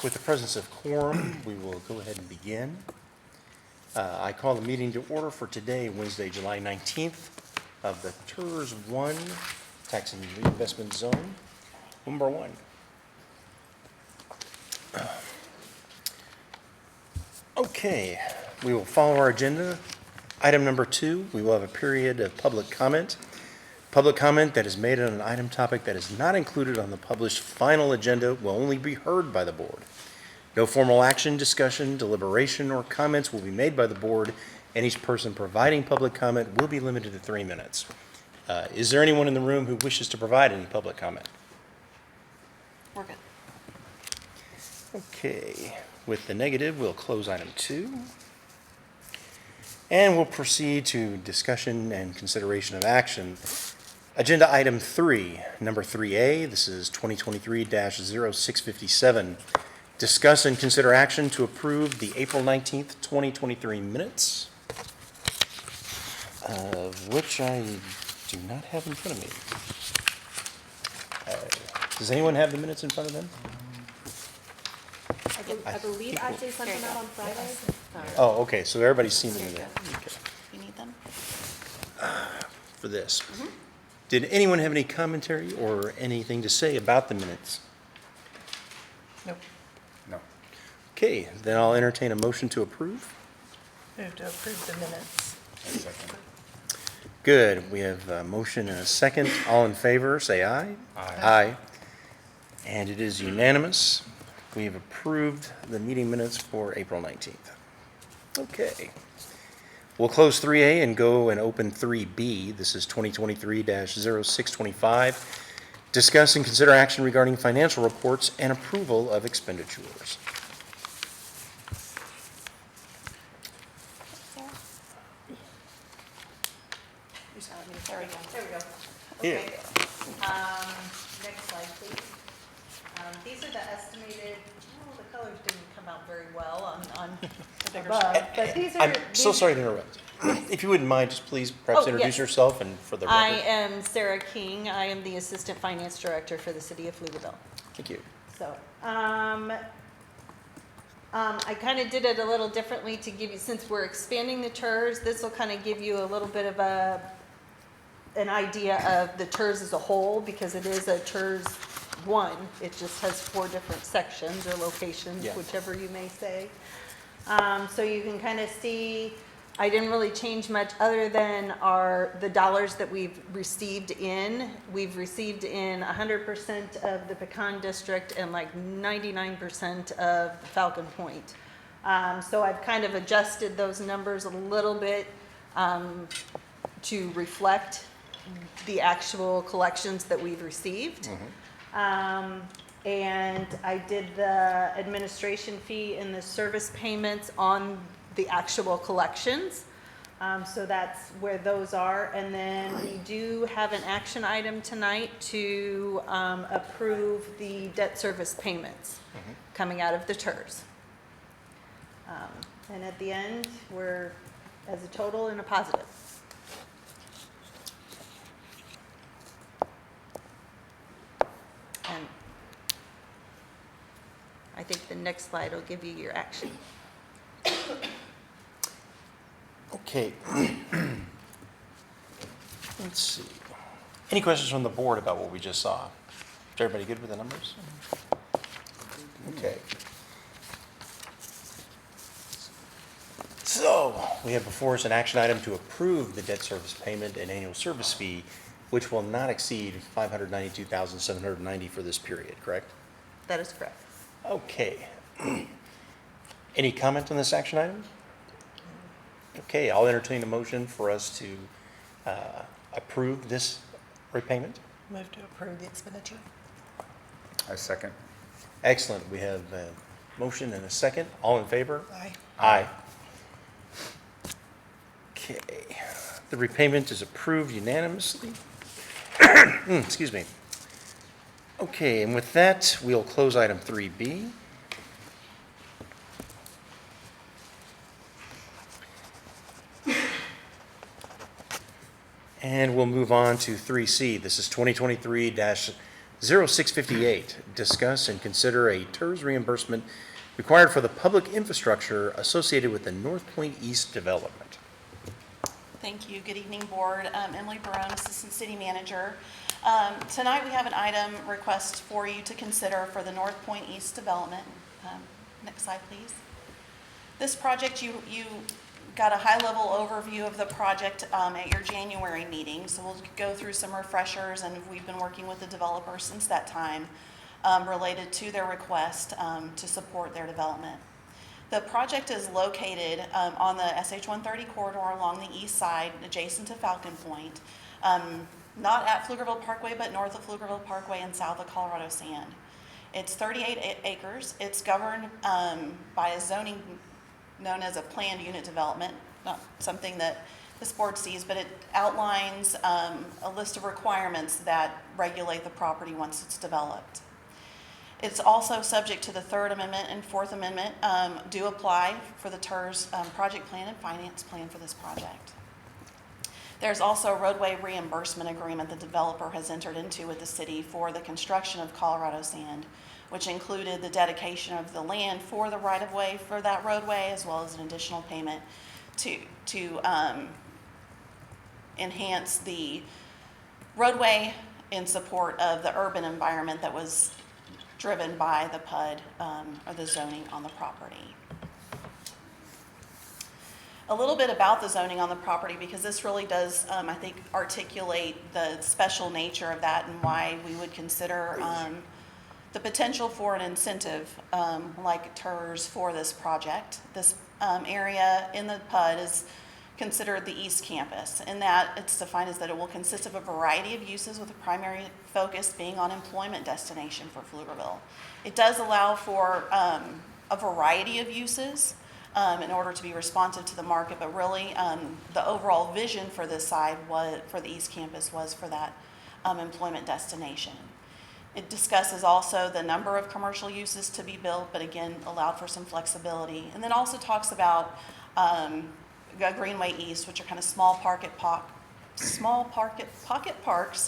With the presence of quorum, we will go ahead and begin. I call the meeting to order for today, Wednesday, July 19th, of the TIRZ 1 Tax and Reinvestment Zone, number 1. Okay, we will follow our agenda. Item number 2, we will have a period of public comment. Public comment that is made on an item topic that is not included on the published final agenda will only be heard by the board. No formal action, discussion, deliberation, or comments will be made by the board, and each person providing public comment will be limited to 3 minutes. Is there anyone in the room who wishes to provide any public comment? We're good. Okay, with the negative, we'll close item 2. And we'll proceed to discussion and consideration of action. Agenda item 3, number 3A, this is 2023-0657. Discuss and consider action to approve the April 19th, 2023 minutes, of which I do not have in front of me. Does anyone have the minutes in front of them? I believe Ashley sent them out on Friday. Oh, okay, so everybody's seen them in there. Okay. You need them? For this. Did anyone have any commentary or anything to say about the minutes? Nope. No. Okay, then I'll entertain a motion to approve. Move to approve the minutes. Good, we have a motion and a second. All in favor, say aye. Aye. And it is unanimous. We have approved the meeting minutes for April 19th. Okay. We'll close 3A and go and open 3B. This is 2023-0625. Discuss and consider action regarding financial reports and approval of expenditures. There we go. Yeah. Okay. Next slide, please. These are the estimated, the colors didn't come out very well on above, but these are. I'm so these- sorry to interrupt. If you wouldn't mind, just please perhaps Oh, introduce yes. yourself and for the record. I am Sarah King. I am the Assistant Finance Director for the City of Pflugerville. Thank you. So, I kind of did it a little differently to give you, since we're expanding the TIRZ, this will kind of give you a little bit of an idea of the TIRZ as a whole, because it is a TIRZ 1. It just has 4 different sections or locations, Yeah. whichever you may say. So you can kind of see, I didn't really change much other than the dollars that we've received in. We've received in 100% of the Pecan District and like 99% of Falcon Point. So I've kind of adjusted those numbers a little bit to reflect the actual collections that we've received. And I did the administration fee and the service payments on the actual collections. So that's where those are. And then we do have an action item tonight to approve the debt service payments coming out of the TIRZ. And at the end, we're as a total in a positive. And I think the next slide will give you your action. Okay. Let's see. Any questions from the board about what we just saw? Is everybody good with the numbers? Okay. So, we have before us an action item to approve the debt service payment and annual service fee, which will not exceed $592,790 for this period, correct? That is correct. Okay. Any comment on this action item? Okay, I'll entertain a motion for us to approve this repayment. Move to approve the expenditure. I second. Excellent. We have a motion and a second. All in favor? Aye. Aye. Okay. The repayment is approved unanimously. Excuse me. Okay, and with that, we'll close item 3B. And we'll move on to 3C. This is 2023-0628. 0658, discuss and consider a TIRZ reimbursement required for the public infrastructure associated with the North Point East development. Thank you. Good evening, Board. Emily Barone, Assistant City Manager. Tonight we have an item request for you to consider for the North Point East development. Next slide, please. This project, you got a high-level overview of the project at your January meeting, so we'll go through some refreshers, and we've been working with the developer since that time related to their request to support their development. The project is located on the SH-130 corridor along the east side, adjacent to Falcon Point, not at Pflugerville Parkway, but north of Pflugerville Parkway and south of Colorado Sand. It's 38 acres. It's governed by a zoning known as a planned unit development, not something that this board sees, but it outlines a list of requirements that regulate the property once it's developed. It's also subject to the Third Amendment and Fourth Amendment do apply for the TIRZ project plan and finance plan for this project. There's also a roadway reimbursement agreement the developer has entered into with the city for the construction of Colorado Sand, which included the dedication of the land for the right-of-way for that roadway, as well as an additional payment to enhance the roadway in support of the urban environment that was driven by the PUD or the zoning on the property. A little bit about the zoning on the property, because this really does, I think, articulate the special nature of that and why we would consider the potential for an incentive like TIRZ for this project. This area in the PUD is considered the East Campus, in that it's defined as that it will consist of a variety of uses with a primary focus being on employment destination for Pflugerville. It does allow for a variety of uses in order to be responsive to the market, but really the overall vision for this side for the East Campus was for that employment destination. It discusses also the number of commercial uses to be built, but again allowed for some flexibility, and then also talks about Greenway East, which are kind of small pocket parks,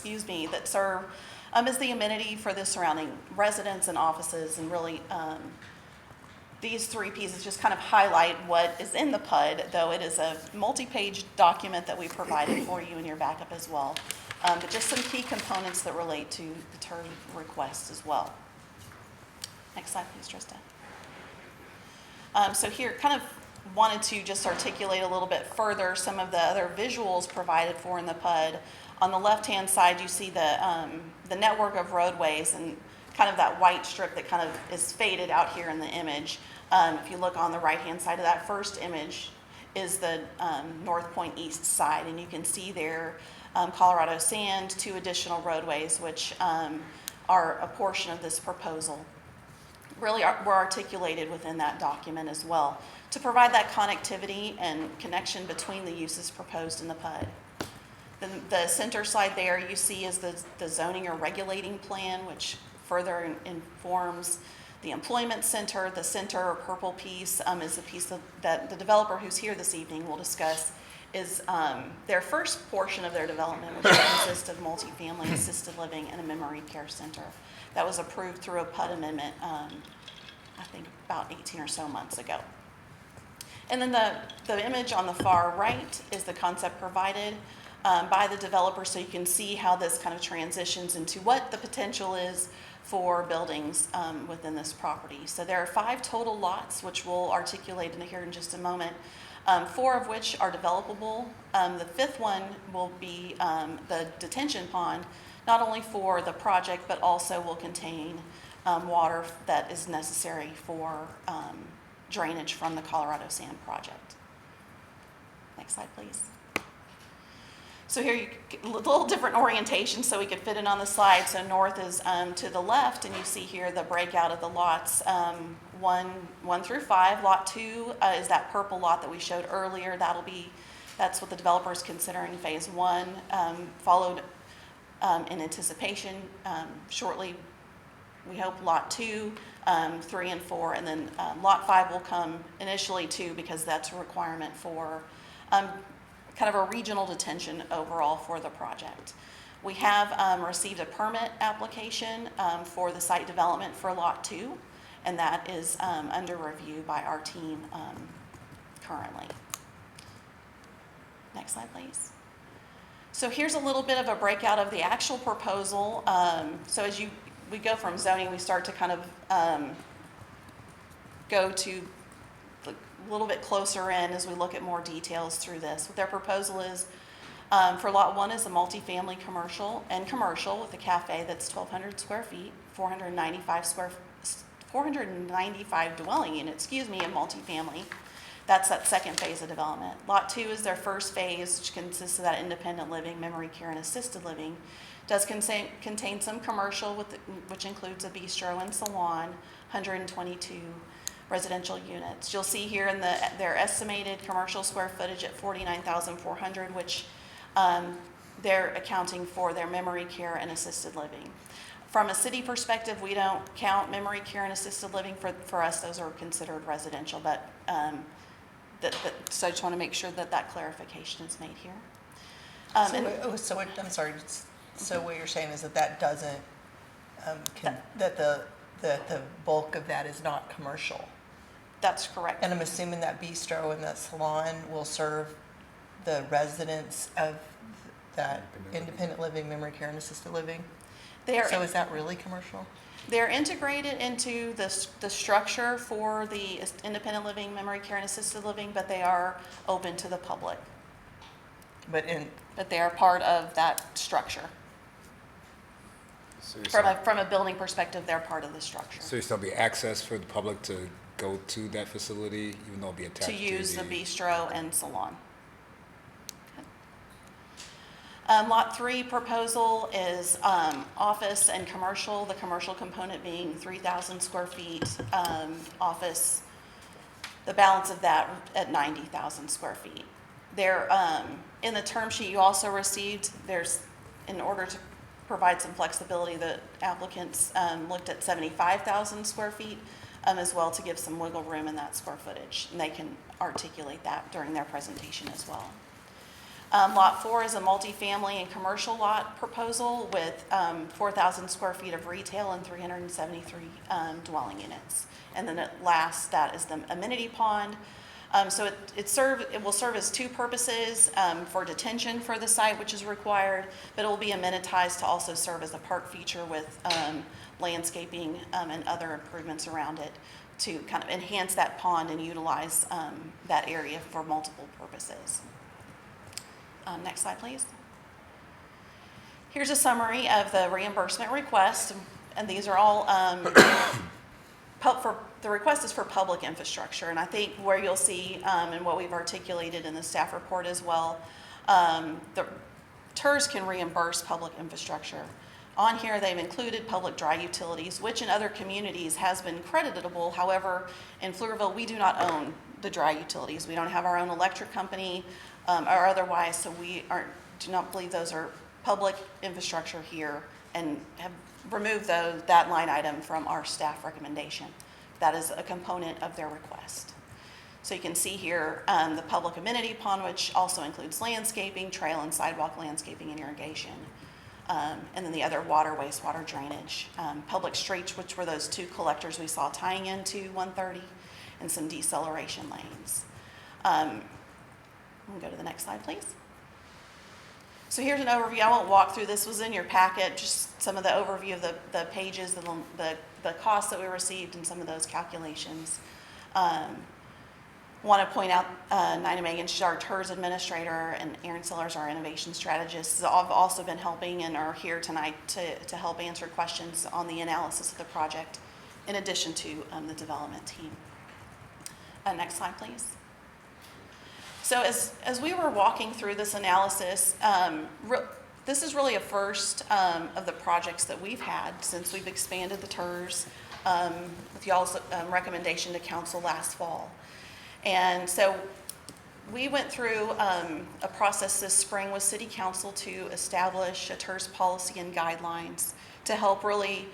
that serve as the amenity for the surrounding residents and offices, and really these three pieces just kind of highlight what is in the PUD, though it is a multi-page document that we provided for you in your backup as well. But just some key components that relate to the TIRZ request as well. Next slide, please, Trista. So here, kind of wanted to just articulate a little bit further some of the other visuals provided for in the PUD. On the left-hand side, you see the network of roadways and kind of that white strip that kind of is faded out here in the image. If you look on the right-hand side of that first image is the North Point East side, and you can see there Colorado Sand, 2 additional roadways, which are a portion of this proposal. Really were articulated within that document as well to provide that connectivity and connection between the uses proposed in the PUD. Then the center slide there you see is the zoning or regulating plan, which further informs the employment center. The center or purple piece is a piece that the developer who's here this evening will discuss is their first portion of their development, which consists of multifamily assisted living and a memory care center. That was approved through a PUD amendment, I think about 18 or so months ago. And then the image on the far right is the concept provided by the developer, so you can see how this kind of transitions into what the potential is for buildings within this property. So there are 5 total lots, which we'll articulate here in just a moment, 4 of which are developable. The 5th one will be the detention pond, not only for the project, but also will contain water that is necessary for drainage from the Colorado Sand project. Next slide, please. So here you get a little different orientation so we could fit it on the slide. So north is to the left, and you see here the breakout of the lots 1 through 5. Lot 2 is that purple lot that we showed earlier. That's what the developer is considering phase 1, followed in anticipation shortly. We hope lot 2, 3 and 4, and then lot 5 will come initially too, because that's a requirement for kind of a regional detention overall for the project. We have received a permit application for the site development for Lot 2, and that is under review by our team currently. Next slide, please. So here's a little bit of a breakout of the actual proposal. So as we go from zoning, we start to kind of go to a little bit closer in as we look at more details through this. What their proposal is for Lot 1 is a multifamily commercial with a cafe that's 1,200 square feet, 495 dwelling units, in multifamily. That's that second phase of development. Lot 2 is their first phase, which consists of that independent living, memory care, and assisted living. Does contain some commercial, which includes a bistro and salon, 122 residential units. You'll see here in their estimated commercial square footage at 49,400, which they're accounting for their memory care and assisted living. From a city perspective, we don't count memory care and assisted living. For us, those are considered residential, but so I just want to make sure that clarification is made here. I'm sorry, so what you're saying is that doesn't, that the bulk of that is not commercial? That's correct. And I'm assuming that bistro and that salon will serve the residents of that independent living, memory care, and assisted living? So is that really commercial? They're integrated into the structure for the independent living, memory care, and assisted living, but they are open to the public. But they are part of that structure. So you're From a building perspective, they're part of the structure. So there'll be access for the public to go to that facility, even though it'll be attached To use the bistro and salon. Lot 3 proposal is office and commercial, the commercial component being 3,000 square feet, office, the balance of that at 90,000 square feet. There, in the term sheet you also received, in order to provide some flexibility, the applicants looked at 75,000 square feet as well to give some wiggle room in that square footage, and they can articulate that during their presentation as well. Lot 4 is a multifamily and commercial lot proposal with 4,000 square feet of retail and 373 dwelling units. And then that is the amenity pond. So it will serve as two purposes, for detention for the site, which is required, but it will be amenitized to also serve as a park feature with landscaping and other improvements around it to kind of enhance that pond and utilize that area for multiple purposes. Next slide, please. Here's a summary of the reimbursement request, and these are all the request is for public infrastructure, and I think where you'll see and what we've articulated in the staff report as well, the TIRZ can reimburse public infrastructure. On here, they've included public dry utilities, which in other communities has been creditable. However, in Pflugerville, we do not own the dry utilities. We don't have our own electric company or otherwise, so do not believe those are public infrastructure here and have removed that line item from our staff recommendation. That is a component of their request. So you can see here the public amenity pond, which also includes landscaping, trail and sidewalk landscaping and irrigation. And then the other water, wastewater drainage. Public streets, which were those two collectors we saw tying into 130, and some deceleration lanes. We'll go to the next slide, please. So here's an overview. I won't walk through this. Was in your packet, just some of the overview of the pages, the costs that we received and some of those calculations. Want to point out Nina Megan, she's our TIRZ administrator, and Aaron Sellers, our innovation strategist, have also been helping and are here tonight to help answer questions on the analysis of the project, in addition to the development team. Next slide, please. So as we were walking through this analysis, this is really a first of the projects that we've had since we've expanded the TIRZ with y'all's recommendation to council last fall. And so we went through a process this spring with City Council to establish a TIRZ policy and guidelines to help really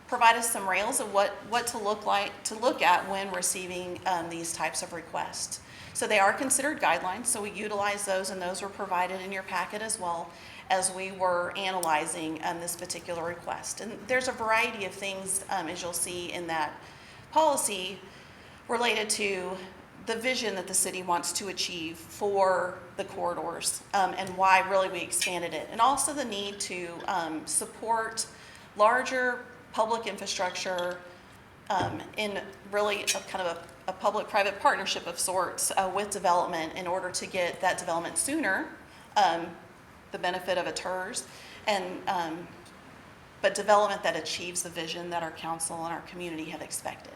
provide us some rails of what to look at when receiving these types of requests. So they are considered guidelines, so we utilize those, and those were provided in your packet as well as we were analyzing this particular request. And there's a variety of things, as you'll see in that policy, related to the vision that the city wants to achieve for the corridors, and why really we expanded it. And also the need to support larger public infrastructure in really a kind of a public-private partnership of sorts with development in order to get that development sooner, the benefit of a TIRZ, and but development that achieves the vision that our council and our community have expected.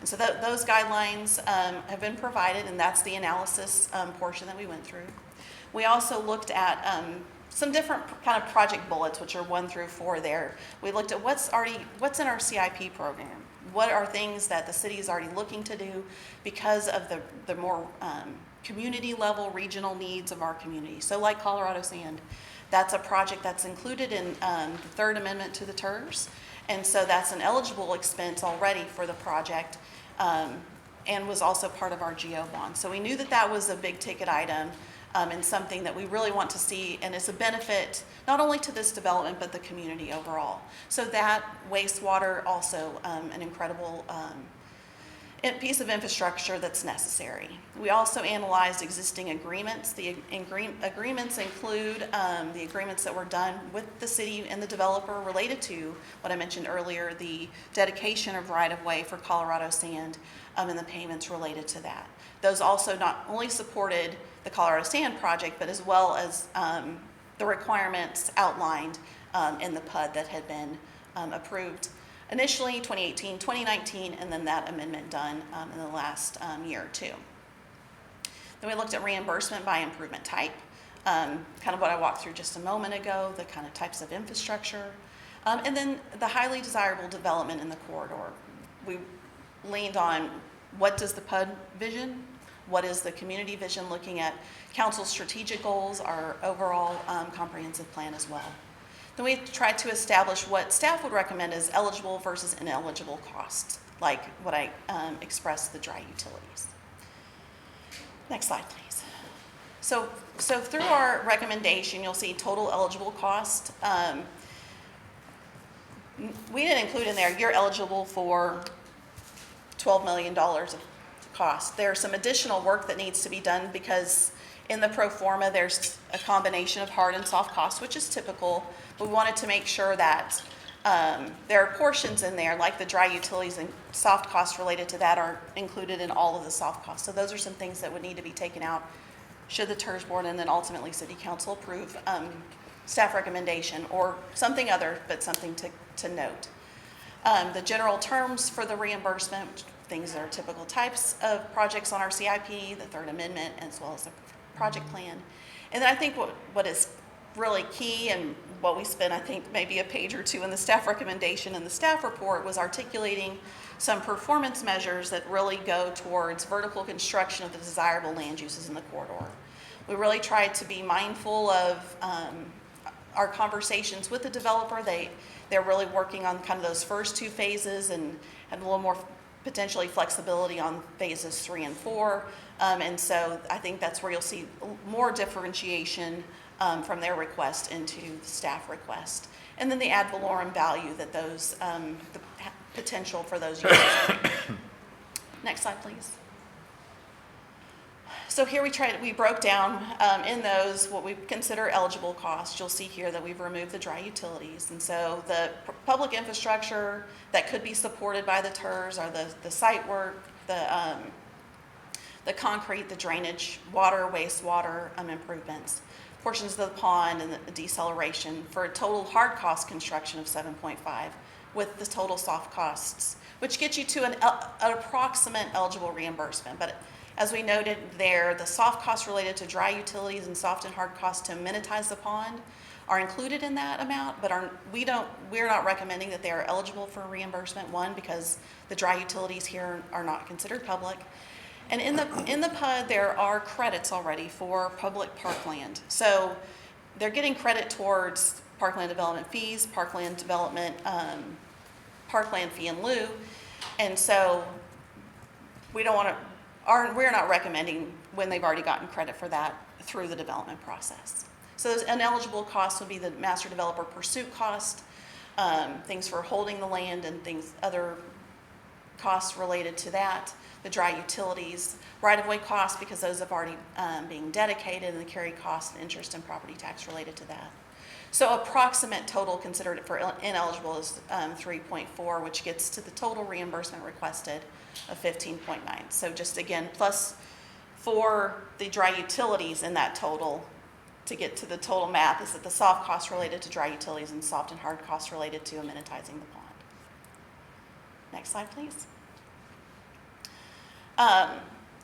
And so those guidelines have been provided, and that's the analysis portion that we went through. We also looked at some different kind of project bullets, which are 1 through 4 there. We looked at what's in our CIP program. What are things that the city is already looking to do because of the more community level, regional needs of our community. So like Colorado Sand, that's a project that's included in the third amendment to the TIRZ. And so that's an eligible expense already for the project, and was also part of our GO bond. So we knew that that was a big ticket item, and something that we really want to see, and it's a benefit not only to this development but the community overall. So that wastewater also an incredible piece of infrastructure that's necessary. We also analyzed existing agreements. The agreements include the agreements that were done with the city and the developer related to what I mentioned earlier, the dedication of right-of-way for Colorado Sand, and the payments related to that. Those also not only supported the Colorado Sand project, but as well as the requirements outlined in the PUD that had been approved initially 2018, 2019, and then that amendment done in the last year or two. Then we looked at reimbursement by improvement type, kind of what I walked through just a moment ago, the kind of types of infrastructure, and then the highly desirable development in the corridor. We leaned on what does the PUD vision, what is the community vision, looking at council's strategic goals, our overall comprehensive plan as well. Then we tried to establish what staff would recommend as eligible versus ineligible costs, like what I expressed, the dry utilities. Next slide, please. So through our recommendation, you'll see total eligible cost. We didn't include in there, you're eligible for $12 million of cost. There's some additional work that needs to be done because in the pro forma, there's a combination of hard and soft costs, which is typical. We wanted to make sure that there are portions in there, like the dry utilities and soft costs related to that are included in all of the soft costs. So those are some things that would need to be taken out should the TIRZ board and then ultimately city council approve staff recommendation or something other, but something to note. The general terms for the reimbursement, things that are typical types of projects on our CIP, the third amendment, as well as the project plan. And then I think what is really key and what we spent, I think, maybe a page or two in the staff recommendation and the staff report was articulating some performance measures that really go towards vertical construction of the desirable land uses in the corridor. We really tried to be mindful of our conversations with the developer. They're really working on kind of those first 2 phases and had a little more potentially flexibility on phases 3 and 4. And so I think that's where you'll see more differentiation from their request into the staff request. And then the ad valorem value that those, the potential for those uses. Next slide, please. So here we broke down in those what we consider eligible costs. You'll see here that we've removed the dry utilities. And so the public infrastructure that could be supported by the TIRZ are the site work, the concrete, the drainage, water, wastewater improvements, portions of the pond, and the deceleration for a total hard cost construction of 7.5 with the total soft costs, which gets you to an approximate eligible reimbursement. But as we noted there, the soft costs related to dry utilities and soft and hard costs to amenitize the pond are included in that amount, but we're not recommending that they are eligible for reimbursement. One, because the dry utilities here are not considered public. And in the PUD, there are credits already for public parkland. So they're getting credit towards parkland development fees, parkland development, parkland fee in lieu. And so we don't want to, we're not recommending when they've already gotten credit for that through the development process. So those ineligible costs would be the master developer pursuit cost, things for holding the land and other costs related to that, the dry utilities, right-of-way costs because those have already being dedicated, and the carry cost and interest and property tax related to that. So approximate total considered for ineligible is 3.4, which gets to the total reimbursement requested of 15.9. So just again, plus for the dry utilities in that total, to get to the total math is that the soft costs related to dry utilities and soft and hard costs related to amenitizing the pond. Next slide, please.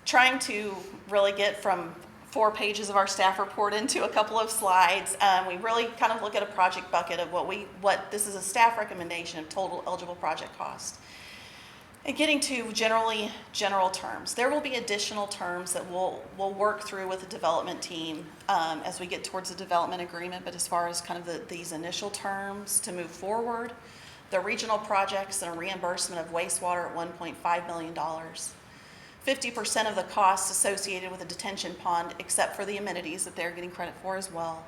Trying to really get from 4 pages of our staff report into a couple of slides. We really kind of look at a project bucket of what this is a staff recommendation of total eligible project cost. And getting to general terms. There will be additional terms that we'll work through with the development team as we get towards the development agreement, but as far as kind of these initial terms to move forward, the regional projects and a reimbursement of wastewater at $1.5 million. 50% of the costs associated with a detention pond, except for the amenities that they're getting credit for as well.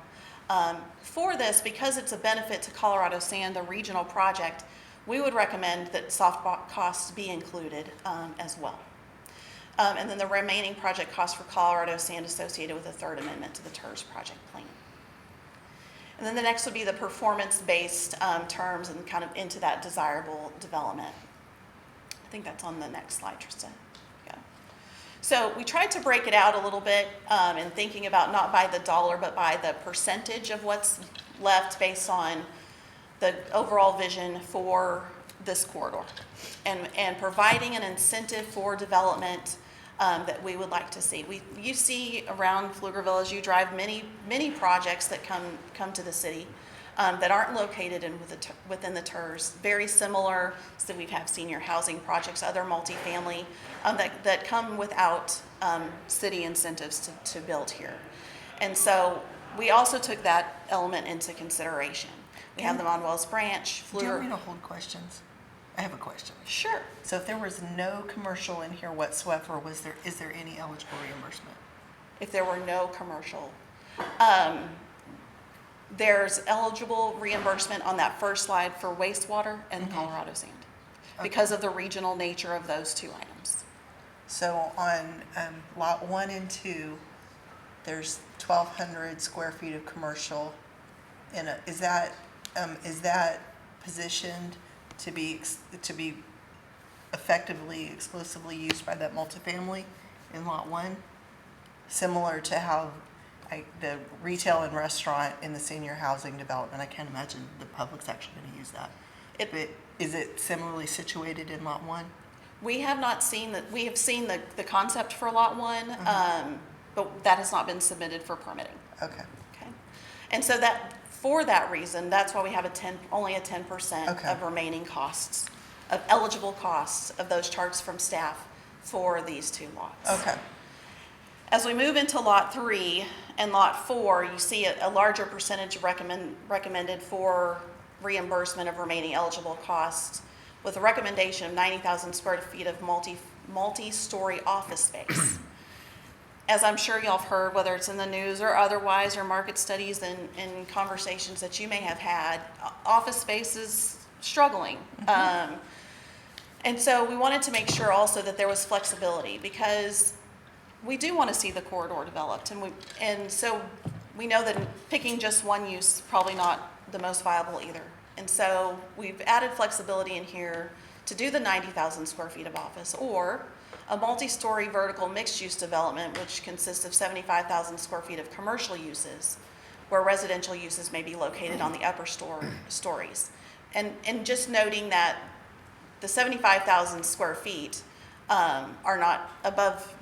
For this, because it's a benefit to Colorado Sand, the regional project, we would recommend that soft costs be included as well. And then the remaining project costs for Colorado Sand associated with the third amendment to the TIRZ project plan. And then the next would be the performance-based terms and kind of into that desirable development. I think that's on the next slide, Tristan. So we tried to break it out a little bit in thinking about not by the dollar, but by the percentage of what's left based on the overall vision for this corridor and providing an incentive for development that we would like to see. You see around Pflugerville as you drive many projects that come to the city that aren't located within the TIRZ. Very similar, so we have senior housing projects, other multifamily that come without city incentives to build here. And so we also took that element into consideration. We have them on Wells Branch, Do you want me to hold questions? I have a question. Sure. So if there was no commercial in here whatsoever, is there any eligible reimbursement? If there were no commercial, there's eligible reimbursement on that first slide for wastewater and Colorado Sand because of the regional nature of those two items. So on lot 1 and 2, there's 1,200 square feet of commercial. And is that positioned to be effectively, exclusively used by that multifamily in lot 1? Similar to how the retail and restaurant in the senior housing development, I can't imagine the public's actually going to use that. But is it similarly situated in lot 1? We have not seen that. We have seen the concept for lot 1, but that has not been submitted for permitting. Okay. Okay. And so for that reason, that's why we have only a 10% of remaining costs, of eligible costs of those charts from staff for these two lots. Okay. As we move into lot 3 and lot 4, you see a larger percentage recommended for reimbursement of remaining eligible costs with a recommendation of 90,000 square feet of multi-story office space. As I'm sure y'all have heard, whether it's in the news or otherwise, or market studies and conversations that you may have had, office space is struggling. And so we wanted to make sure also that there was flexibility because we do want to see the corridor developed. And so we know that picking just one use is probably not the most viable either. And so we've added flexibility in here to do the 90,000 square feet of office or a multi-story vertical mixed-use development, which consists of 75,000 square feet of commercial uses, where residential uses may be located on the upper stories. And just noting that the 75,000 square feet are not above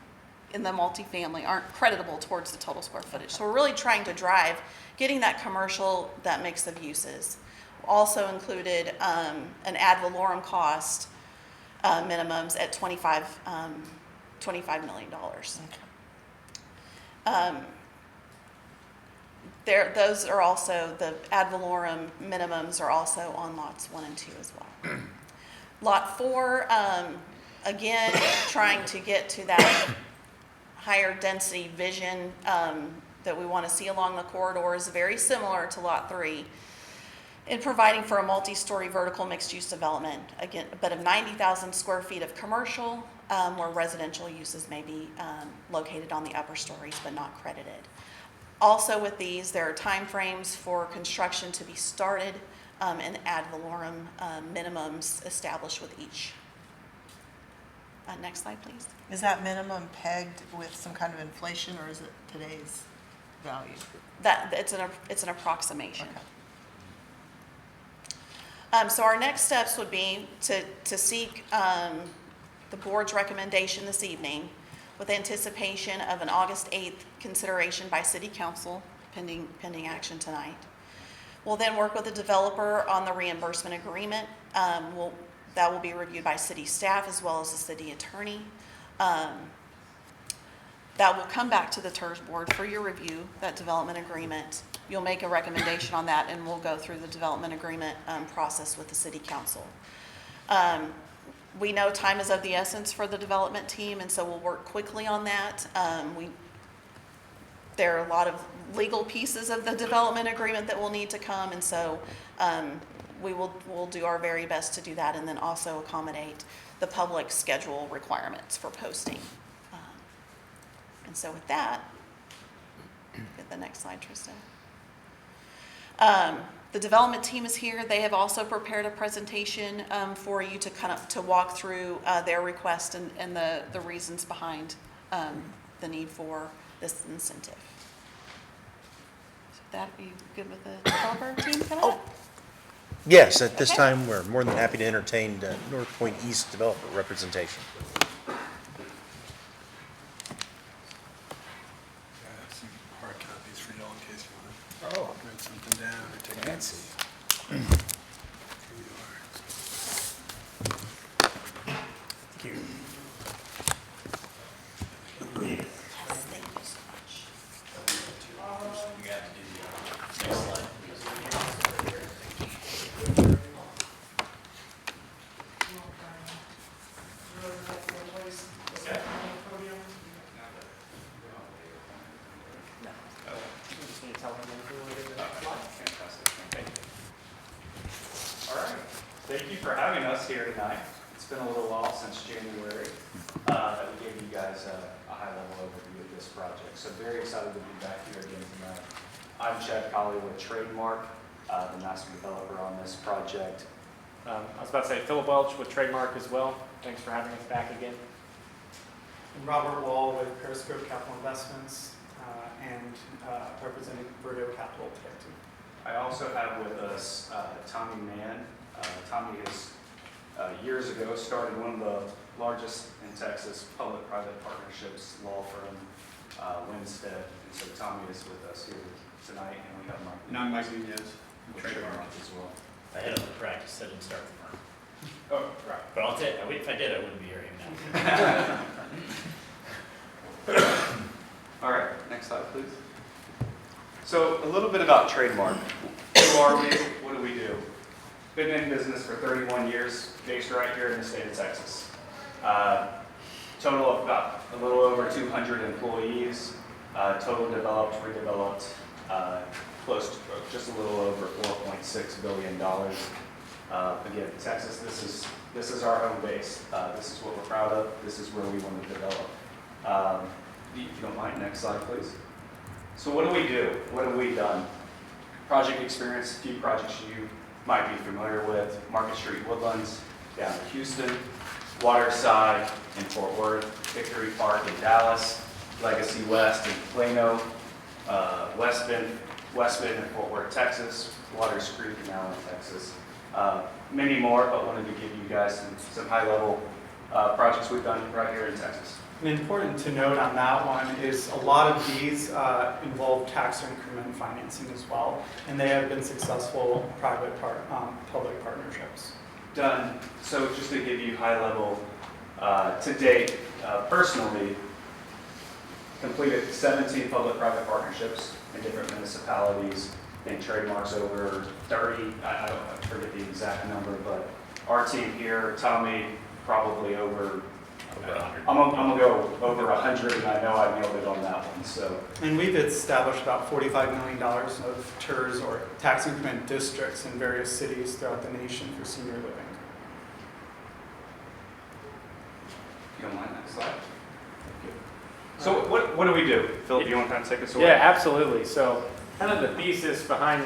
in the multifamily, aren't creditable towards the total square footage. So we're really trying to drive getting that commercial, that mix of uses. Also included an ad valorem cost minimums at $25 million. Okay. Those are also, the ad valorem minimums are also on lots 1 and 2 as well. Lot 4, again, trying to get to that higher density vision that we want to see along the corridor is very similar to Lot 3 in providing for a multi-story vertical mixed-use development, again, but of 90,000 square feet of commercial, where residential uses may be located on the upper stories but not credited. Also with these, there are timeframes for construction to be started and ad valorem minimums established with each. Next slide, please. Is that minimum pegged with some kind of inflation, or is it today's value? It's an approximation. Okay. So our next steps would be to seek the board's recommendation this evening with anticipation of an August 8th consideration by City Council, pending action tonight. We'll then work with the developer on the reimbursement agreement. That will be reviewed by city staff as well as the city attorney. That will come back to the TIRZ board for your review, that development agreement. You'll make a recommendation on that, and we'll go through the development agreement process with the city council. We know time is of the essence for the development team, and so we'll work quickly on that. There are a lot of legal pieces of the development agreement that will need to come, and so we'll do our very best to do that, and then also accommodate the public schedule requirements for posting. And so with that, get the next slide, Trista. The development team is here. They have also prepared a presentation for you to walk through their request and the reasons behind the need for this incentive. So that be good with the developer team coming up? Yes, at this Okay. time, we're more than happy to entertain North Point East developer representation. Some hard copies for y'all in case you want to write something down or take notes. Fancy. Here you Thank you. Yes, thank you so much. All right, thank you for having us here tonight. It's been a little while since January that we gave you guys a high-level overview of this project. So very excited to be back here again tonight. I'm Chad Colley with Trademark, the master developer on this project. I was about to say Philip Welch with Trademark as well. Thanks for having us back again. I'm Robert Wall with Periscope Capital Investments and representing Verdo Capital today too. I also have with us Tommy Mann. Tommy has years ago started one of the largest in Texas public-private partnerships law firm, Winstead. And so Tommy is with us here tonight, and we have Mike. And I'm Mike Nunez, with Trademark. as well. I had a practice, I didn't start the firm. Oh, right. But I'll tell you, if I did, I wouldn't be here even now. All right, next slide, please. So a little bit about Trademark. Who are we? What do we do? Been in business for 31 years, based right here in the state of Texas. Total of about a little over 200 employees. Total developed, redeveloped, close to just a little over $4.6 billion. Again, Texas, this is our home base. This is what we're proud of. This is where we want to develop. If you don't mind, next slide, please. So what do we do? What have we done? Project experience, a few projects you might be familiar with. Market Street Woodlands down in Houston, Waterside in Fort Worth, Victory Park in Dallas, Legacy West in Plano, West Bend in Fort Worth, Texas, Waters Creek in Allen, Texas. Many more, but wanted to give you guys some high-level projects we've done right here in Texas. And important to note on that one is a lot of these involve tax increment financing as well, and they have been successful public partnerships. Done. So just to give you high level, to date, personally, completed 17 public-private partnerships in different municipalities and trademarks over 30, I forget the exact number, but our team here, Tommy, probably over Over 100. I'm gonna go over 100, and I know I nailed it on that one, so. And we've established about $45 million of TIRZ or tax increment districts in various cities throughout the nation for senior living. If you don't mind, next slide. So what do we do? Philip, do you want to kind of take us away? Yeah, absolutely. So kind of the thesis behind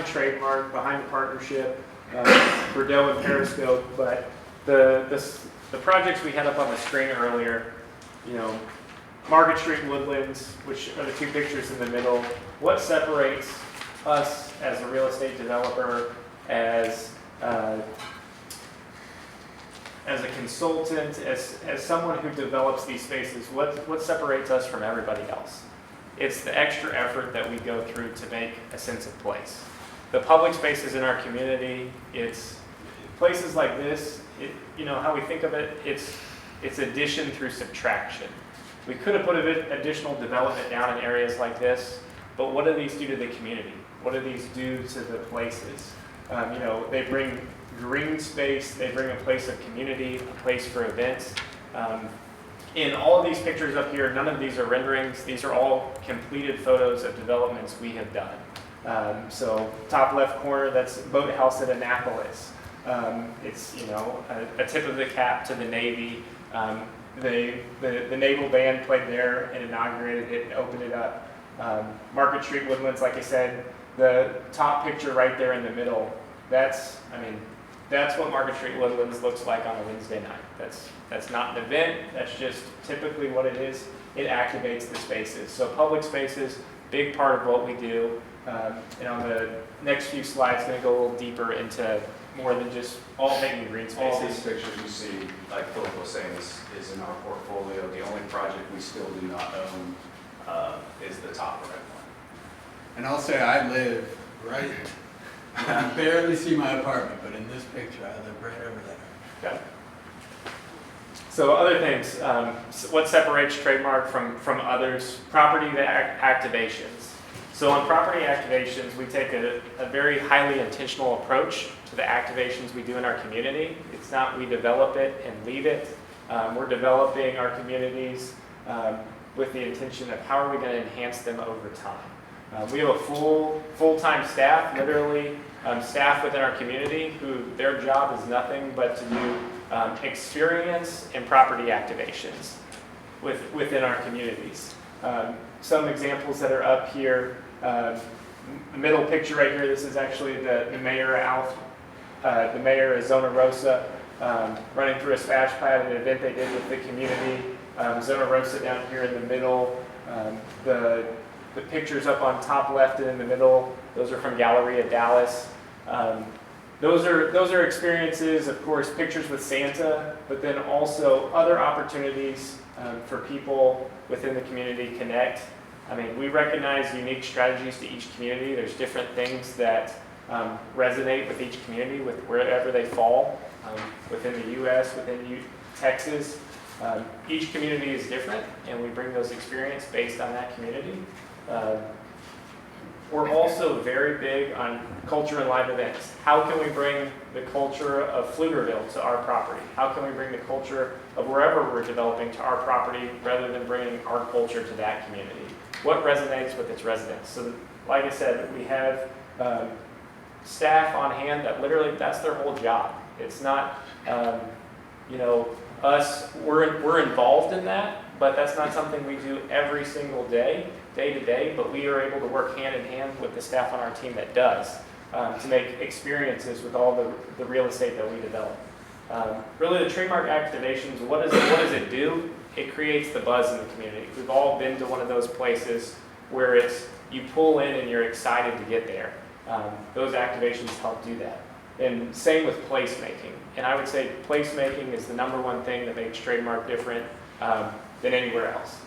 Trademark, behind the partnership, Bordeaux and Periscope, but the projects we had up on the screen earlier, you know, Market Street Woodlands, which are the two pictures in the middle. What separates us as a real estate developer, as a consultant, as someone who develops these spaces, what separates us from everybody else? It's the extra effort that we go through to make a sense of place. The public spaces in our community, it's places like this, you know, how we think of it, it's addition through subtraction. We could have put additional development down in areas like this, but what do these do to the community? What do these do to the places? You know, they bring green space, they bring a place of community, a place for events. In all of these pictures up here, none of these are renderings. These are all completed photos of developments we have done. So top left corner, that's Boathouse at Annapolis. It's, you know, a tip of the cap to the Navy. The naval band played there and inaugurated it and opened it up. Market Street Woodlands, like I said, the top picture right there in the middle, that's what Market Street Woodlands looks like on a Wednesday night. That's not an event, that's just typically what it is. It activates the spaces. So public spaces, big part of what we do. And on the next few slides, going to go a little deeper into more than just all making green spaces. All these pictures you see, like Philip was saying, is in our portfolio. The only project we still do not own is the top right one. And I'll say I live right, you can barely see my apartment, but in this picture, I live right over there. Okay. So other things, what separates Trademark from others? Property activations. So on property activations, we take a very highly intentional approach to the activations we do in our community. It's not we develop it and leave it. We're developing our communities with the intention of how are we going to enhance them over time. We have a full-time staff, literally staff within our community who their job is nothing but to do experience and property activations within our communities. Some examples that are up here, the middle picture right here, this is actually the mayor of Zona Rosa running through a splash pad at an event they did with the community. Zona Rosa down here in the middle. The pictures up on top left and in the middle, those are from Galleria Dallas. Those are experiences, of course, pictures with Santa, but then also other opportunities for people within the community connect. I mean, we recognize unique strategies to each community. There's different things that resonate with each community, with wherever they fall, within the U.S., within Texas. Each community is different, and we bring those experiences based on that community. We're also very big on culture and live events. How can we bring the culture of Pflugerville to our property? How can we bring the culture of wherever we're developing to our property rather than bringing our culture to that community? What resonates with its residents? So like I said, we have staff on hand that literally, that's their whole job. It's not, you know, us, we're involved in that, but that's not something we do every single day to day, but we are able to work hand in hand with the staff on our team that does to make experiences with all the real estate that we develop. Really the trademark activations, what does it do? It creates the buzz in the community. We've all been to one of those places where it's, you pull in and you're excited to get there. Those activations help do that. And same with placemaking. And I would say placemaking is the #1 thing that makes Trademark different than anywhere else.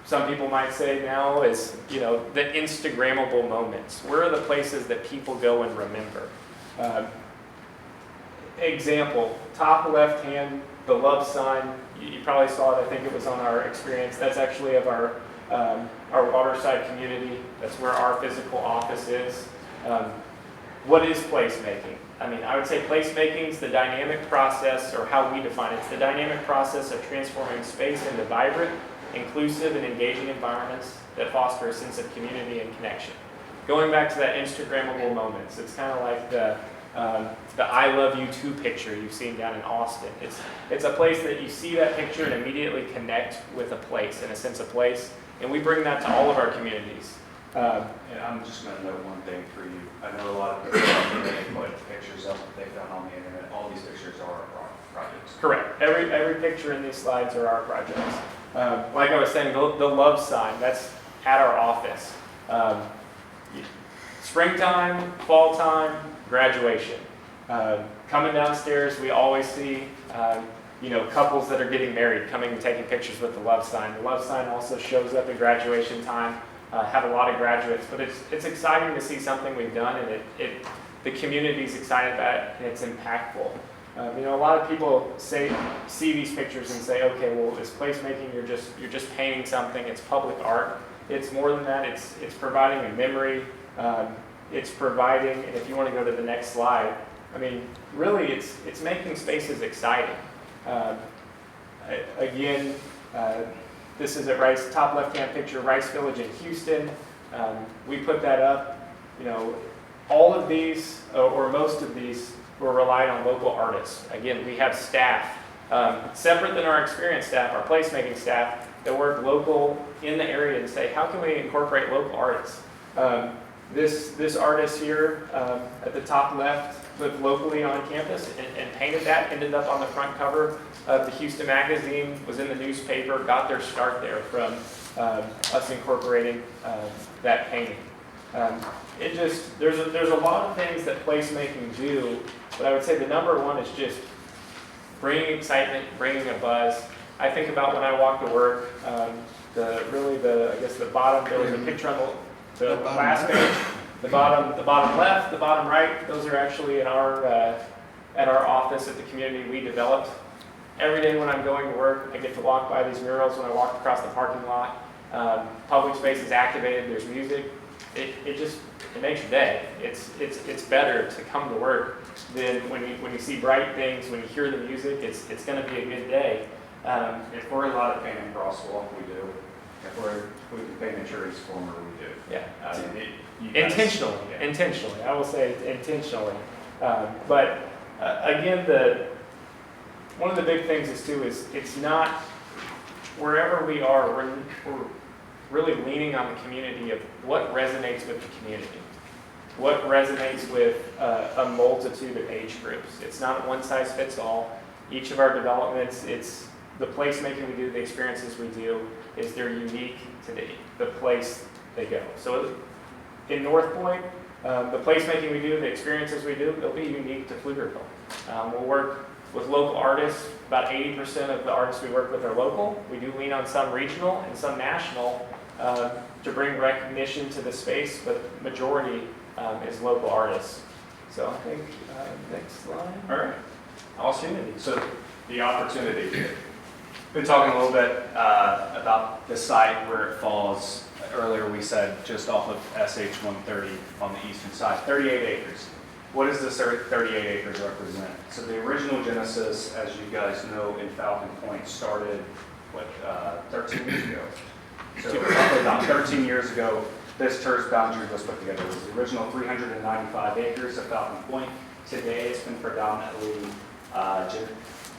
Some people might say now is, you know, the Instagrammable moments. Where are the places that people go and remember? Example, top left hand, the love sign. You probably saw it, I think it was on our experience. That's actually of our Waterside community. That's where our physical office is. what is placemaking? I mean, I would say placemaking is the dynamic process, or how we define it, it's the dynamic process of transforming space into vibrant, inclusive, and engaging environments that foster a sense of community and connection. Going back to that Instagrammable moments, it's kind of like the I love you too picture you've seen down in Austin. It's a place that you see that picture and immediately connect with a place and a sense of place, and we bring that to all of our communities. And I'm just going to note one thing for you. I know a lot of people put pictures up that they found on the internet. All these pictures are our projects. Correct. Every picture in these slides are our projects. Like I was saying, the love sign, that's at our office. Springtime, fall time, graduation. Coming downstairs, we always see couples that are getting married coming and taking pictures with the love sign. The love sign also shows up at graduation time. Have a lot of graduates, but it's exciting to see something we've done, and the community's excited about it, and it's impactful. A lot of people see these pictures and say, okay, well, it's placemaking. You're just painting something. It's public art. It's more than that. It's providing a memory. It's providing, and if you want to go to the next slide, I mean, really, it's making spaces exciting. Again. This is at Rice, top left-hand picture, Rice Village in Houston. We put that up. All of these, or most of these, were relied on local artists. Again, we have staff, separate than our experienced staff, our placemaking staff, that work local in the area and say, how can we incorporate local artists? This artist here at the top left lived locally on campus and painted that, ended up on the front cover of the Houston Magazine, was in the newspaper, got their start there from us incorporating that painting. There's a lot of things that placemaking do, but I would say the number one is just bringing excitement, bringing a buzz. I think about when I walk to work, the bottom, there was a picture on the last page, the bottom left, the bottom right, those are actually in at our office at the community we developed. Every day when I'm going to work, I get to walk by these murals when I walk across the parking lot. Public space is activated, there's music. It makes your day. It's better to come to work than when you see bright things, when you hear the music, it's going to be a good day. If we're allowed to paint in crosswalk, we do. If we can paint in Cherry's Corner, we do. Yeah. Intentionally. I will say intentionally. But again, one of the big things is it's not, wherever we are, we're really leaning on the community of what resonates with the community, what resonates with a multitude of age groups. It's not one size fits all. Each of our developments, it's the placemaking we do, the experiences we do, is they're unique to the place they go. So in North Point, the placemaking we do, the experiences we do, they'll be unique to Pflugerville. We'll work with local artists. About 80% of the artists we work with are local. We do lean on some regional and some national to bring recognition to the space, but majority is local artists. So I think next slide. All right. Opportunity. So the opportunity. Been talking a little bit about the site where it falls. Earlier we said just off of SH 130 on the eastern side, 38 acres. What does this 38 acres represent? So the original genesis, as you guys know, in Falcon Point started, 13 years ago. So roughly about 13 years ago, this TIRZ boundary was put together. It was the original 395 acres of Falcon Point. Today it's been predominantly,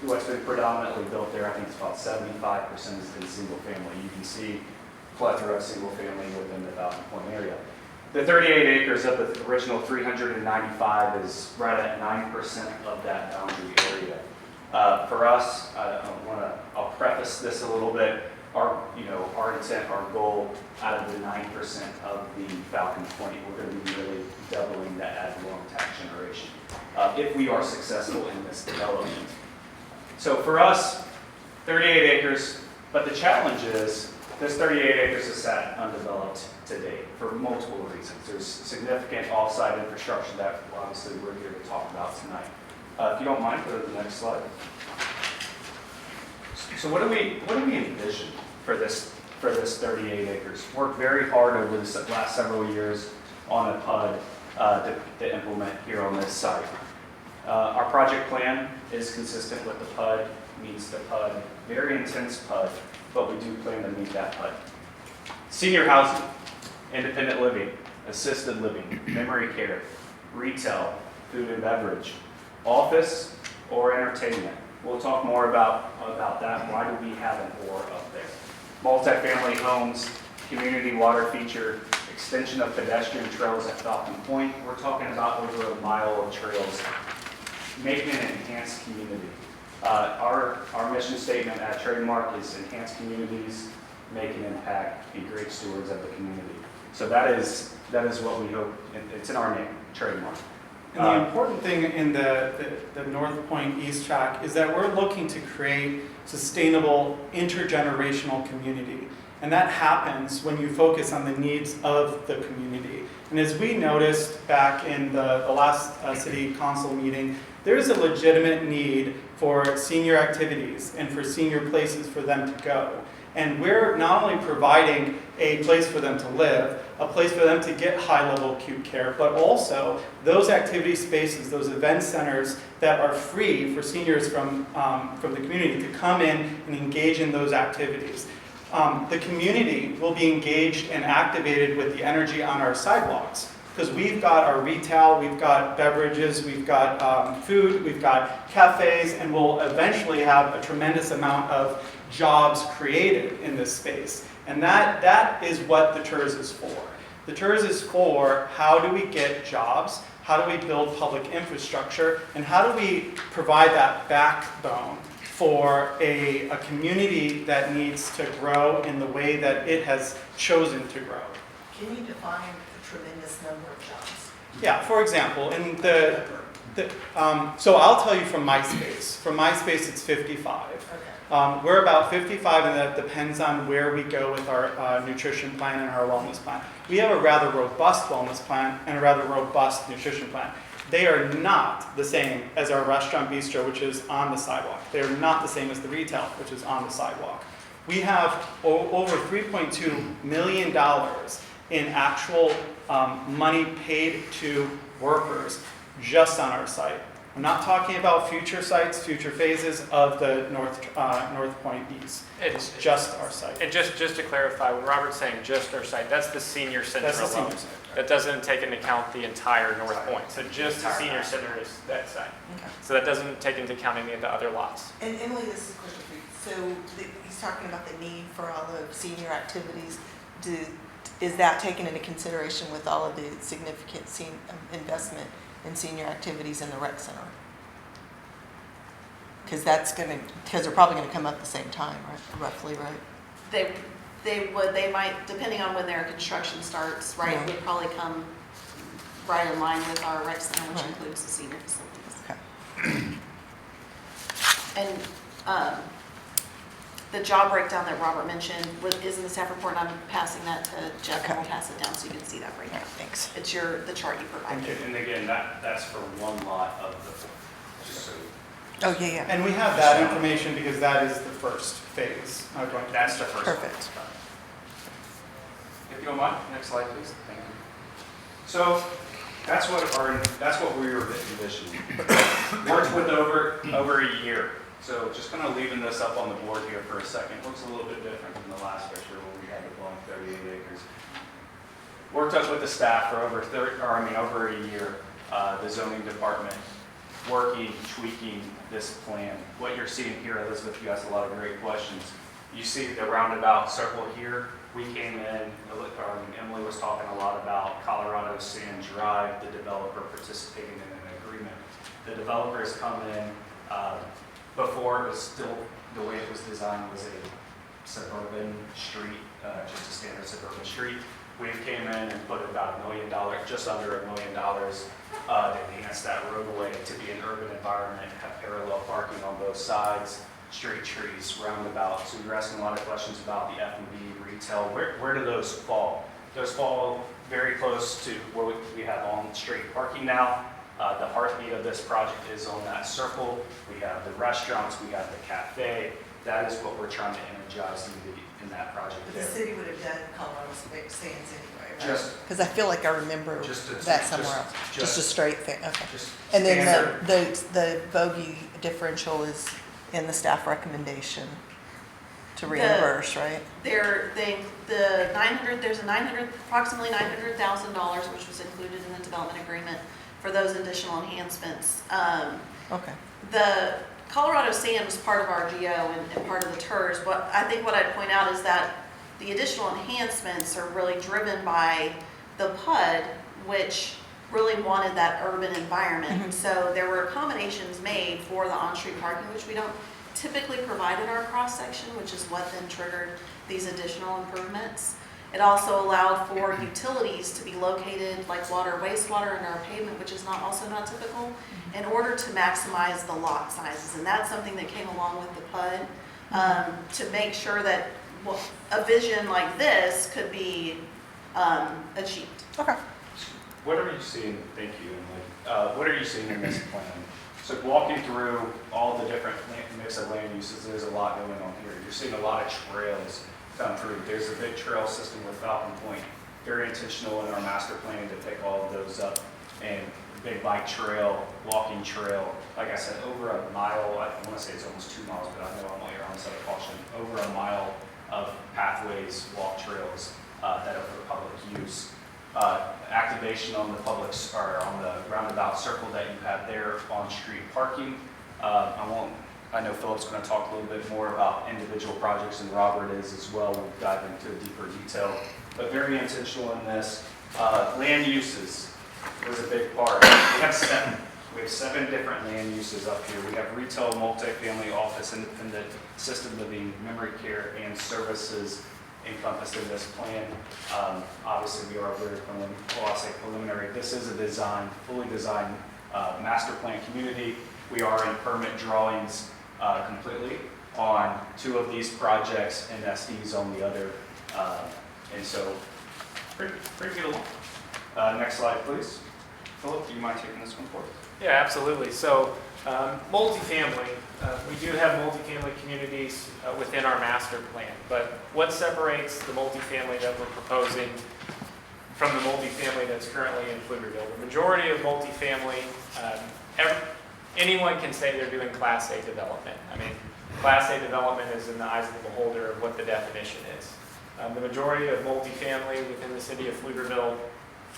what's been predominantly built there, I think it's about 75% has been single family. You can see plethora of single family within the Falcon Point area. The 38 acres of the original 395 is right at 9% of that boundary area. For us, I'll preface this a little bit. Our intent, our goal, out of the 9% of the Falcon Point, we're going to be really doubling that ad valorem tax generation if we are successful in this development. So for us, 38 acres, but the challenge is this 38 acres is sat undeveloped to date for multiple reasons. There's significant off-site infrastructure that obviously we're here to talk about tonight. If you don't mind, go to the next slide. So what do we envision for this 38 acres? Worked very hard over the last several years on a PUD to implement here on this site. Our project plan is consistent with the PUD, meets the PUD, very intense PUD, but we do plan to meet that PUD. Senior housing, independent living, assisted living, memory care, retail, food and beverage, office, or entertainment. We'll talk more about that. Why do we have an or up there? Multifamily homes, community water feature, extension of pedestrian trails at Falcon Point. We're talking about over a mile of trails, making an enhanced community. Our mission statement at Trademark is enhance communities, make an impact, be great stewards of the community. So that is what we hope, it's in our name, Trademark. And the important thing in the North Point East Track is that we're looking to create sustainable intergenerational community. And that happens when you focus on the needs of the community. And as we noticed back in the last city council meeting, there's a legitimate need for senior activities and for senior places for them to go. And we're not only providing a place for them to live, a place for them to get high-level acute care, but also those activity spaces, those event centers that are free for seniors from the community to come in and engage in those activities. The community will be engaged and activated with the energy on our sidewalks, because we've got our retail, we've got beverages, we've got food, we've got cafes, and we'll eventually have a tremendous amount of jobs created in this space. And that is what the TIRZ is for. The TIRZ is for how do we get jobs, how do we build public infrastructure, and how do we provide that backbone for a community that needs to grow in the way that it has chosen to grow. Can you define a tremendous number of jobs? Yeah, for example, in so I'll tell you from my space. From my space, it's 55. Okay. We're about 55, and that depends on where we go with our nutrition plan and our wellness plan. We have a rather robust wellness plan and a rather robust nutrition plan. They are not the same as our restaurant bistro, which is on the sidewalk. They are not the same as the retail, which is on the sidewalk. We have over $3.2 million in actual money paid to workers just on our site. I'm not talking about future sites, future phases of the North Point East. It's just our site. And just to clarify, when Robert's saying just our site, that's the senior center That's the alone. senior site. That doesn't take into account the entire North Point. So just the senior center is that site. Okay. So that doesn't take into account any of the other lots. And Emily, this is a question for you. So he's talking about the need for all of senior activities. Is that taken into consideration with all of the significant investment in senior activities in the rec center? Because they're probably going to come up at the same time, right? Roughly, right? They might, depending on when their construction starts, right, Yeah. would probably come right in line with our rec center, which Right. includes the senior facilities. Okay. And the job breakdown that Robert mentioned is in the staff report, and I'm passing that to Jeff, and we'll Okay. pass it down so you can see that All breakdown. right, thanks. It's the chart you provided. And again, that's for one lot of the four, just so. Oh, yeah. And we have that information because that is the first phase. That's the first one. Perfect. If you don't mind, next slide, please. Thank you. So that's what we were envisioning. Worked with over a year. So just kind of leaving this up on the board here for a second. Looks a little bit different than the last picture where we had it blowing 38 acres. Worked up with the staff for over a year. The zoning department working, tweaking this plan. What you're seeing here, Elizabeth, you asked a lot of great questions. You see the roundabout circle here. We came in, Emily was talking a lot about Colorado Sand Drive, the developer participating in an agreement. The developers come in, before it was still, the way it was designed was a suburban street, just a standard suburban street. We came in and put about $1 million, just under $1 million, to enhance that roadway to be an urban environment, have parallel parking on both sides, street trees, roundabouts. So you're asking a lot of questions about the F&B retail. Where do those fall? Those fall very close to where we have on-street parking now. The heartbeat of this project is on that circle. We have the restaurants, we have the cafe, that is what we're trying to energize in that project But the there. city would have done Colorado sands anyway, right? Just- Because I feel like I remember Just a- that somewhere else. just- Just a straight thing, okay. Just And then standard. the bogey differential is in the staff recommendation to The- reimburse, right? There's approximately $900,000, which was included in the development agreement for those additional enhancements. Okay. The Colorado sand was part of our GO and part of the TIRZ. What I'd point out is that the additional enhancements are really driven by the PUD, which really wanted that urban environment. So there were accommodations made for the on-street parking, which we don't typically provide in our cross-section, which is what then triggered these additional improvements. It also allowed for utilities to be located, like water, wastewater, in our pavement, which is also not typical, in order to maximize the lot sizes. And that's something that came along with the PUD, to make sure that a vision like this could be achieved. Okay. What are you seeing, thank you, Emily. What are you seeing in this plan? So walking through all the different mix of land uses, there's a lot going on here. You're seeing a lot of trails come through. There's a big trail system with Falcon Point, very intentional in our master plan to pick all of those up. And big bike trail, walking trail, like I said, over a mile, I want to say it's almost 2 miles, but I know I'm on your own side of caution, over a mile of pathways, walk trails that are for public use. Activation on the on the roundabout circle that you have there on street parking. I know Philip's going to talk a little bit more about individual projects, and Robert is as well. We'll dive into deeper detail, but very intentional in this. Land uses was a big part. We have 7. We have 7 different land uses up here. We have retail, multifamily, office, independent, assisted living, memory care, and services encompassed in this plan. Obviously, we are very preliminary. This is a fully designed master plan community. We are in permit drawings completely on 2 of these projects and SDs on the other. And so, pretty good. Next slide, please. Philip, do you mind taking this one forward? Yeah, absolutely. So, multifamily, we do have multifamily communities within our master plan, but what separates the multifamily that we're proposing from the multifamily that's currently in Pflugerville? The majority of multifamily, anyone can say they're doing Class A development. I mean, Class A development is in the eyes of the beholder of what the definition is. The majority of multifamily within the city of Pflugerville,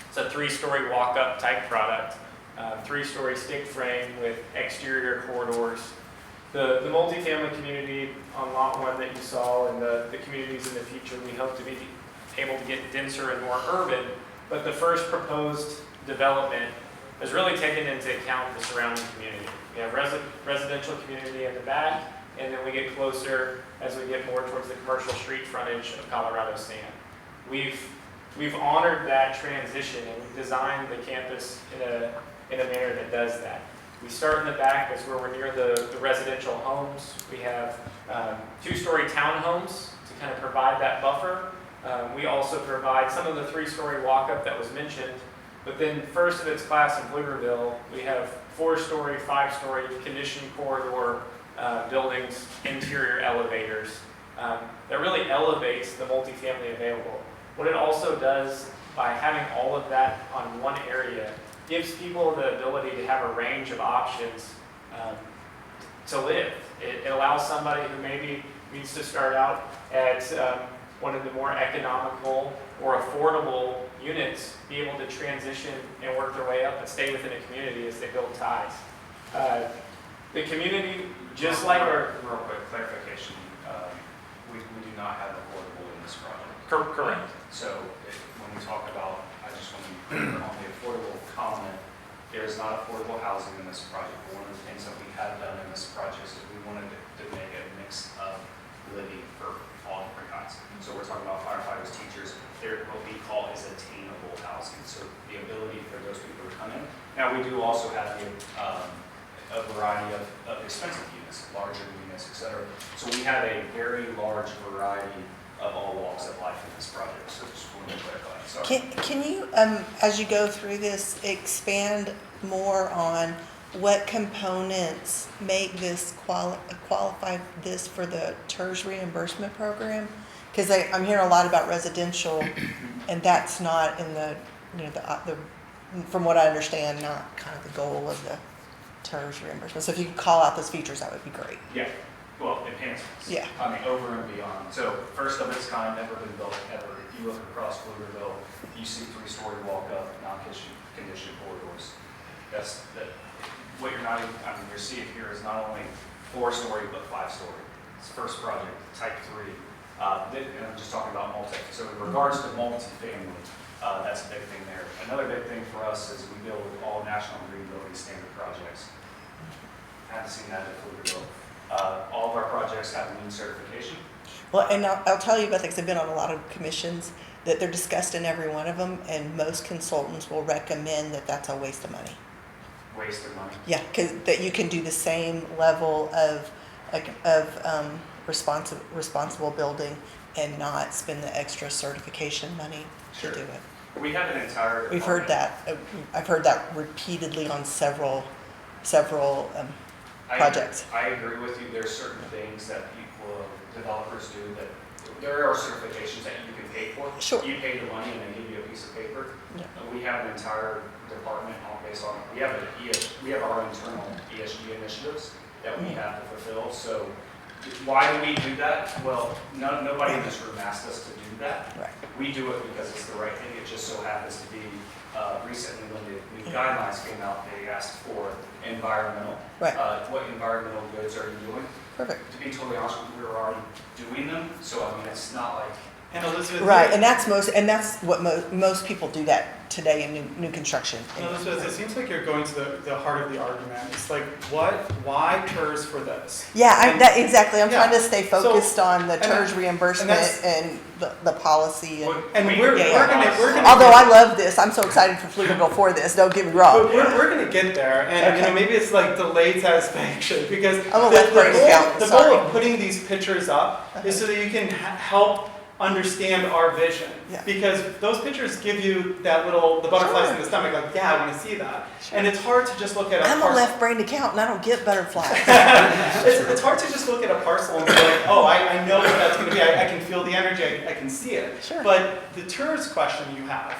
it's a 3-story walk-up type product. 3-story stick frame with exterior corridors. The multifamily community on Lot 1 that you saw and the communities in the future, we hope to be able to get denser and more urban, but the first proposed development has really taken into account the surrounding community. We have residential community in the back, and then we get closer as we get more towards the commercial street frontage of Colorado sand. We've honored that transition, and we've designed the campus in a manner that does that. We start in the back, that's where we're near the residential homes. We have 2-story townhomes to kind of provide that buffer. We also provide some of the 3-story walk-up that was mentioned, but then first of its class in Pflugerville, we have 4-story, 5-story conditioned corridor buildings, interior elevators that really elevates the multifamily available. What it also does by having all of that on one area gives people the ability to have a range of options to live. It allows somebody who maybe needs to start out at one of the more economical or affordable units, be able to transition and work their way up and stay within a community as they build ties. The community, just like our... Real quick clarification, we do not have affordable in this project. Correct. So when we talk about, I just want to be clear on the affordable comment, there is not affordable housing in this project. One of the things that we have done in this project is we wanted to make a mix of living for all different kinds. So we're talking about firefighters, teachers, they're what we call is attainable housing. So the ability for those people to come in. Now we do also have a variety of expensive units, larger units, et cetera. So we have a very large variety of all walks of life in this project. So just wanted to clarify. Sorry. Can you, as you go through this, expand more on what components make this qualify this for the TIRZ reimbursement program? Because I'm hearing a lot about residential, and that's not in the, you know, from what I understand, not kind of the goal of the TIRZ reimbursement. So if you could call out those features, that would be great. Yeah, well, enhancements. Yeah. I mean, over and beyond. So first of its kind, never been built ever. If you look across Pflugerville, you see 3-story walk-up, non-conditioned corridors. What you're not even, I mean, you're seeing here is not only 4-story, but 5-story. It's the first project, type 3. And I'm just talking about so in regards to multifamily, that's a big thing there. Another big thing for us is we build all national green building standard projects. Haven't seen that in Pflugerville. All of our projects have LEED certification. Well, and I'll tell you about that, because I've been on a lot of commissions, that they're discussed in every one of them, and most consultants will recommend that that's a waste of money. Waste of money. Yeah, because that you can do the same level of responsible building and not spend the extra certification money Sure. to do it. We have an entire. We've heard department. that. I've heard that repeatedly on several projects. I agree with you. There's certain things that developers do that there are certifications that you can pay for. Sure. You pay the money and they give you a piece of paper. Yeah. We have an entire department all based on, we have our internal ESG initiatives that we have to fulfill. So why do we do that? Well, nobody in this room asked us to do that. Right. We do it because it's the right thing. It just so happens to be recently when the new guidelines came out, they asked for environmental. Right. What environmental goods are you doing? Perfect. To be totally honest with you, we're already doing them. So I mean, it's not like. And Elizabeth. Right, and that's what most people do that today in new construction. And Elizabeth, it seems like you're going to the heart of the argument. It's like, why TIRZ for this? Yeah, exactly. I'm trying to stay So- focused on the and TIRZ that- reimbursement and and the policy. And We- we're yeah. gonna. Although I love this, I'm so excited for Pflugerville for this. Don't get me wrong. But we're going to get there, and Okay. maybe it's like delayed satisfaction because I'm a left-brained accountant, the sorry. goal of putting these pictures up is so that you can help understand our vision. Yeah. Because those pictures give you the butterflies in the stomach, like, yeah, I want to see that. And it's hard to just look at a I'm a parcel. left-brained accountant. I don't get butterflies. It's hard to just look at a parcel and be like, oh, I know what that's going to be. I can feel the energy. I can see it. Sure. But the TIRZ question you have,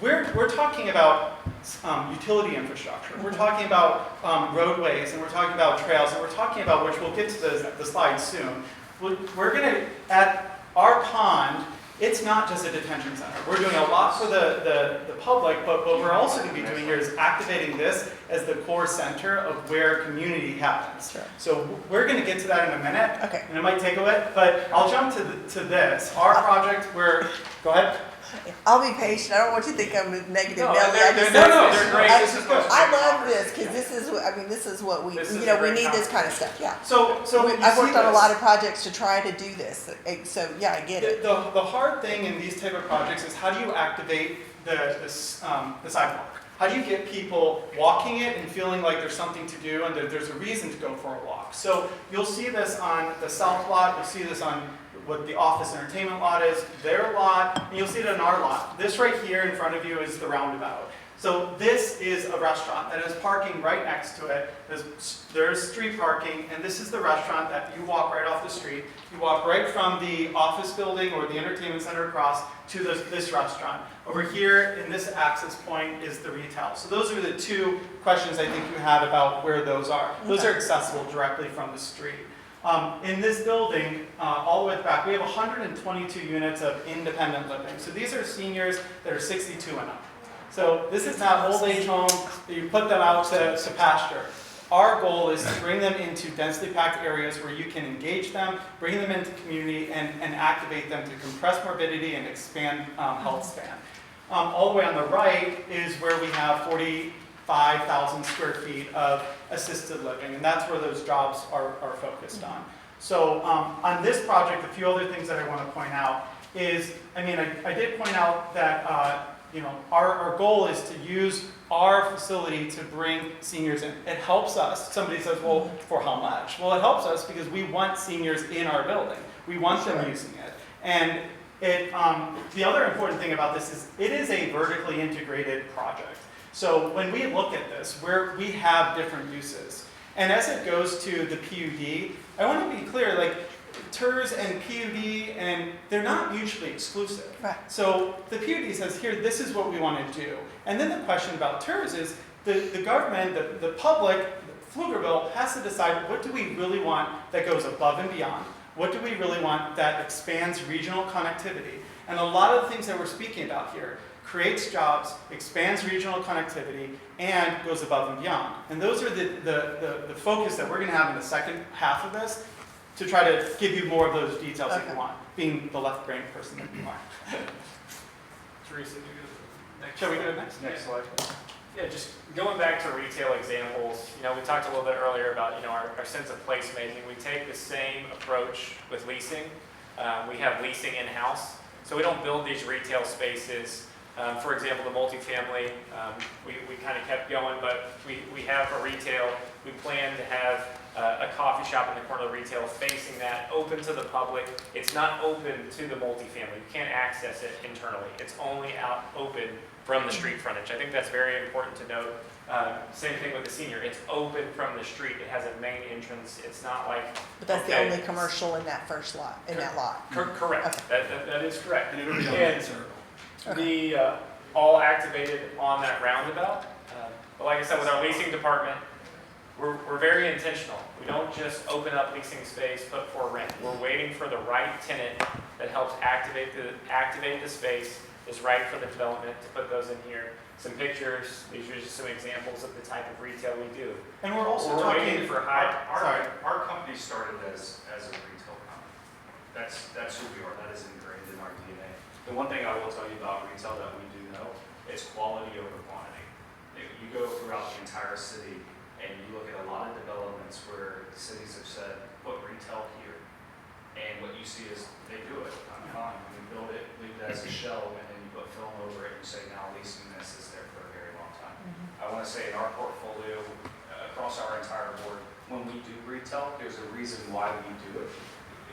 we're talking about utility infrastructure. We're talking about roadways, and we're talking about trails, and we're talking about, which we'll get to the slides soon. We're going to, at our pond, it's not just a detention center. We're doing a lot for the public, but what we're also going to be doing here is activating this as the core center of where community happens. Sure. So we're going to get to that in a minute, Okay. and it might take a bit, but I'll jump to this. Our project, go ahead. I'll be patient. I don't want you to think I'm a negative No, Nelly. they're great. This is supposed to be I a love this conversation. because this is what we, This is you know, a we great need this kind of stuff. Yeah. So you I've see worked on a this. lot of projects to try to do this. So yeah, I get it. The hard thing in these type of projects is how do you activate the sidewalk? How do you get people walking it and feeling like there's something to do and that there's a reason to go for a walk? So you'll see this on the south lot, you'll see this on what the office entertainment lot is, their lot, and you'll see it in our lot. This right here in front of you is the roundabout. So this is a restaurant that is parking right next to it. There's street parking, and this is the restaurant that you walk right off the street. You walk right from the office building or the entertainment center across to this restaurant. Over here in this access point is the retail. So those are the two questions I think you had about where those are. Those are accessible directly from the street. In this building, all the way back, we have 122 units of independent living. So these are seniors that are 62 and up. So this is not old age home that you put them out to pasture. Our goal is to bring them into densely packed areas where you can engage them, bring them into community, and activate them to compress morbidity and expand health span. All the way on the right is where we have 45,000 square feet of assisted living, and that's where those jobs are focused on. So on this project, a few other things that I want to point out is, I did point out that our goal is to use our facility to bring seniors in. It helps us. Somebody says, well, for how much? Well, it helps us because we want seniors in our building. We want them using it. And the other important thing about this is it is a vertically integrated project. So when we look at this, we have different uses. And as it goes to the PUD, I want to be clear, like TIRZ and PUD, and they're not mutually exclusive. Right. So the PUD says, here, this is what we want to do. And then the question about TIRZ is, the government, the public, Pflugerville has to decide, what do we really want that goes above and beyond? What do we really want that expands regional connectivity? And a lot of the things that we're speaking about here creates jobs, expands regional connectivity, and goes above and beyond. And those are the focus that we're going to have in the second half of this to try to give you more of those details that you want, being the left-brain person that you are. Teresa, you Shall we go to next? Next slide. Yeah, just going back to retail examples, we talked a little bit earlier about, our sense of placemaking. We take the same approach with leasing. We have leasing in-house, so we don't build these retail spaces. For example, the multifamily, we kind of kept going, but we have a retail. We plan to have a coffee shop in the corner of the retail facing that, open to the public. It's not open to the multifamily. You can't access it internally. It's only out open from the street frontage. I think that's very important to note. Same thing with the senior. It's open from the street. It has a main entrance. It's not like... But that's the only commercial in that first lot, in that lot. Correct. Okay. That is correct. And it'll be on that circle. The all activated on that roundabout. But like I said, with our leasing department, we're very intentional. We don't just open up leasing space, put for rent. We're waiting for the right tenant that helps activate the space, is right for the development, to put those in here. Some pictures. These are just some examples of the type of retail we do. And we're also waiting for high. Our company started as a retail company. That's who we are. That is ingrained in our DNA. The one thing I will tell you about retail that we do know is quality over quantity. You go throughout the entire city and you look at a lot of developments where the cities have said, put retail here. And what you see is they do it. I'm fine. We build it, leave it as a shell, and then you put film over it and say, now leasing this is there for a very long time. I want to say in our portfolio, across our entire board, when we do retail, there's a reason why we do it.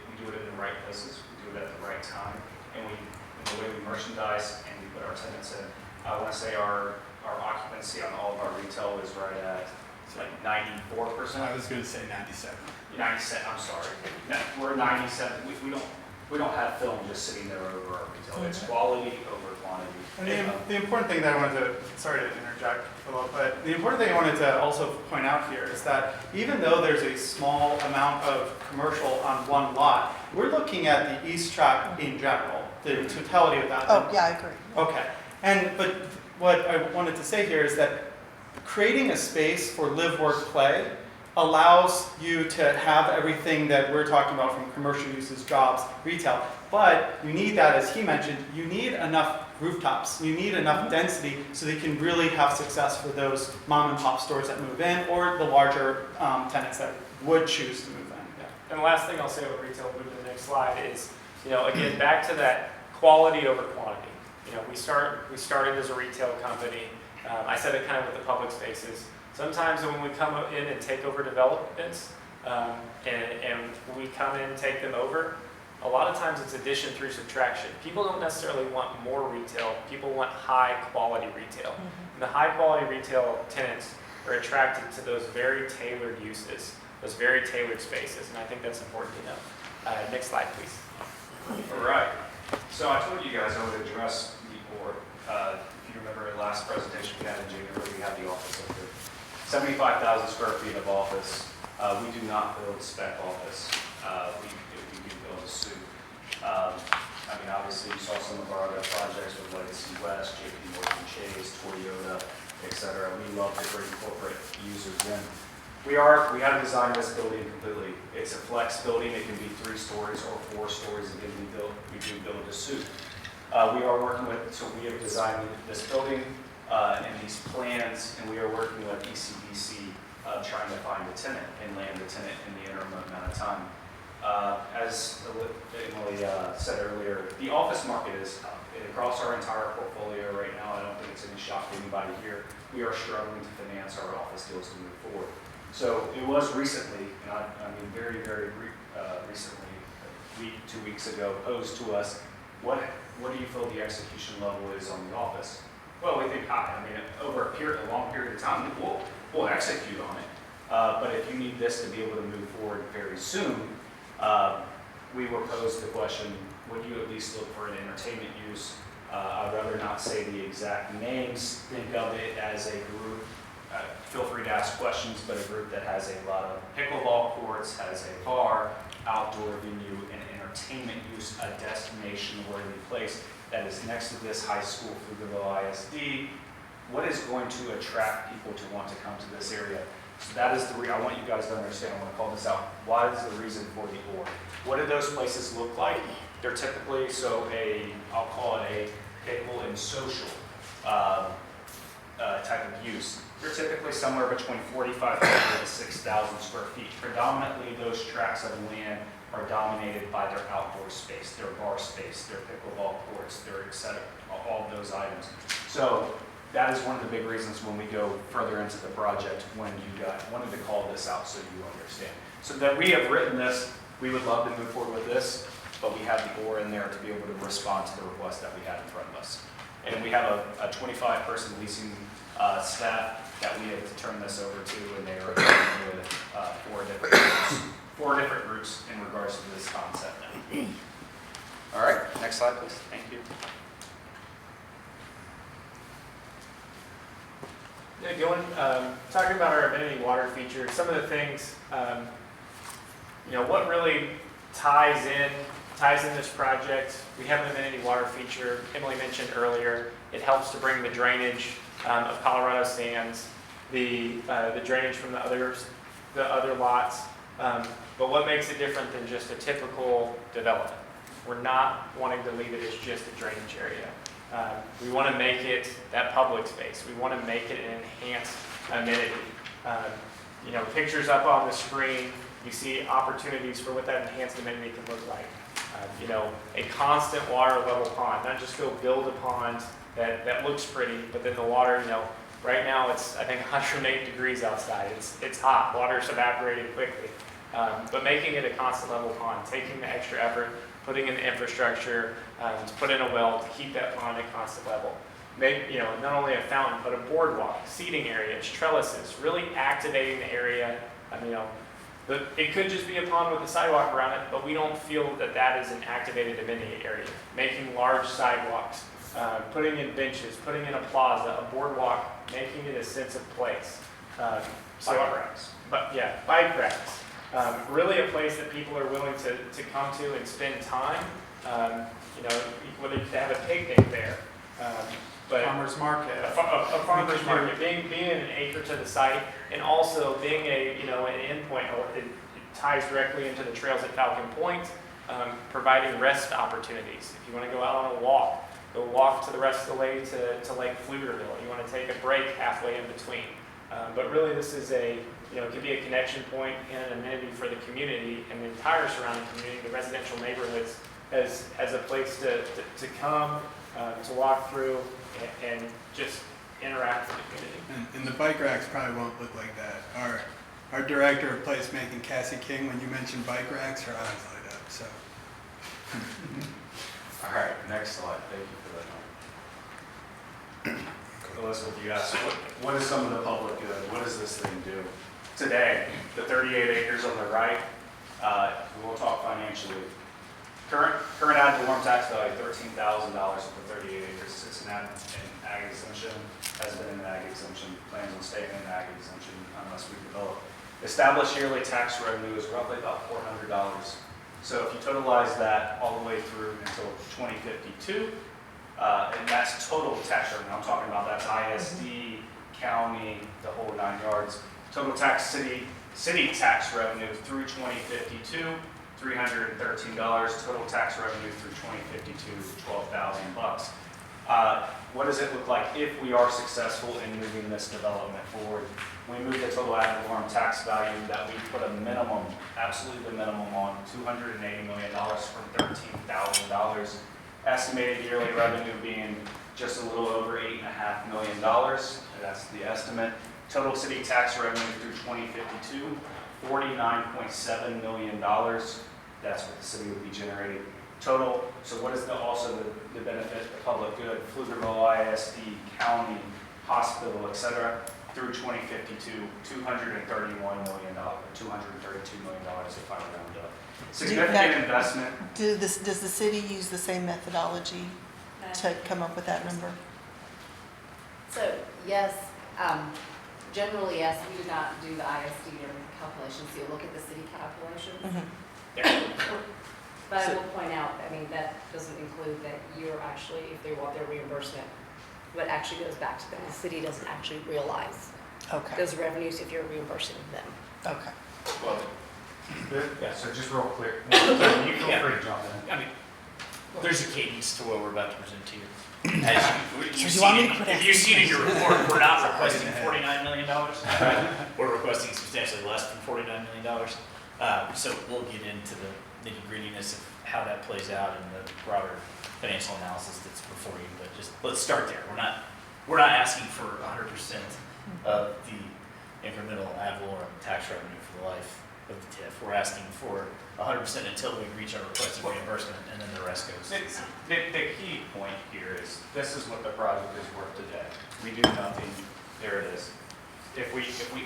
We do it in the right places, we do it at the right time, and the way we merchandise and we put our tenants in. I want to say our occupancy on all of our retail is right at like 94%. I was going to say 97. 97, I'm sorry. We're 97. We don't have film just sitting there over our retail. It's quality over quantity. And the important thing that I wanted to, sorry to interject, Philip, but the important thing I wanted to also point out here is that even though there's a small amount of commercial on one lot, we're looking at the East Track in general, the totality of that. Oh, yeah, I agree. Okay. But what I wanted to say here is that creating a space for live, work, play allows you to have everything that we're talking about from commercial uses, jobs, retail. But you need that, as he mentioned, you need enough rooftops. You need enough density so that you can really have success for those mom and pop stores that move in or the larger tenants that would choose to move in. Yeah. And the last thing I'll say about retail, move to the next slide, is, again, back to that quality over quantity. We started as a retail company. I said it kind of with the public spaces. Sometimes when we come in and take over developments, and we come in and take them over, a lot of times it's addition through subtraction. People don't necessarily want more retail. People want high quality retail. And the high quality retail tenants are attracted to those very tailored uses, those very tailored spaces. And I think that's important to know. Next slide, please. All right. So I told you guys I would address the board. If you remember the last presentation we had in January, we had the office up there. 75,000 square feet of office. We do not build spec office. We do build a suite. Obviously you saw some of our other projects with Legacy West, JP Morgan Chase, Toyota, et cetera. We love to bring corporate users in. We have designed this building completely. It's a flex building. It can be 3 stories or 4 stories. Again, we do build a suite. We are working so we have designed this building and these plans, and we are working with ECBC trying to find a tenant and land a tenant in the interim amount of time. As Emily said earlier, the office market is tough. Across our entire portfolio right now, I don't think it's any shock to anybody here, we are struggling to finance our office deals to move forward. So it was recently, and very, very recently, a week, 2 weeks ago, posed to us, what do you feel the execution level is on the office? Well, we think high. I mean, over a long period of time, we'll execute on it. But if you need this to be able to move forward very soon, we were posed the question, would you at least look for an entertainment use? I'd rather not say the exact names. Think of it as a group. Feel free to ask questions, but a group that has a lot of pickleball courts, has a bar, outdoor venue, and entertainment use, a destination-worthy place that is next to this high school, Pflugerville ISD. What is going to attract people to want to come to this area? So that is I want you guys to understand, I want to call this out. What is the reason for the or? What do those places look like? They're typically, I'll call it a pickle and social type of use. They're typically somewhere between 4,500 to 6,000 square feet. Predominantly, those tracts of land are dominated by their outdoor space, their bar space, their pickleball courts, their et cetera, all of those items. So that is one of the big reasons when we go further into the project, when you wanted to call this out so you understand. So that we have written this, we would love to move forward with this, but we have the or in there to be able to respond to the request that we had in front of us. And we have a 25-person leasing staff that we have to turn this over to, and they are working with four different groups in regards to this concept now. All right, next slide, please. Thank you. Yeah, talking about our amenity water feature, some of the things, what really ties in this project. We have an amenity water feature. Emily mentioned earlier. It helps to bring the drainage of Colorado sands, the drainage from the other lots. But what makes it different than just a typical development? We're not wanting to leave it as just a drainage area. We want to make it that public space. We want to make it an enhanced amenity. Pictures up on the screen, you see opportunities for what that enhanced amenity can look like. A constant water level pond, not just go build a pond that looks pretty, but then the water, right now it's, I think, 108 degrees outside. It's hot, water's evaporating quickly. But making it a constant level pond, taking the extra effort, putting in the infrastructure, to put in a well to keep that pond at constant level. Make, not only a fountain, but a boardwalk, seating areas, trellises, really activating the area. It could just be a pond with a sidewalk around it, but we don't feel that is an activated amenity area. Making large sidewalks, putting in benches, putting in a plaza, a boardwalk, making it a sense of place. Bike racks. But yeah, bike racks. Really a place that people are willing to come to and spend time. Whether you have a picnic there. But Farmers market. A farmer's market, being an acre to the site, and also being an endpoint. It ties directly into the trails at Falcon Point, providing rest opportunities. If you want to go out on a walk, go walk to the rest of the way to Lake Pflugerville. You want to take a break halfway in between. But really, this is it could be a connection point and an amenity for the community and the entire surrounding community, the residential neighborhoods, as a place to come, to walk through, and just interact with the community. And the bike racks probably won't look like that. Our director of placemaking, Cassie King, when you mentioned bike racks, her eyes light up. So. All right, next slide. Thank you for that. Elizabeth, you asked, what is some of the public good? What does this thing do? Today, the 38 acres on the right, we will talk financially. Current ad valorem tax value, $13,000 for 38 acres. It's an ag exemption, has been an ag exemption, plans on staying in an ag exemption unless we develop. Established yearly tax revenue is roughly about $400. So if you totalize that all the way through until 2052, and that's total tax revenue. I'm talking about that's ISD, county, the whole 9 yards. Total tax city tax revenue through 2052, $313. Total tax revenue through 2052, $12,000. What does it look like if we are successful in moving this development forward? We move the total ad valorem tax value that we put a minimum, absolutely the minimum on, $280 million from $13,000. Estimated yearly revenue being just a little over $8.5 million. That's the estimate. Total city tax revenue through 2052, $49.7 million. That's what the city would be generating. Total, so what is also the benefit, the public good, Pflugerville ISD, county, hospital, et cetera, through 2052, $231 million, $232 million if I round up. Significant investment. Does the city use the same methodology to come up with that number? So, yes, generally, yes, we do not do the ISD calculations, you look at the city calculations. But I will point out, I mean, that doesn't include that you're actually, if they want their reimbursement, what actually goes back to them, the city doesn't actually realize Okay, those revenues if you're reimbursing them. okay. Well, yeah, so just real clear. You feel free to jump in. I mean, there's a cadence to what we're about to present to you. As you So you want me to see, quit if you see it in your report, we're not requesting Sorry. $49 million. We're requesting substantially less than $49 million. So we'll get into the nitty-grittiness of how that plays out and the broader financial analysis that's before you, but just let's start there. We're not asking for 100% of the incremental ad valorem tax revenue for the life of the TIF. We're asking for 100% until we reach our requested reimbursement, and then the rest goes. The key point here is, this is what the project is worth today. We do nothing, there it is. If we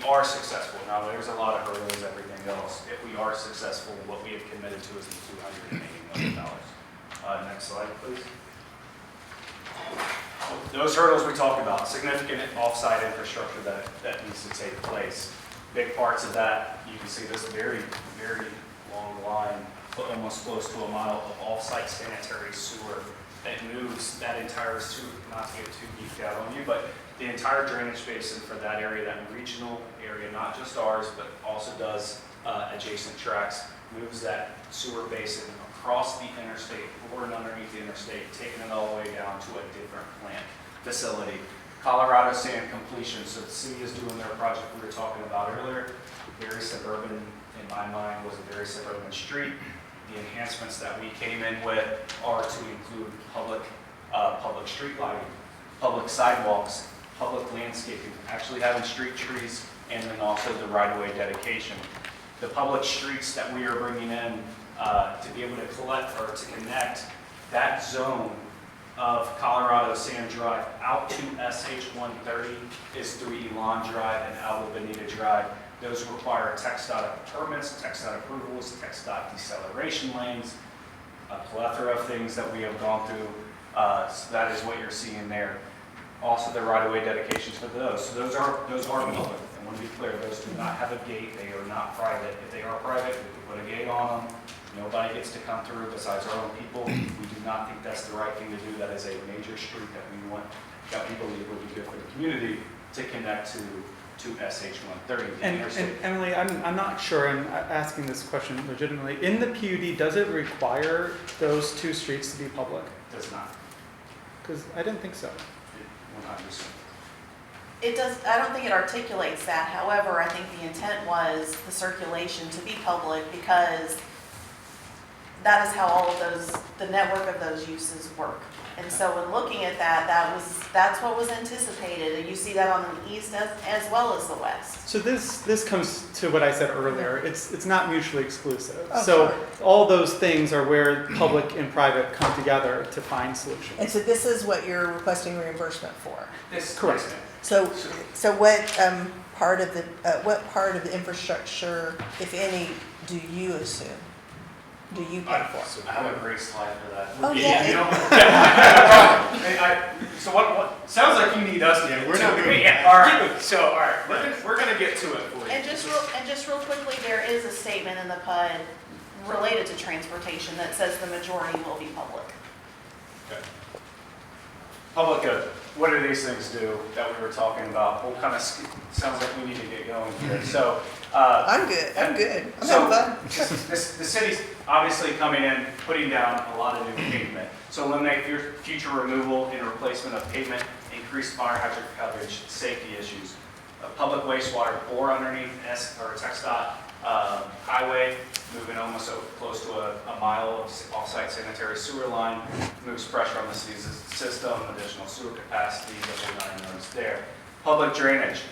are successful, now there's a lot of hurdles, everything else. If we are successful, what we have committed to is the $280 million. Next slide, please. Those hurdles we talked about, significant off-site infrastructure that needs to take place. Big parts of that, you can see this very, very long line, almost close to a mile of off-site sanitary sewer that moves that entire sewer, not to get too geeked out on you, but the entire drainage basin for that area, that regional area, not just ours, but also does adjacent tracts, moves that sewer basin across the interstate, over and underneath the interstate, taking it all the way down to a different plant facility. Colorado sand completion, so the city is doing their project we were talking about earlier, very suburban, in my mind, was a very suburban street. The enhancements that we came in with are to include public street lighting, public sidewalks, public landscaping, actually having street trees, and then also the right-of-way dedication. The public streets that we are bringing in to be able to collect or to connect that zone of Colorado Sand Drive out to SH-130 is through Elon Drive and out of Bonita Drive. Those require TxDOT permits, TxDOT approvals, TxDOT deceleration lanes, a plethora of things that we have gone through. So that is what you're seeing there. Also, the right-of-way dedications for those. So those are public. I want to be clear, those do not have a gate. They are not private. If they are private, we could put a gate on them. Nobody gets to come through besides our own people. We do not think that's the right thing to do. That is a major street that we believe will be good for the community to connect to SH-130. And Emily, I'm not sure, I'm asking this question legitimately. In the PUD, does it require those two streets to be public? Does not. Because I didn't think so. 100%. It does, I don't think it articulates that. However, I think the intent was the circulation to be public because that is how all of those, the network of those uses work. And so when looking at that, that's what was anticipated. And you see that on the east as well as the west. So this comes to what I said earlier. It's not mutually exclusive. Oh, so sure. all those things are where public and private come together to find solutions. And so this is what you're requesting reimbursement for? Correct. So what part of the infrastructure, if any, do you assume? Do you pay for? I have a great slide for that. Oh, You know, so what, sounds like you need us to. Yeah, we're not doing Yeah, all right, so, all right, we're gonna get to it for you. And just real quickly, there is a statement in the PUD related to transportation that says the majority will be public. Okay. Public good. What do these things do that we were talking about? What kind of, sounds like we need to get going here. So, I'm good. I'm having fun. the city's obviously coming in, putting down a lot of new pavement. So eliminate future removal and replacement of pavement, increased fire hydrant coverage, safety issues. Public wastewater bore underneath TxDOT highway, moving almost close to a mile of off-site sanitary sewer line, moves pressure on the system, additional sewer capacity, the whole 9 yards there. Public drainage.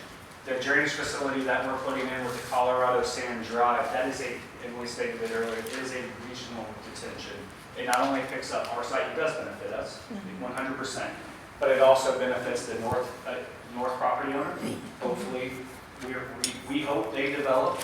The drainage facility that we're putting in with the Colorado Sand Drive, that is and we stated it earlier, it is a regional detention It not only picks up our site, it does benefit us, 100%, but it also benefits the north property owner. Hopefully, we hope they develop.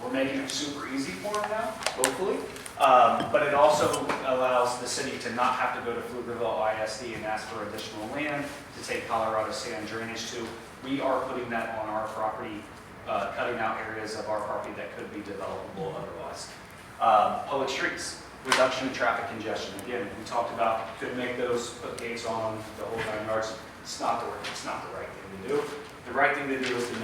We're making it super easy for them now, hopefully. But it also allows the city to not have to go to Pflugerville ISD and ask for additional land to take Colorado sand drainage to. We are putting that on our property, cutting out areas of our property that could be developable otherwise. Public streets, reduction in traffic congestion. Again, we talked about could make those, put gates on them, the whole 9 yards. It's not the right thing to do. The right thing to do is to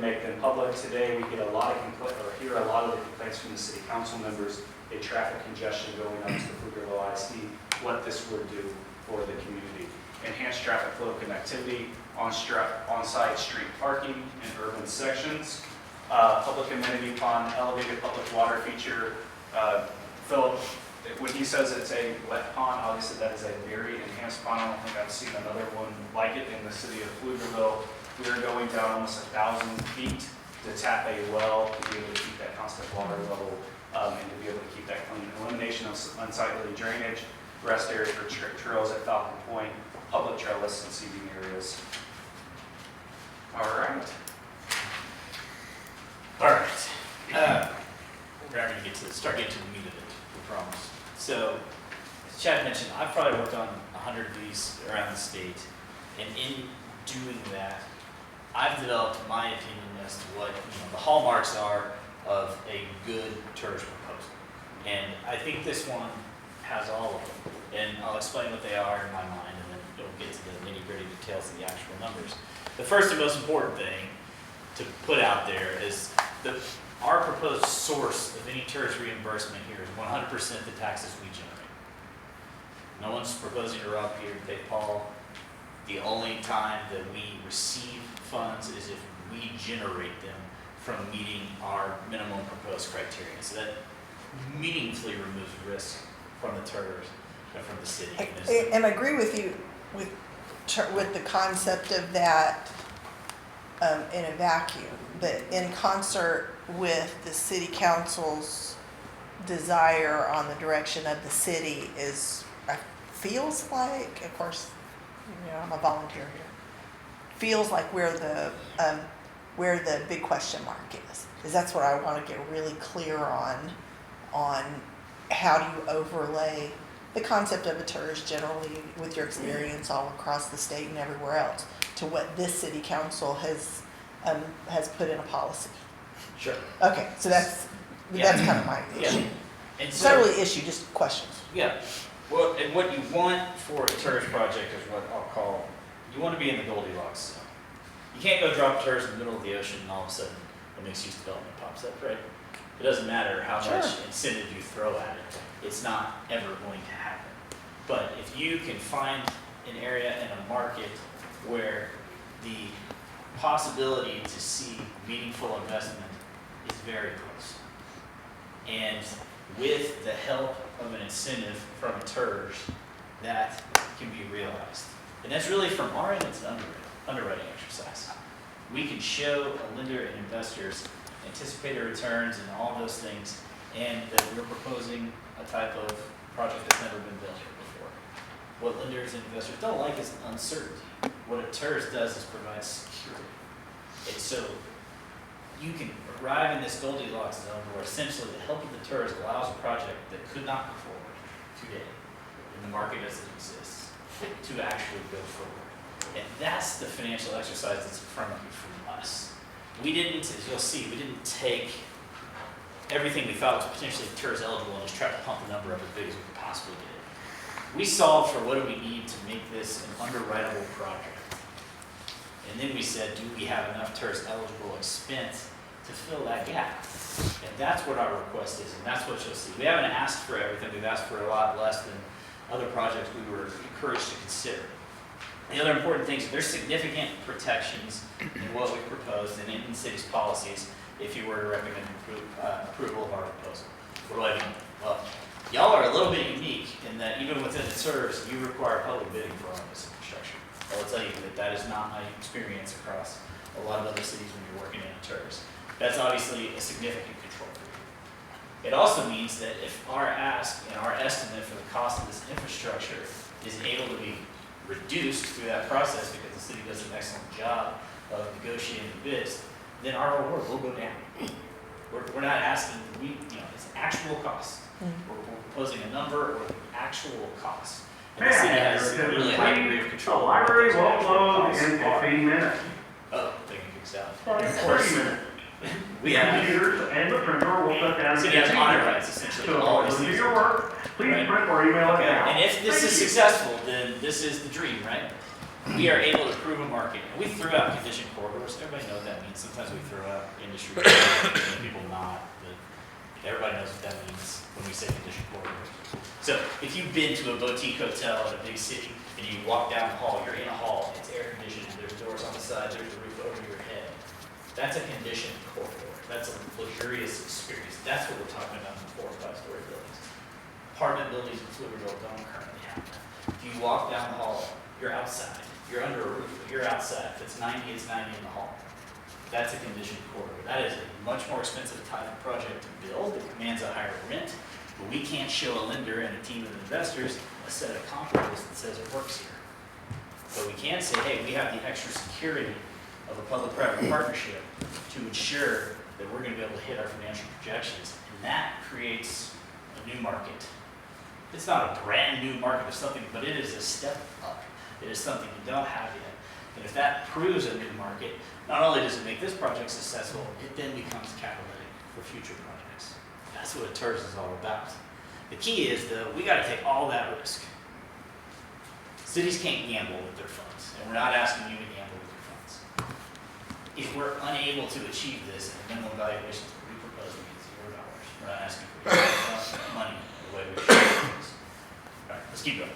make them public. Today, we get a lot of hear a lot of the complaints from the city council members, a traffic congestion going up to the Pflugerville ISD, what this would do for the community. Enhanced traffic flow connectivity, on-site street parking in urban sections, public amenity pond, elevated public water feature. Philip, when he says it's a wet pond, obviously that is a very enhanced pond. I don't think I've seen another one like it in the city of Pflugerville. We are going down almost 1,000 feet to tap a well to be able to keep that constant water level and to be able to keep that clean. Elimination of unsightly drainage, rest area for trails at Falcon Point, public trail lists and seating areas. All right. All right. We're going to start getting to the meat of it, we promise. So, as Chad mentioned, I've probably worked on 100 of these around the state, and in doing that, I've developed my opinion as to what the hallmarks are of a good TIRZ proposal. And I think this one has all of them. And I'll explain what they are in my mind, and then we'll get to the nitty-gritty details of the actual numbers. The first and most important thing to put out there is our proposed source of any TIRZ reimbursement here is 100% the taxes we generate. No one's proposing to rob Peter to pay Paul. The only time that we receive funds is if we generate them from meeting our minimum proposed criteria. So that meaningfully removes risk from the TIRZ and from the city. And I agree with you with the concept of that in a vacuum, but in concert with the city council's desire on the direction of the city feels like, of course, I'm a volunteer here, feels like where the big question mark is that's what I want to get really clear on how do you overlay the concept of a TIRZ generally with your experience all across the state and everywhere else to what this city council has put in a policy. Sure. Okay, so that's kind of my issue. And It's not really issue, just questions. Yeah. Well, and what you want for a TIRZ project is what I'll call, you want to be in the Goldilocks zone. You can't go drop TIRZ in the middle of the ocean and all of a sudden a mixed-use development pops up, right? It doesn't matter how much incentive you throw at it. It's not ever going to happen. But if you can find an area in a market where the possibility to see meaningful investment is very close, and with the help of an incentive from a TIRZ, that can be realized. And that's really from our end, it's an underwriting exercise. We can show a lender and investors anticipated returns and all those things, and that we're proposing a type of project that's never been built here before. What lenders and investors don't like is uncertainty. What a TIRZ does is provide security. And so you can arrive in this Goldilocks zone where essentially the help of the TIRZ allows a project that could not go forward today, and the market as it exists, to actually go forward. And that's the financial exercise that's in front of you from us. We didn't, as you'll see, we didn't take everything we thought was potentially TIRZ eligible and just try to pump the number up as big as we could possibly get it. We solved for what do we need to make this an underwritable project. And then we said, do we have enough TIRZ eligible expense to fill that gap? And that's what our request is, and that's what you'll see. We haven't asked for everything. We've asked for a lot less than other projects we were encouraged to consider. The other important things, there's significant protections in what we proposed and in the city's policies if you were to recommend approval of our proposal. What do I mean? Well, y'all are a little bit unique in that even within the TIRZ, you require public bidding for all of this infrastructure. I will tell you that is not my experience across a lot of other cities when you're working in a TIRZ. That's obviously a significant control for you. It also means that if our ask and our estimate for the cost of this infrastructure is able to be reduced through that process because the city does an excellent job of negotiating the bids, then our reward will go down. We're not asking, it's actual cost. We're proposing a number or the actual cost. And the city has a really high degree of control. The library over what will those actual close in costs are. 15 minutes. Oh, they can fix that. Of 30 minutes. We have, Computers and the printer will shut down. the city has honor rights essentially. So, all these do things. your work, please Right. print or email it Okay, now. and if this Thank is you. successful, then this is the dream, right? We are able to prove a market. And we threw out condition corridors. Everybody knows what that means. Sometimes we throw out industry, and people not, but everybody knows what that means when we say condition corridors. So if you've been to a boutique hotel in a big city and you walk down the hall, you're in a hall, it's air conditioned, there's doors on the side, there's a roof over your head. That's a conditioned corridor. That's a luxurious experience. That's what we're talking about in 4 and 5 story buildings. Apartment buildings in Pflugerville don't currently have that. If you walk down the hall, you're outside. You're under a roof, but you're outside. If it's 90, it's 90 in the hall. That's a conditioned corridor. That is a much more expensive type of project to build. It commands a higher rent, but we can't show a lender and a team of investors a set of comparables that says it works here. But we can say, hey, we have the extra security of a public-private partnership to ensure that we're going to be able to hit our financial projections, and that creates a new market. It's not a brand new market of something, but it is a step up. It is something you don't have yet. And if that proves a new market, not only does it make this project successful, it then becomes catalytic for future projects. That's what a TIRZ is all about. The key is, though, we got to take all that risk. Cities can't gamble with their funds, and we're not asking you to gamble with your funds. If we're unable to achieve this, and the minimum valuations that we propose will be $0, we're not asking for your money the way we should. All right, let's keep going.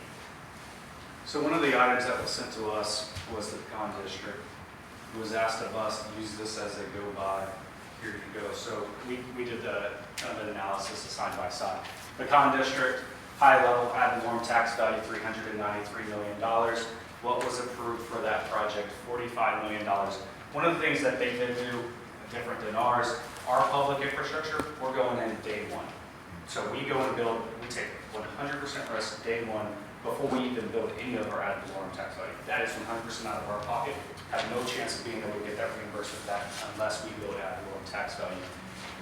So one of the items that was sent to us was the pecan district. It was asked of us to use this as a go-by, here you go. So we did the kind of an analysis of side by side. Pecan district, high level ad valorem tax value, $393 million. What was approved for that project? $45 million. One of the things that they did do different than ours, our public infrastructure, we're going in day one. So we go and build, we take 100% risk day one before we even build any of our ad valorem tax value. That is 100% out of our pocket. Have no chance of being able to get that reimbursement back unless we build ad valorem tax value.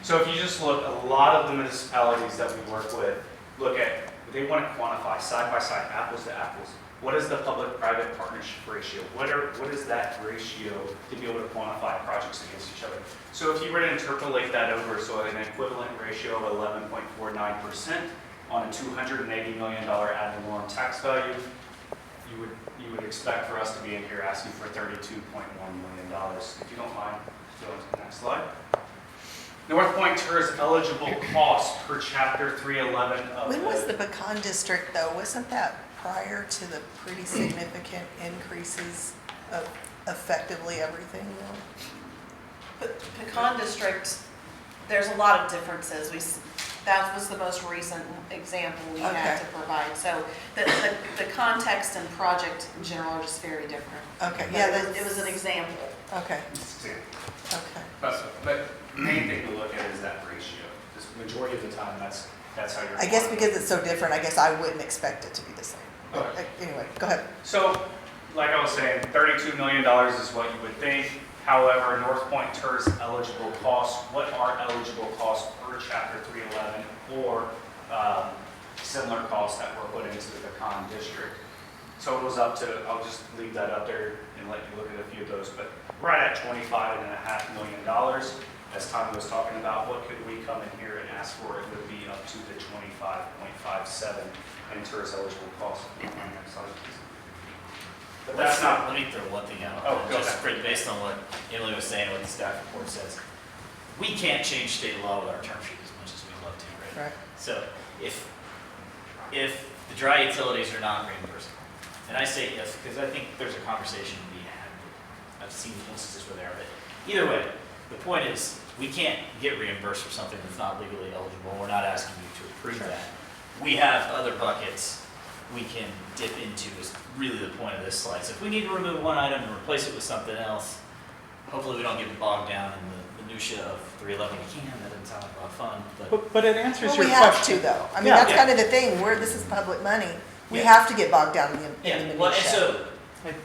So if you just look, a lot of the municipalities that we work with look at, they want to quantify side by side, apples to apples. What is the public-private partnership ratio? What is that ratio to be able to quantify projects against each other? So if you were to interpolate that over, so an equivalent ratio of 11.49% on a $280 million ad valorem tax value, you would expect for us to be in here asking for $32.1 million. If you don't mind, go to the next slide. North Point TIRZ eligible cost per chapter 311 of When was the pecan district though? Wasn't that prior to the pretty significant increases of effectively everything though? Pecan district, there's a lot of differences. That was the most recent example we had Okay. to provide. So the context and project in general are just very different. Okay, But yeah, it was an example. Okay, See. okay. But the main thing to look at is that ratio. This majority of the time, that's how you're. I guess because it's so different, I guess I wouldn't expect it to be the same. But, Okay. anyway, go ahead. So, like I was saying, $32 million is what you would think. However, North Point TIRZ eligible costs, what are eligible costs per chapter 311 or similar costs that were put into the pecan district? Totals up to, I'll just leave that up there and let you look at a few of those, but right at $25.5 million. As Tommy was talking about, what could we come in here and ask for? It would be up to the 25.57 in TIRZ eligible costs. Next slide, please. But that's not, Let me throw one thing out. Oh, go Just ahead. based on what Emily was saying, what the staff report says. We can't change state law with our term sheet as much as we'd love to, right? Right. So if the dry utilities are not reimbursable, and I say yes, because I think there's a conversation to be had. I've seen instances where they are, but either way, the point is, we can't get reimbursed for something that's not legally eligible. We're not asking you to approve that. We have other buckets we can dip into is really the point of this slide. So if we need to remove one item and replace it with something else, hopefully we don't get bogged down in the minutia of 311 can. That doesn't sound like a lot of fun, But it answers Well, your we have question. to though. I mean, Yeah. that's Yeah. kind of the thing, where this is public money. We Yeah. have to get bogged down in the yeah. Well, and minutia. so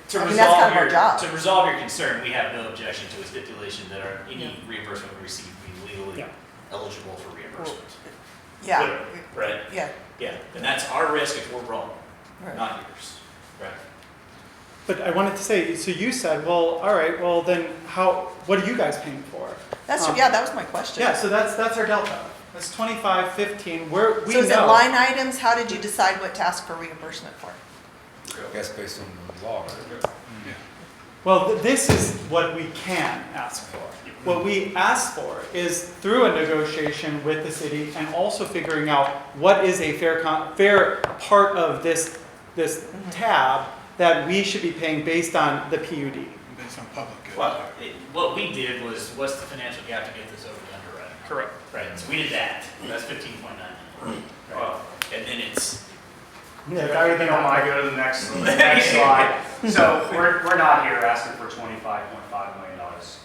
to I mean, that's kind of our resolve job. to resolve your concern, we have no objection to a stipulation that any reimbursement we receive be legally Yeah. eligible for reimbursement. Yeah, Literally, right? yeah. Yeah, and that's our risk if we're wrong, Right. not yours. Right. But I wanted to say, so you said, well, all right, well then what are you guys paying for? That's, Um, yeah, that was my question. Yeah, so that's our delta. That's 25, 15, we So is it know. line items? How did you decide what to ask for reimbursement for? I guess based on the law, right? Well, this is what we can ask for. What we ask for is through a negotiation with the city and also figuring out what is a fair part of this tab that we should be paying based on the PUD. Based on public good. Well, what we did was, what's the financial gap to get this over the underwriting? Correct. Right, so we did that, that's 15.9 million. Right. And then it's, Yeah, Everything on my, go to the next slide. So we're not here asking for $25.5 million.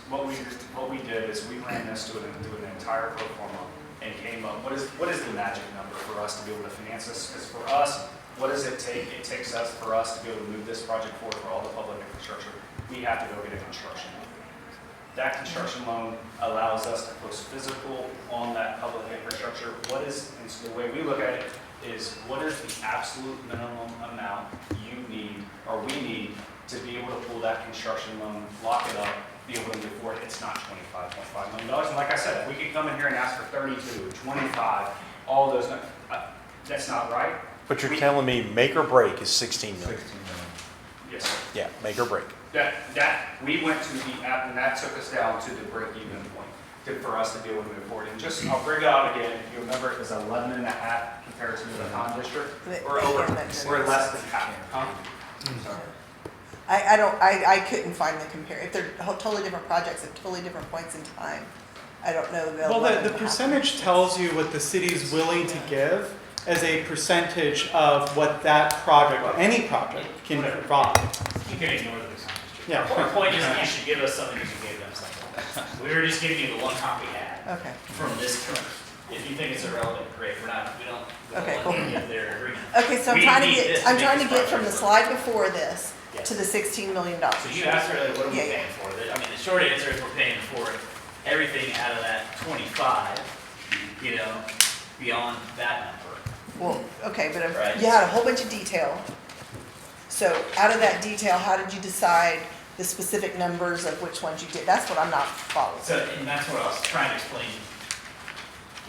What we did is we ran this through an entire pro forma and came up, what is the magic number for us to be able to finance this? Because for us, what does it take? It takes us, for us to be able to move this project forward for all the public infrastructure, we have to go get a construction loan. That construction loan allows us to post physical on that public infrastructure. And so the way we look at it is, what is the absolute minimum amount you need, or we need, to be able to pull that construction loan, lock it up, be able to move forward? It's not $25.5 million. And like I said, if we could come in here and ask for 32, 25, all those, that's not right. But you're telling me make or break is 16 million? 16 million. Yes. Yeah, make or break. We went to the app, and that took us down to the break-even point for us to be able to move forward. And just, I'll bring it out again. If you remember, it was 11 and a half compared to the con district. We're less than half. Huh? Sorry. I couldn't find the compare. If they're totally different projects at totally different points in time, I don't know. Well, the percentage tells you what the city's willing to give as a percentage of what that project, or any project, can provide. you can ignore the design district. Yeah. Our point is, you should give us something if you gave them something. We were just giving you the one comp we had Okay. from this term. If you think it's irrelevant, great, we don't Okay, let cool. them get their agreement. Okay, so We I'm need this trying make to this get from the project slide before this Yes. to the $16 million. So you asked earlier, what are we Yeah, paying for? I mean, the short answer is we're paying for everything out of that 25, beyond that number. Well, okay, but Right. you had a whole bunch of detail. So out of that detail, how did you decide the specific numbers of which ones you did? That's what I'm not following. So, and that's what I was trying to explain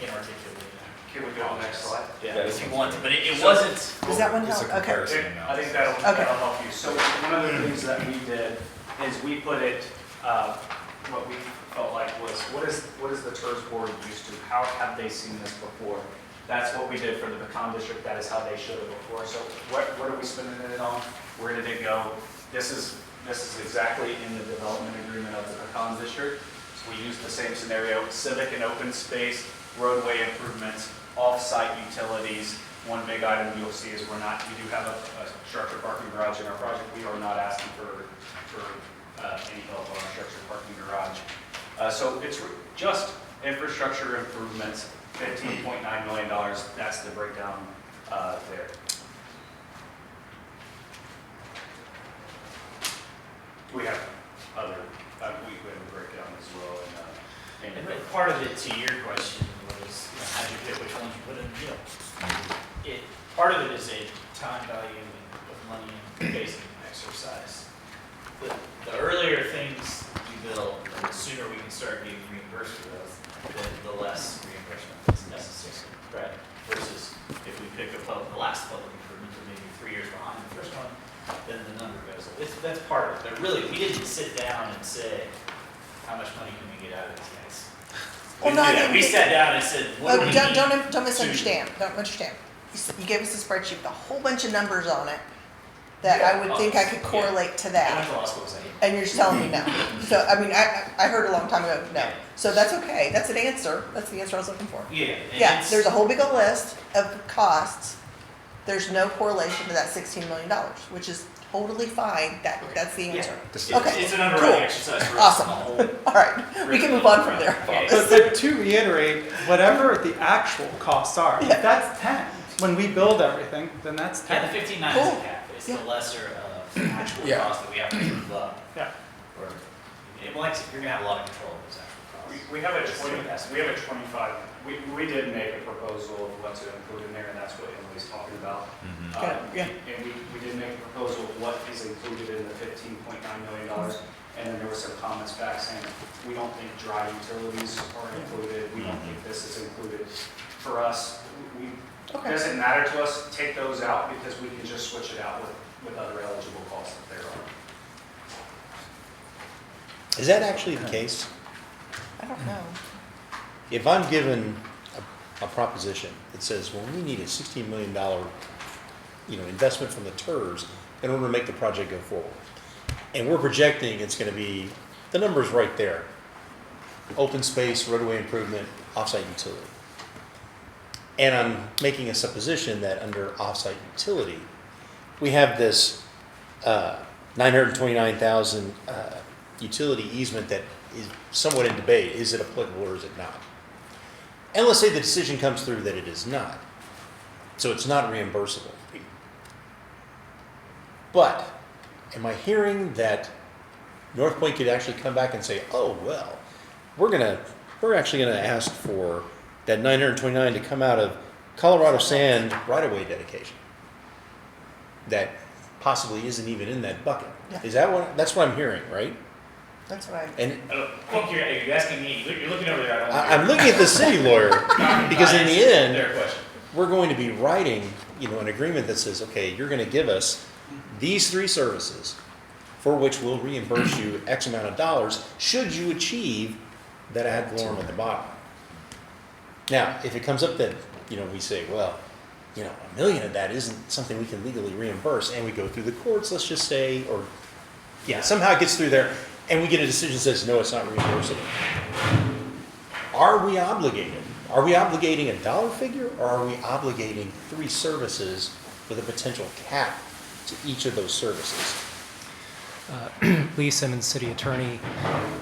inarticulately. Can we go to the next slide? Yeah, if you want to, but it wasn't. Does that one It's help? a Okay. comparison I think analysis. that'll help you. So one of the things that we did is we put it, what we felt like was, what is the TIRZ board used to? How have they seen this before? That's what we did for the pecan district. That is how they showed it before. So what are we spending it on? Where did it go? This is exactly in the development agreement of the pecan district. So we used the same scenario: civic and open space, roadway improvements, off-site utilities. One big item you'll see is we do have a structured parking garage in our project. We are not asking for any help on our structured parking garage. So it's just infrastructure improvements, $15.9 million. That's the breakdown there. We have other, we have a breakdown as well. And part of it, to your question, was how do you pick which ones you put in the deal? Part of it is a time value of money and basing exercise. The earlier things you build, and the sooner we can start getting reimbursed for those, the less reimbursement is necessary, right? Versus if we pick up the last public improvement, or maybe 3 years behind the first one, then the number goes up. That's part of it. But really, we didn't sit down and say, how much money can we get out of these guys? Well, no, I didn't We think- sat down and said, what do we need? Don't misunderstand. Don't understand. You gave us a spreadsheet with a whole bunch of numbers on it that I would think I could correlate to I went that. to law school, so And you're just telling me no. So, I mean, I heard a long time ago, no. So that's okay. That's an answer. That's the answer I was looking for. yeah. and Yeah, it's- there's a whole big list of costs. There's no correlation to that $16 million, which is totally fine. That's the answer. Okay, It's an underwriting cool. exercise for us. Awesome. The whole All right, we can move on from there. But to reiterate, whatever the actual costs are, if Yeah. that's 10, when we build everything, then that's Yeah, 10. the 15.9 is Cool. a cap. It's Yeah. the lesser of actual Yeah. costs that we have to prove up. Yeah. Or, well, like, you're gonna have a lot of control of those actual costs. We have a 25, we did make a proposal of what to include in there, and that's what Emily's talking about. Okay, yeah. And we did make a proposal of what is included in the $15.9 million. And then there were some comments back saying, we don't think dry utilities are included, we don't think this is included. For us, it Okay. doesn't matter to us to take those out because we can just switch it out with other eligible costs that there are. Is that actually the case? I don't know. If I'm given a proposition that says, well, we need a $16 million, investment from the TIRZ in order to make the project go forward. And we're projecting it's going to be, the number's right there. Open space, roadway improvement, offsite utility. And I'm making a supposition that under offsite utility, we have this $929,000 utility easement that is somewhat in debate. Is it applicable or is it not? And let's say the decision comes through that it is not. So it's not reimbursable. But am I hearing that North Point could actually come back and say, oh, well, we're actually gonna ask for that 929 to come out of Colorado Sand right-of-way dedication that possibly isn't even in that bucket. Yeah. Is that that's what I'm hearing, right? That's what And I think you're asking me, you're looking over there, I don't. I'm looking at the city lawyer because in the end, Their question. we're going to be writing, an agreement that says, okay, you're going to give us these 3 services for which we'll reimburse you X amount of dollars should you achieve that ad valorem at the bottom. Now, if it comes up that, we say, well, $1 million of that isn't something we can legally reimburse, and we go through the courts, let's just say, or, somehow it gets through there, and we get a decision that says, no, it's not reimbursable. Are we obligated? Are we obligating a dollar figure, or are we obligating 3 services with a potential cap to each of those services? Lee Simmons, City Attorney.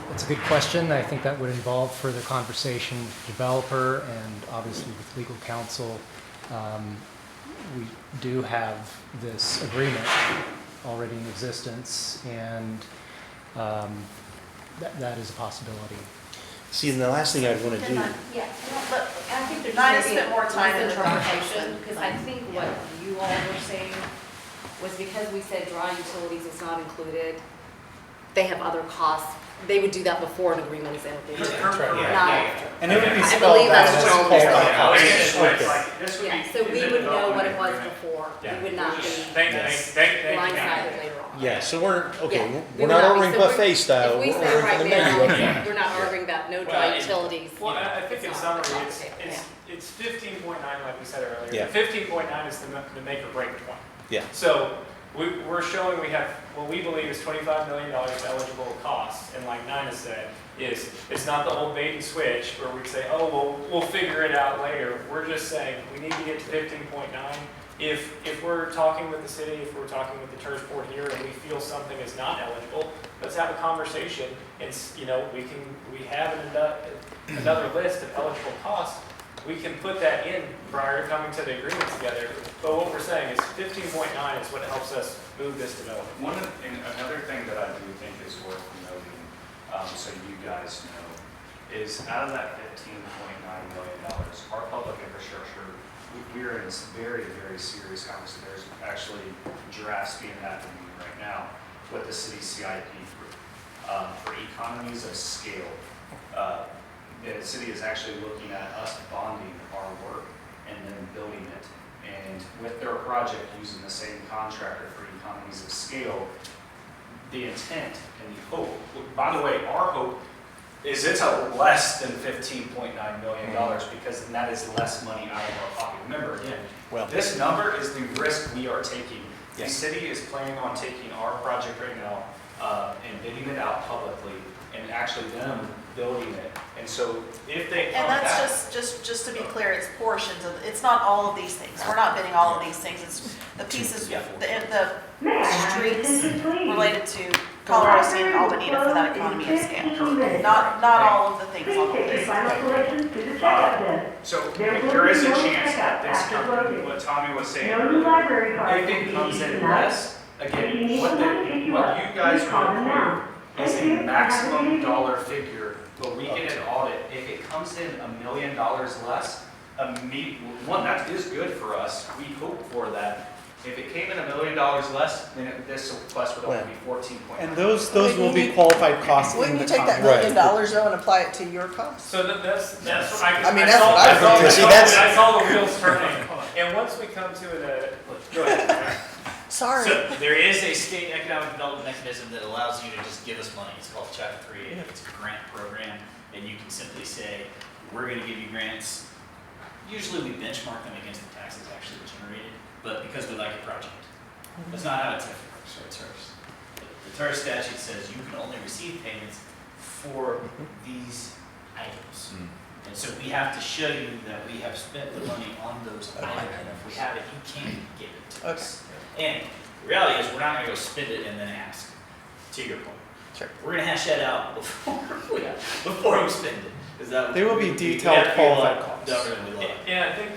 That's a good question. I think that would involve further conversation with the developer and obviously with legal counsel. We do have this agreement already in existence, and that is a possibility. See, and the last thing I'd want to do, Yeah, but I think there's Nina maybe spent a more time in the misinterpretation, because I think what you all were saying was because we said dry utilities is not included, they have other costs. They would do that before an agreement is entered into. Not after. And it would be I spelled believe out. that's just what called all out. Yeah, so we would know what it was before. We would not be Thank you. blindsided later on. yeah, so we're Yeah, we're not ordering so we're- buffet style, If we we're say ordering right from the menu up now, front. we're not arguing about no dry utilities. Well, I think It's in not summary, off the table, yeah. it's 15.9, like we said earlier. Yeah. 15.9 is the make or break point. Yeah. So we're showing we have what we believe is $25 million eligible costs, and like Nina said, it's not the old bait and switch where we say, oh, well, we'll figure it out later. We're just saying we need to get to 15.9. If we're talking with the city, if we're talking with the TIRZ board here, and we feel something is not eligible, let's have a conversation. And we have another list of eligible costs. We can put that in prior to coming to the agreement together. But what we're saying is 15.9 is what helps us move this development. Another thing that I do think is worth noting, so you guys know, is out of that $15.9 million, our public infrastructure, we're in some very, very serious conversation. There's actually drafts being happening right now with the city CIP group for economies of scale. The city is actually looking at us bonding our work and then building it. And with their project using the same contractor for economies of scale, the intent and the hope, by the way, our hope is it's a less than $15.9 million because then that is less money out of our pocket. Remember, again, this number is the risk we are taking. The city is planning on taking our project right now and bidding it out publicly and actually them building it. And so if they come And that's back, just to be clear, it's portions of, it's not all of these things. We're not bidding all of these things. It's The pieces, Yeah. the streets related to Colorado City and Albanita for that economy of scale. Not all of the things on the list. So there is a chance that this company, what Tommy was saying earlier, if it comes in less, again, what you guys report is a maximum dollar figure, but we get an audit. If it comes in $1 million less, one, that is good for us. We hope for that. If it came in $1 million less, then this request would only be 14.9. And those will be qualified costs in Wouldn't the you take that contract. $1 million though and apply it to your costs? So that's what I mean, that's what I saw, thought. See, that's- I saw the wheels turning. And once we come to go ahead. Sorry. So there is a state economic development mechanism that allows you to just give us money. It's called Chapter 3. It's a grant program, and you can simply say, we're going to give you grants. Usually we benchmark them against the taxes actually generated, but because we like a project. That's not how it typically works for TIRZ. The TIRZ statute says you can only receive payments for these items. And so we have to show you that we have spent the money on those items. And if we have it, you can give it to us. And the reality is we're not going to go spend it and then ask, to your point. Sure. We're going to hash that out before we spend it. Is that They will be detailed qualified costs. Yeah, I think,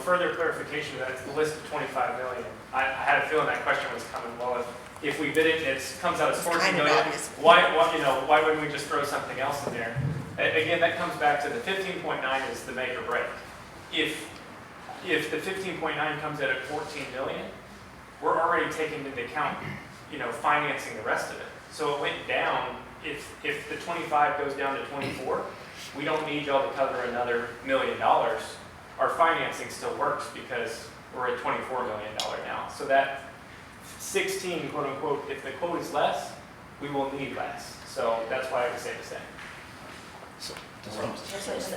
further clarification of that, it's the list of 25 million. I had a feeling that question was coming. Well, if we bid it, it comes out as 14 kind of million, obvious. why wouldn't we just throw something else in there? Again, that comes back to the 15.9 is the make or break. If the 15.9 comes in at 14 million, we're already taking into account, financing the rest of it. So it went down. If the 25 goes down to 24, we don't need y'all to cover another $1 million. Our financing still works because we're at $24 million now. So that 16, quote unquote, if the quote is less, we will need less. So that's why I would say the same.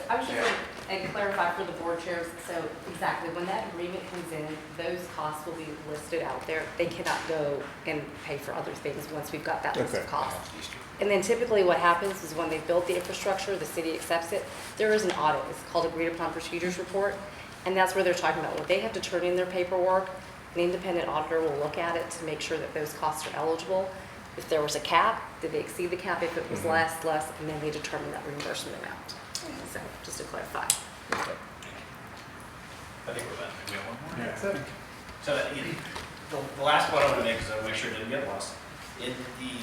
I was just going to clarify for the board chairs, so exactly, when that agreement comes in, those costs will be listed out there. They cannot go and pay for other things once we've got that list of costs. And then typically what happens is when they build the infrastructure, the city accepts it, there is an audit. It's called Agreed Upon Procedures Report. And that's where they're talking about, when they have to turn in their paperwork, an independent auditor will look at it to make sure that those costs are eligible. If there was a cap, did they exceed the cap? If it was less, and then they determine that reimbursement amount. So, just to clarify. I think we're done. We have one more? That's it. So the last point I want to make is I want to make sure it doesn't get lost. In the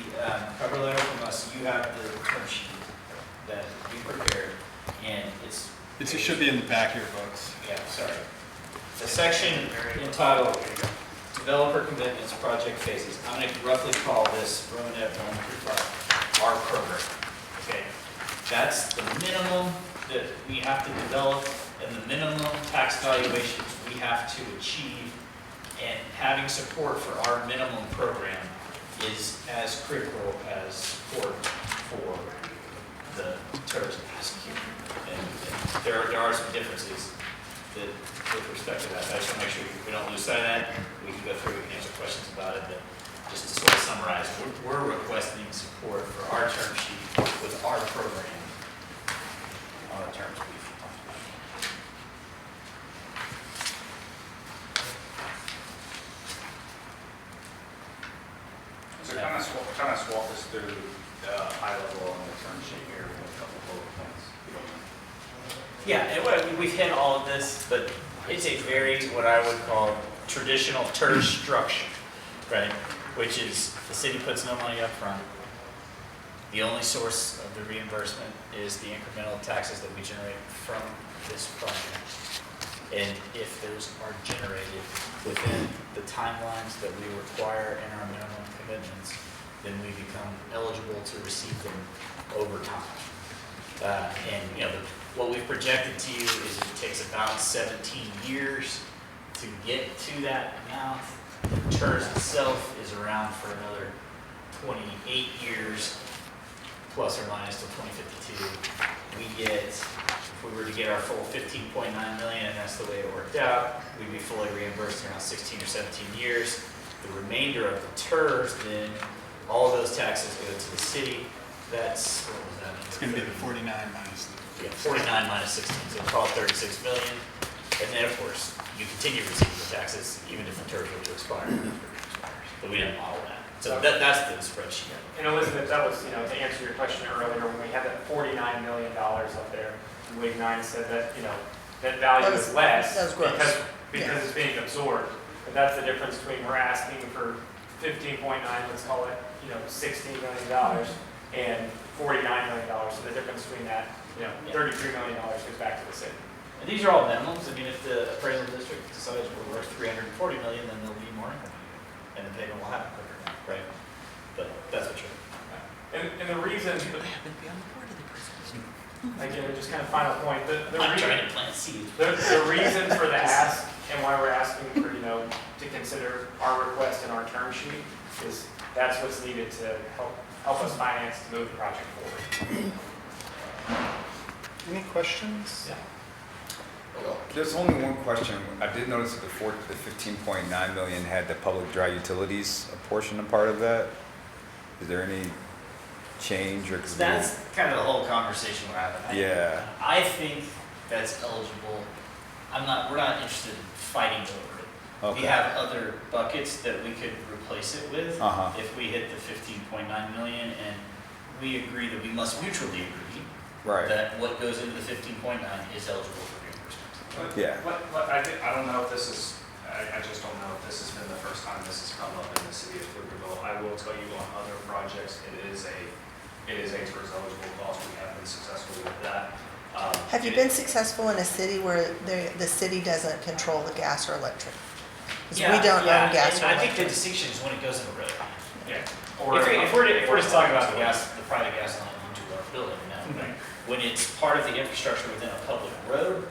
cover letter from us, you have the term sheet that we prepared, and It should be in the back of your books. yeah, sorry. The section entitled Developer Commitments, Project Phases. I'm going to roughly call this Romanet 135, our program. Okay, that's the minimum that we have to develop and the minimum tax valuations we have to achieve. And having support for our minimum program is as critical as support for the TIRZ ask here. And there are some differences that, with respect to that. I just want to make sure we don't lose sight of that. We can go through, we can answer questions about it, but just to sort of summarize, we're requesting support for our term sheet with our program on the terms we've talked about. So kind of swap us through the high level on the term sheet here with a couple bullet points. Yeah, and we've hit all of this, but it's a very, what I would call, traditional TIRZ structure, right? Which is the city puts no money up front. The only source of the reimbursement is the incremental taxes that we generate from this project. And if those are generated within the timelines that we require in our minimum commitments, then we become eligible to receive them over time. What we've projected to you is it takes about 17 years to get to that amount. The TIRZ itself is around for another 28 years, plus or minus till 2052. We get, if we were to get our full 15.9 million, and that's the way it worked out, we'd be fully reimbursed in around 16 or 17 years. The remainder of the TIRZ, then all of those taxes go to the city. That's, what was that? It's going to be the 49 minus the... Yeah, 49 minus 16, so call it 36 million. And then, of course, you continue receiving the taxes even if the TIRZ were to expire. But we didn't model that. So that's the spreadsheet. And Elizabeth, that was, to answer your question earlier, when we had that $49 million up there, Wig 9 said that, that value is less that was gross. because it's being absorbed. But that's the difference between we're asking for 15.9, let's call it, $16 million and $49 million. So the difference between that, $33 million goes back to the city. And these are all minimums. I mean, if the appraisal district decides we're worth $340 million, then there'll be more income. And the payment will happen quicker now, right? But that's what you're. And the reason, again, just kind of final point, I'm trying to plant seeds. the reason for the ask and why we're asking for, to consider our request in our term sheet is that's what's needed to help us finance to move the project forward. Any questions? Yeah. There's only one question. I did notice that the 15.9 million had the public dry utilities, a portion of part of that. Is there any change or? That's kind of the whole conversation we're having. Yeah. I think that's eligible. We're not interested in fighting over it. Okay. We have other buckets that we could replace it with if we hit the 15.9 million, and we agree that we must mutually agree that what goes into the 15.9 is eligible for reimbursement. Yeah. I don't know if this is, I just don't know if this has been the first time this has come up in the city of Pflugerville. I will tell you on other projects, it is a TIRZ eligible cost. We have been successful with that. Have you been successful in a city where the city doesn't control the gas or electric? Because we don't own gas or I think the electric. distinction is when it goes in the road. Yeah. If we're just talking about the private gas line into our building, when it's part of the infrastructure within a public road,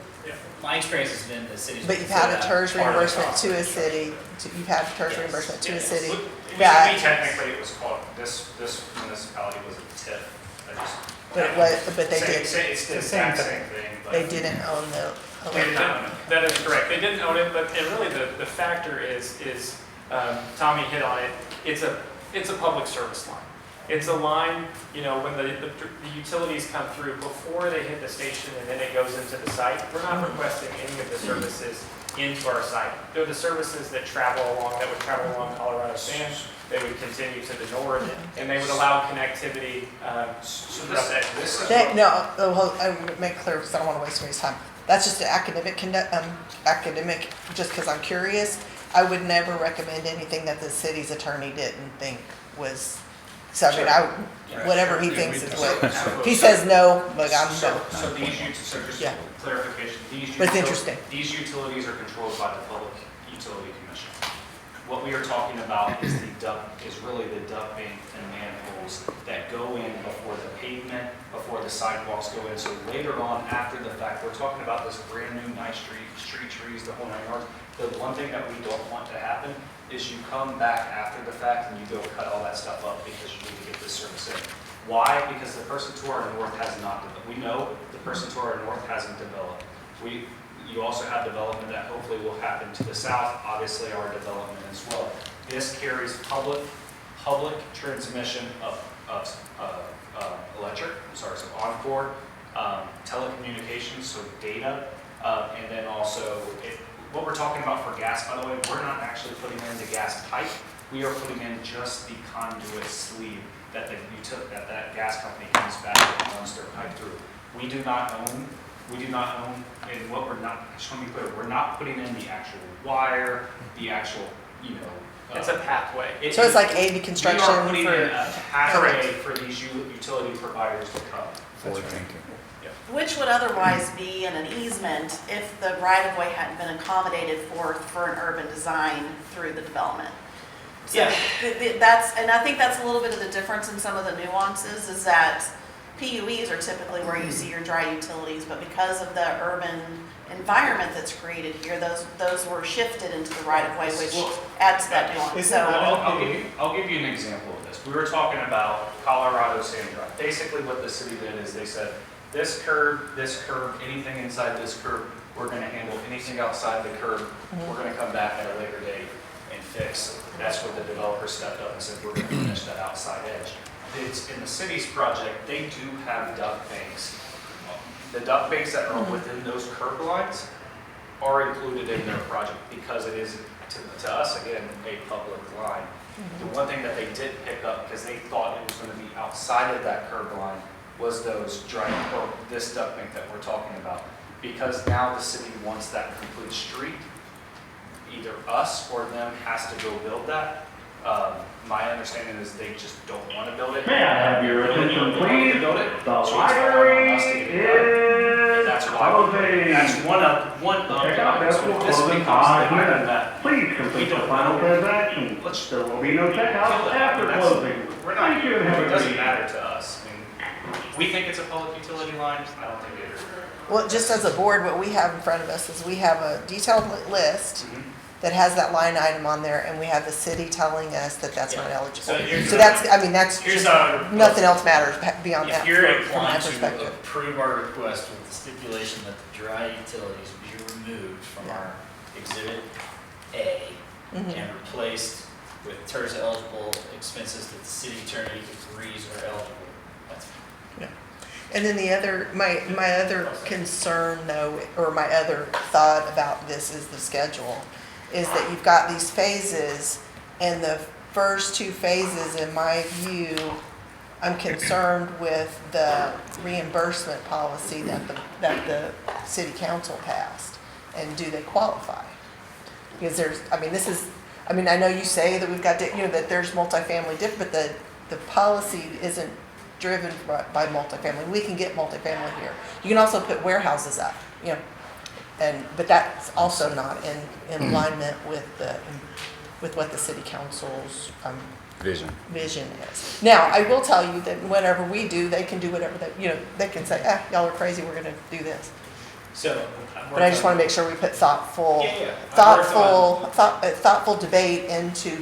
my experience has been the cities. But you've had a TIRZ reimbursement to a city, you've had TIRZ reimbursement to a city. We technically, it was called, this municipality was a TIF. But they did. It's the exact same thing. But They didn't own the electric. That is correct. They didn't own it, but really the factor is Tommy hit on it. It's a public service line. It's a line, when the utilities come through before they hit the station and then it goes into the site. We're not requesting any of the services into our site. They're the services that would travel along Colorado Sand. They would continue to the north, and they would allow connectivity throughout that. I would make clear because I don't want to waste anybody's time. That's just an academic, just because I'm curious. I would never recommend anything that the city's attorney didn't think was, so I mean, whatever he thinks is what. If he says no, but I'm no. So just clarification, But it's interesting. These utilities are controlled by the Public Utility Commission. What we are talking about is really the duct bank and manholes that go in before the pavement, before the sidewalks go in. So later on, after the fact, we're talking about this brand new nice street trees, the whole 9 yards. The one thing that we don't want to happen is you come back after the fact and you go cut all that stuff up because you need to get this service in. Why? Because the person to our north has not developed. We know the person to our north hasn't developed. You also have development that hopefully will happen to the south, obviously our development as well. This carries public transmission of electric, so Encore, telecommunications, so data, and then also, what we're talking about for gas, by the way, we're not actually putting in the gas pipe, we are putting in just the conduit sleeve that that gas company comes back and runs their pipe through. We do not own, and what we're not, I just want to be clear, we're not putting in the actual wire, the actual, It's a pathway. So it's like aid to construction we are putting for. in a pathway for these utility providers to come. Forward thinking. Which would otherwise be in an easement if the right-of-way hadn't been accommodated for an urban design through the development. So and I think that's a little bit of the difference in some of the nuances, is that PUEs are typically where you see your dry utilities, but because of the urban environment that's created here, those were shifted into the right-of-way, which adds to that nuance. So I'll give you an example of this. We were talking about Colorado Sand Drive. Basically what the city did is they said, this curb, anything inside this curb, we're going to handle. Anything outside the curb, we're going to come back at a later date and fix. That's where the developer stepped up and said, we're going to finish that outside edge. It's in the city's project, they do have duct banks. The duct banks that are within those curb lines, are included in their project because it is, to us, again, a public line. The one thing that they did pick up, because they thought it was going to be outside of that curb line, was those or this duct bank that we're talking about. Because now the city wants that complete street, either us or them has to go build that. My understanding is they just don't want to build it. May I have your attention, please? Build it. The So it's falling on us to get it done. And that's why closing. that's one of Check out the items. that will If this close in becomes 5 the item minutes. that Please complete the final transaction. There will be no checkout after closing. we're not, Thank you and have a it good doesn't evening. matter to us. I mean, we think it's a public utility line. I don't think it is. Well, just as a board, what we have in front of us is we have a detailed list that has that line item on there, and we have the city telling us that that's not eligible. So that's, I mean, that's Here's just, how. nothing else matters beyond If that you're from my inclined to perspective. approve our request with the stipulation that the dry utilities be removed from our Exhibit A and replaced with TIRZ eligible expenses that the city attorney agrees are eligible, that's And then the other, my other concern though, or my other thought about this is the schedule, is that you've got these phases, and the first 2 phases, in my view, I'm concerned with the reimbursement policy that the city council passed, and do they qualify? Because there's, I mean, this is, I mean, I know you say that we've got, that there's multifamily but the policy isn't driven by multifamily. We can get multifamily here. You can also put warehouses up, but that's also not in alignment with what the city council's Vision. vision is. Now, I will tell you that whatever we do, they can do whatever they can say, y'all are crazy, we're gonna do this. So. But I just wanna make sure we put thoughtful debate into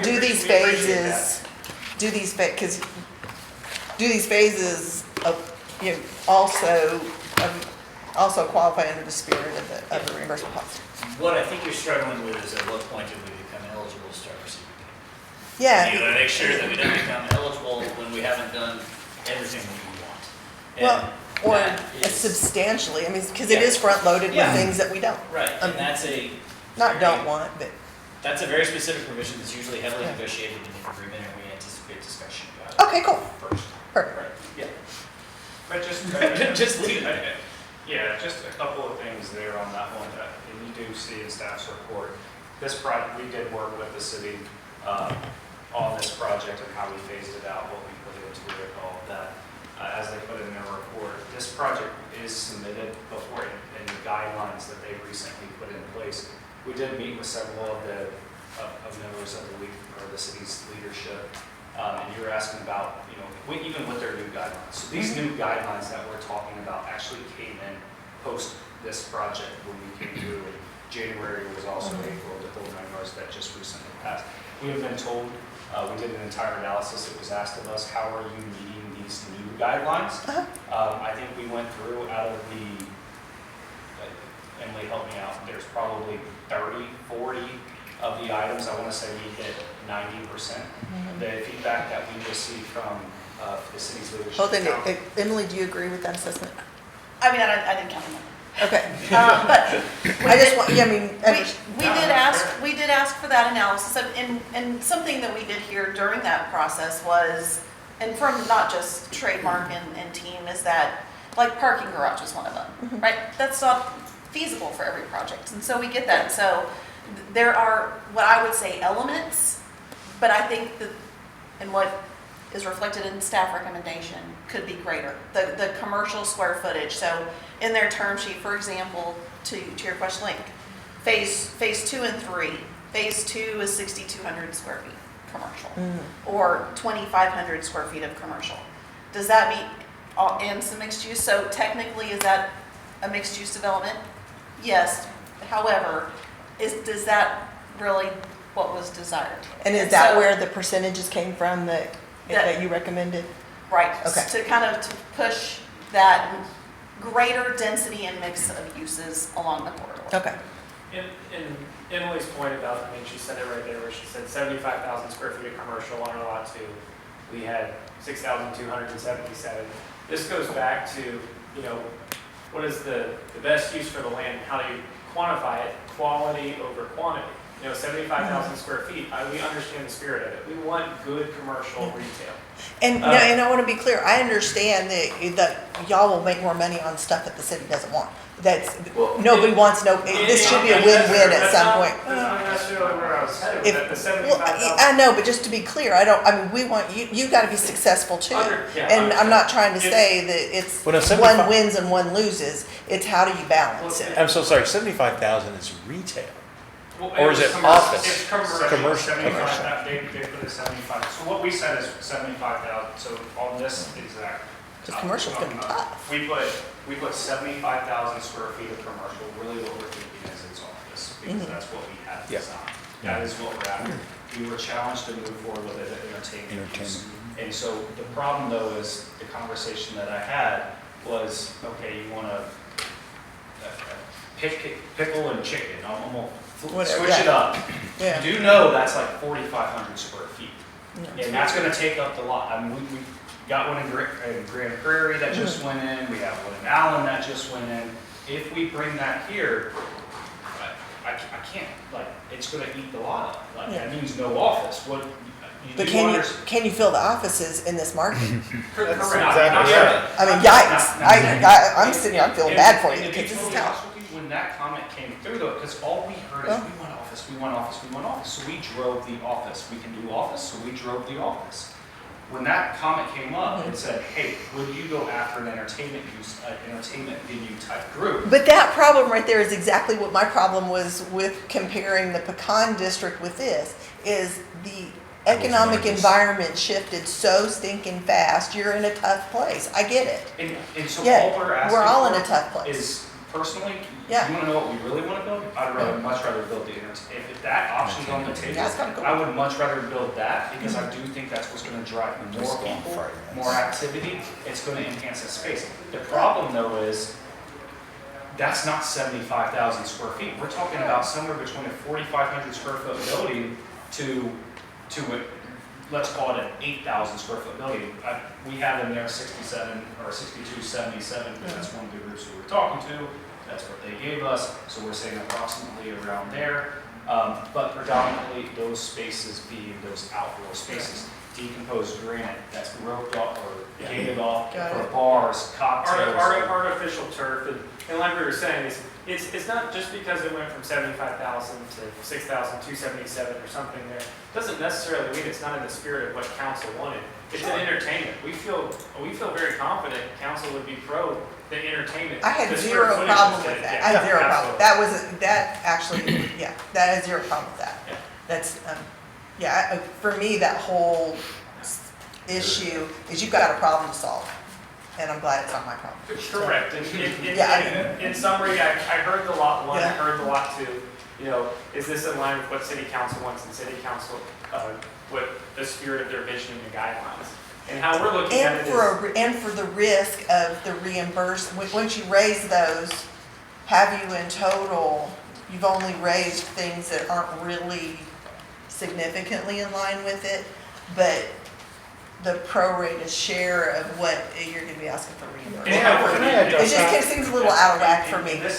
do these phases also qualify under the spirit of the reimbursement policy. What I think you're struggling with is at what point do we become eligible to start receiving payments? Yeah. You want to make sure that we don't become eligible when we haven't done everything that we want. Well, or that is- substantially, I mean, because it is front-loaded with things that we don't. Right, and that's Don't want, but. that's a very specific provision that's usually heavily negotiated in the agreement, and we anticipate discussion about it. Okay, cool. First. Perfect. Right, yeah. But just, Just leave it. yeah, just a couple of things there on that one. And you do see in staff's report, this project, we did work with the city on this project and how we phased it out, what we put into it, all of that. As they put in their report, this project is submitted before in the guidelines that they recently put in place. We did meet with several of the members of the city's leadership, and you were asking about, even with their new guidelines. So these new guidelines that we're talking about actually came in post this project when we came through. January was also April, the whole 9 months that just recently passed. We have been told, we did an entire analysis. It was asked of us, how are you meeting these new guidelines? I think we went through out of the, Emily, help me out, there's probably 30, 40 of the items. I want to say we hit 90%. The feedback that we received from the city's leadership. Well, then, Emily, do you agree with that assessment? I mean, I didn't count them. Okay. But I just want, yeah, I mean, we did ask for that analysis, and something that we did here during that process was, and from not just Trademark and team, is that, like, parking garage is one of them, right? That's not feasible for every project, and so we get that. So there are, what I would say, elements, but I think that, and what is reflected in staff recommendation could be greater. The commercial square footage. So in their term sheet, for example, to your question, like phase 2 and 3, phase 2 is 6,200 square feet commercial, or 2,500 square feet of commercial. Does that meet all, and some mixed use? So technically, is that a mixed use development? Yes. However, does that really what was desired? and is that where the percentages came from that you recommended? Right. Okay. To kind of to push that greater density and mix of uses along the corridor. Okay. In Emily's point about, I mean, she said it right there where she said 75,000 square feet of commercial on our lot 2. We had 6,277. This goes back to, what is the best use for the land? How quantify it, quality over quantity. 75,000 square feet, we understand the spirit of it. We want good commercial retail. And, no, and I want to be clear, I understand that y'all will make more money on stuff that the city doesn't want. Nobody wants, this should be a win-win at some point. That's not necessarily where I was headed, If- with the Well, 75,000. I know, but just to be clear, we want, you got to be successful too. Yeah, And I'm not trying to If- say that it's Well, no, 75 one wins and one loses. It's how do you balance it? I'm so sorry, 75,000 is retail. Well, Or is was it commercial. office? It's commercial. Commercial. 75, they put it 75. So what we said is 75,000, so on this exact. Because commercial's gonna be tough. We put 75,000 square feet of commercial. Really what we're thinking is it's office, because that's what we have Yeah. designed. That is what we're after. We were challenged to move forward with it, entertainment use. And so the problem though is the conversation that I had was, okay, you want to pickle and chicken, I'm gonna Whatever, switch it yeah. up. Yeah. You do know that's like 4,500 square feet. And that's gonna take up the lot. I mean, we got one in Grand Prairie that just went in, we have one in Allen that just went in. If we bring that here, I can't, it's gonna eat the lot up. That means no office. But can you fill the offices in this market? Correct. exactly Yeah. I mean, yikes. I'm sitting here, I'm feeling bad for you And to because be this is totally tough. honest with you, when that comment came through though, because all we heard is, we want office, we want office, we want office. So we drove the office. We can do office, so we drove the office. When that comment came up, it said, hey, would you go after an entertainment venue type group? But that problem right there is exactly what my problem was with comparing the Pecan district with this, is the economic environment shifted so stinking fast, you're in a tough place. I get it. And so Yeah, all we're asking we're all in a for tough place. is, personally, Yeah. you wanna know what we really wanna build? I'd much rather build the if that option's on the table, Yeah, it's kinda cool. I would much rather build that, because I do think that's what's gonna drive more people, more activity, it's gonna enhance the space. The problem though is, that's not 75,000 square feet, we're talking about somewhere between a 4,500 square foot building to let's call it an 8,000 square foot building. We have in there 67 or 6277, because that's one of the groups we were talking to. That's what they gave us. So we're saying approximately around there. But predominantly those spaces being those outdoor spaces. Decomposed granite that's roped off or gated off for bars, cocktails. Artificial turf, and like we were saying, it's not just because it went from 75,000 to 6,277 or something there, doesn't necessarily mean it's not in the spirit of what council wanted. It's an entertainment. We feel very confident council would be pro the entertainment. I had the square zero footage problem instead. with that. Yeah, I had zero problem. absolutely. That actually, yeah, that has zero problem with that. Yeah. That's, for me, that whole issue is you've got a problem to solve. And I'm glad it's not my problem. Correct. Yeah, In summary, I heard the lot one, I Yeah. heard the lot two. Is this in line with what city council wants and city council, what the spirit of their vision and the guidelines? And how we're looking at it is. And for the risk of the reimbursement, once you raise those, have you in total, you've only raised things that aren't really significantly in line with it, but the prorated share of what you're gonna be asking for reimbursement. It just seems a little out of whack for me, but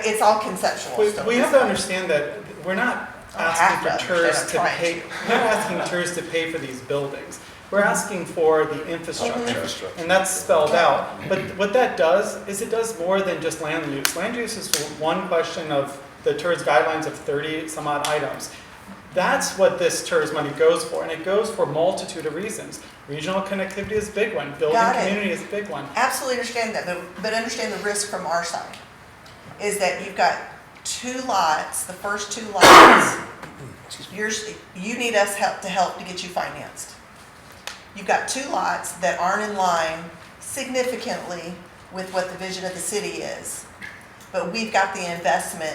it's all conceptual still. We have to understand that we're not asking for TIRZ to trying pay, we're not asking TIRZ to pay for these buildings. We're asking for the infrastructure, and that's spelled out. But what that does is it does more than just land use. Land use is one question of the TIRZ guidelines of 30 some odd items. That's what this TIRZ money goes for, and it goes for a multitude of reasons. Regional connectivity is a big one, building community is a big one. Absolutely understand that, but understand the risk from our side is that you've got two lots, the first two lots, you need us to help to get you financed. You've got two lots that aren't in line significantly with what the vision of the city is. But we've got the investment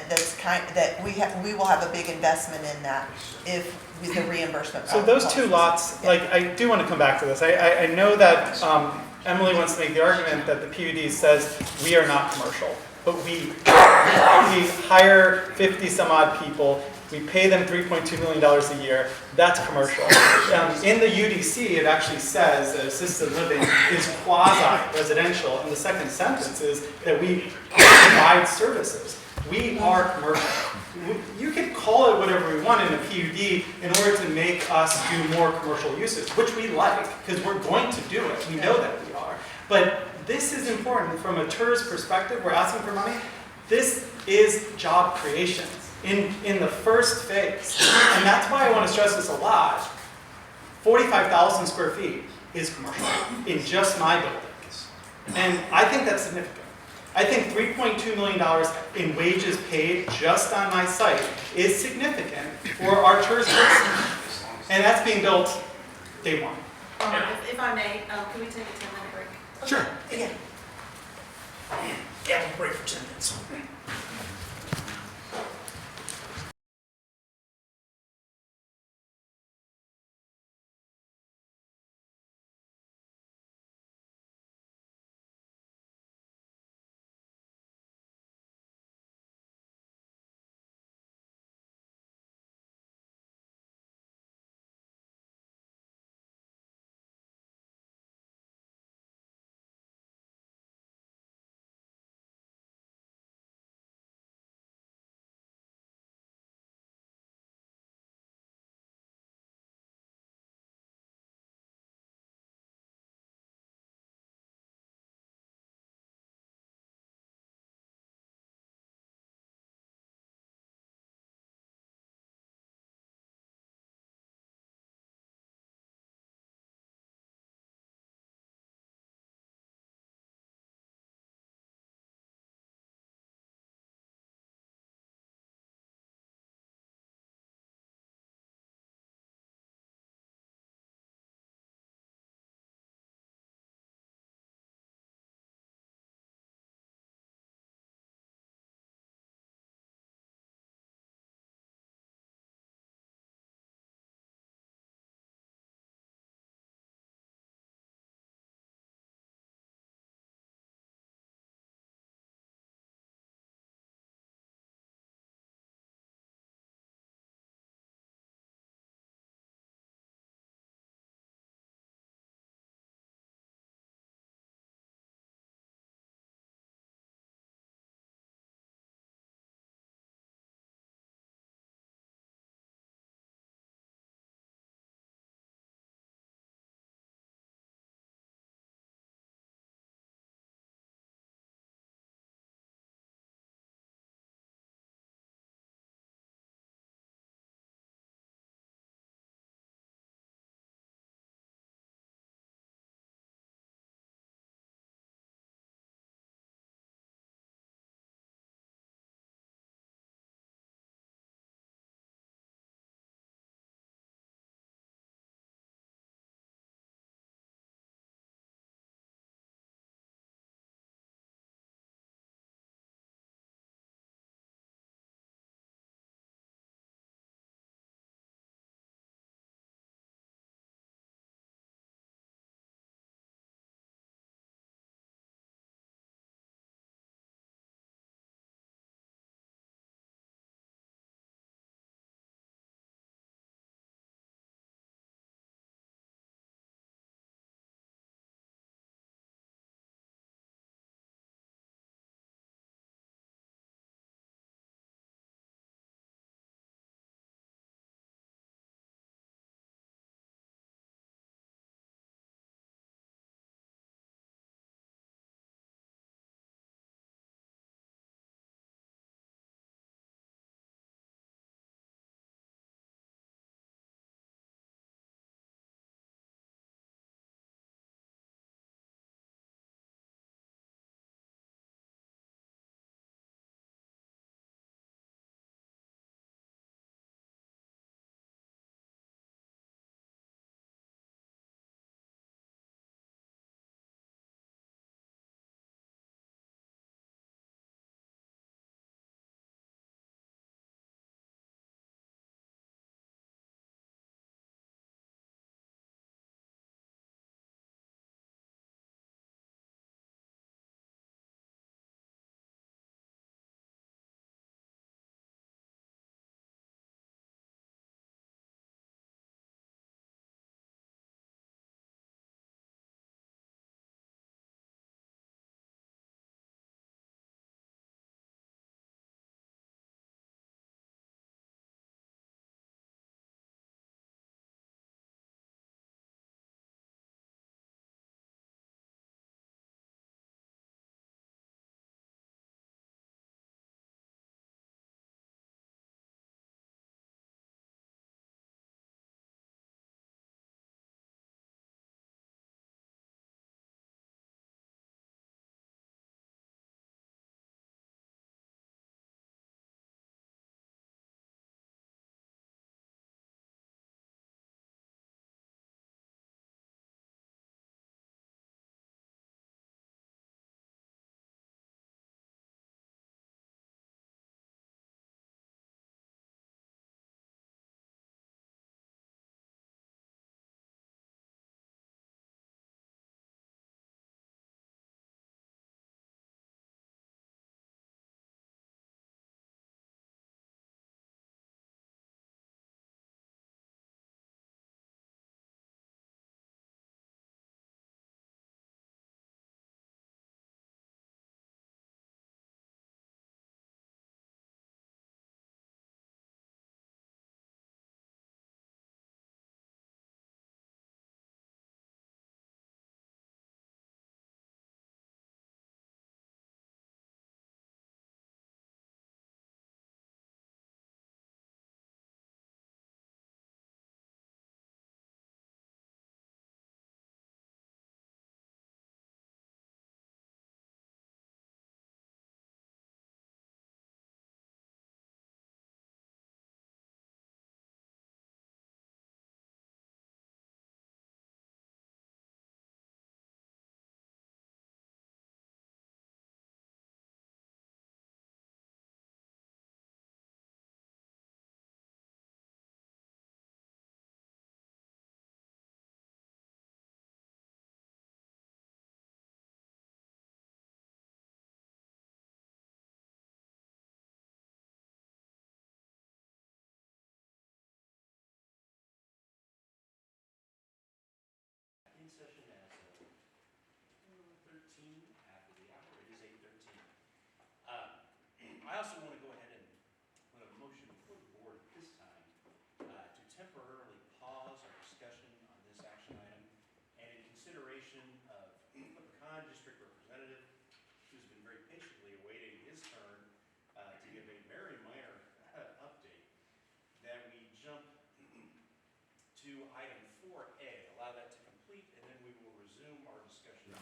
we will have a big investment in that if the reimbursement. So those two lots, I do want to come back to this. I know that Emily wants to make the argument that the PUD says we are not commercial, but we hire 50 some odd people. We pay them $3.2 million a year. That's commercial. In the UDC, it actually says that assisted living is quasi-residential, and the second sentence is that we provide services. We are commercial. You could call it whatever we want in a PUD in order to make us do more commercial uses, which we like, because we're going to do it. We know that we are. But this is important from a TIRZ perspective. We're asking for money. This is job creation in the first phase. And that's why I want to stress this a lot. 45,000 square feet is commercial in just my buildings. And I think that's significant. I think $3.2 million in wages paid just on my site is significant for our TIRZ business. And that's being built day one. If I may, can we take a 10-minute break? Sure. Yeah. Yeah, we'll break for 10 minutes.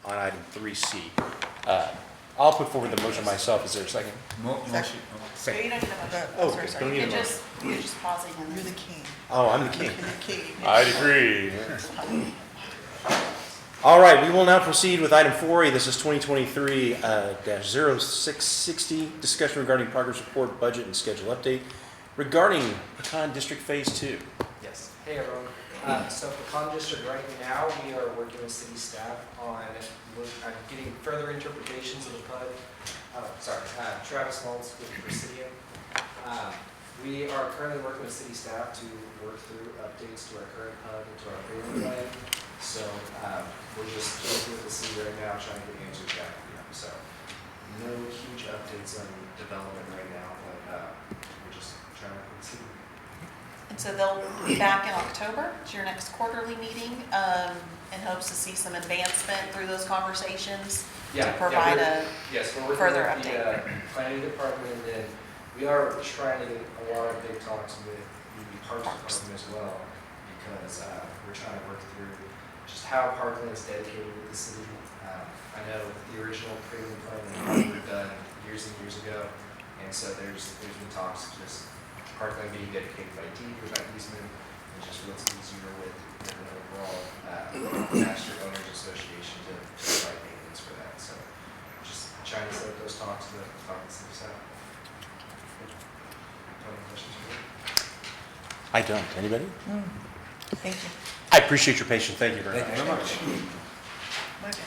on item 3C. I'll put forward the motion myself. Is there a second? So you don't need a motion. Oh, Sorry, okay. sorry. Don't need You a can motion. you're just pausing and You're then. the king. Oh, I'm the king. You're the king. I'd agree. All right, we will now proceed with item 4A. This is 2023-0660, discussion regarding progress report, budget, and schedule update regarding Pecan District Phase 2. Yes. Hey, everyone. So Pecan District, right now, we are working with city staff on getting further interpretations of the PUD. Travis Maltz with Presidium. We are currently working with city staff to work through updates to our current PUD and to our payment plan. So we're just working with the city right now, trying to get answers back from them. So no huge updates on development right now, but we're just trying to work with the city. And so they'll be back in October, to your next quarterly meeting, in hopes to see some advancement through those conversations to provide Yes, we're working further with the planning department, and then we are trying to get a lot of big talks with the parks department as well, because we're trying to work through just how parkland is dedicated with the city. I know the original pavement plan were done years and years ago, and so there's been talks of just parkland being dedicated by deed or by easement, and just what's easier with an overall master owners association to provide maintenance for that. So just trying to set up those talks to talk the city out. Any questions for me? I don't. Anybody? Thank you. I appreciate your patience. Thank you very much. My bad.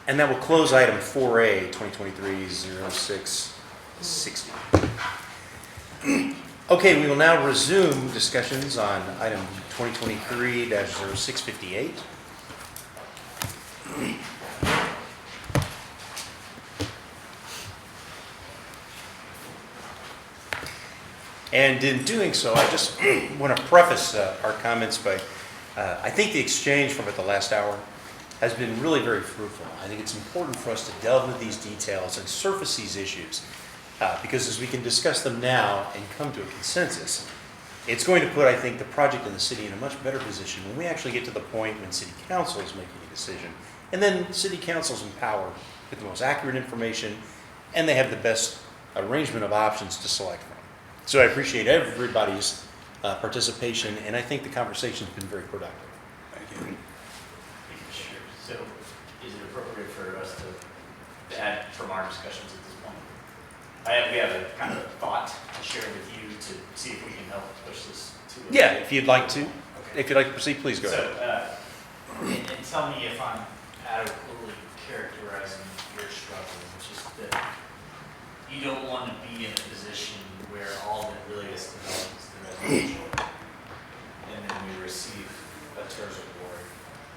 And that will close item 4A, 2023-0660. Okay, we will now resume discussions on item 2023-0658. And in doing so, I just want to preface our comments by, I think the exchange from at the last hour has been really very fruitful. I think it's important for us to delve into these details and surface these issues, because as we can discuss them now and come to a consensus, it's going to put, I think, the project and the city in a much better position when we actually get to the point when city council is making a decision. And then city council's empowered with the most accurate information, and they have the best arrangement of options to select from. So I appreciate everybody's participation, and I think the conversation's been very productive. Thank you. Sure. So is it appropriate for us to add from our discussions at this point? We have a kind of thought to share with you to see if we can help push this to. Yeah, if you'd like to. Okay. If you'd like to proceed, please go ahead. So, and tell me if I'm adequately characterizing your struggle, which is that you don't want to be in a position where all that really is developed is the residential, and then we receive a TIRZ award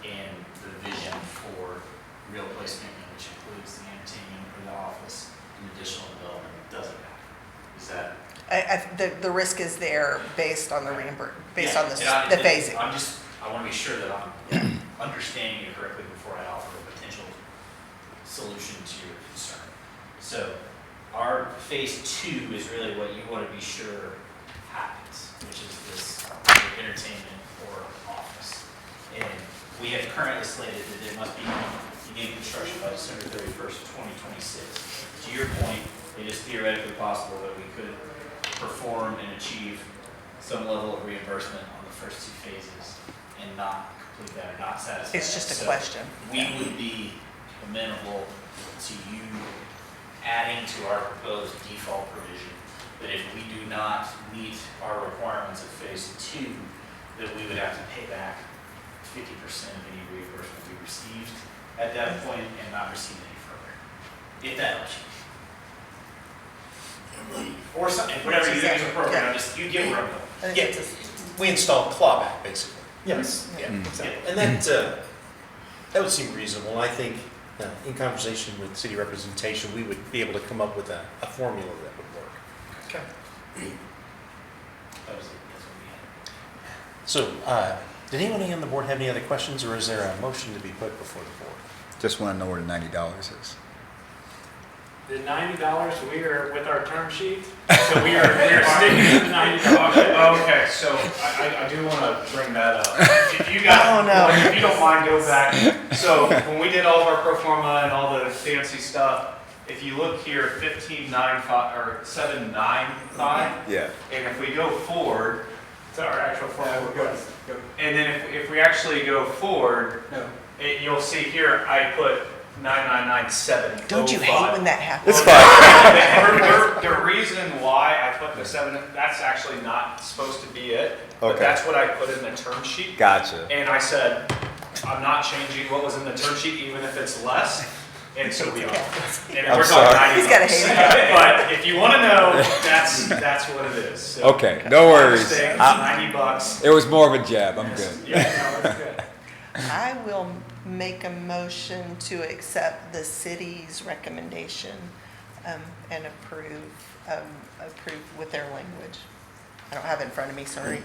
and the vision for real placement, which includes the entertainment or the office and additional development doesn't happen. Is that? The risk is there based on the based on the and phasing. I want to be sure that I'm understanding you correctly before I offer a potential solution to your concern. So our phase 2 is really what you want to be sure happens, which is this entertainment or office. And we have currently slated that it must be beginning construction by December 31st, 2026. To your point, it is theoretically possible that we could perform and achieve some level of reimbursement on the first 2 phases and not complete that or not satisfy. It's just a So question. we would be amenable to you adding to our proposed default provision that if we do not meet our requirements of phase 2, that we would have to pay back 50% of any reimbursement we received at that point and not receive any further. If that helps you. Or something, whatever you think is appropriate, I'm just, you get where I'm going. I think Yeah, it's we installed clawback, basically. Yes. Yeah, exactly. And that would seem reasonable. And I think in conversation with city representation, we would be able to come up with a formula that would work. Okay. That was it, that's what we had. So, did anybody on the board have any other questions, or is there a motion to be put before the board? Just want to know where the $90 is. The $90, we are with our term sheet, so we are sticking to the $90. Okay, so I do want to bring that up. If you guys, Oh, no. if you don't mind, go back. So when we did all of our pro forma and all the fancy stuff, if you look here, 1595 or 795, Yeah. and if we go forward, It's our actual formal request. and then if we actually go forward, No. you'll see here I put 999.705. Don't you hate when that happens? It's fine. The reason why I put the 7, that's actually not supposed to be it, but Okay. that's what I put in the term sheet. Gotcha. And I said, I'm not changing what was in the term sheet, even if it's less. And so we are. And I'm we're sorry. talking 90 He's gotta bucks. hate it. But if you want to know, that's what it is. So Okay, no worries. It's I- 90 bucks. It was more of a jab. I'm good. Yeah, no, that's good. I will make a motion to accept the city's recommendation and approve with their language. I don't have it in front of me, sorry.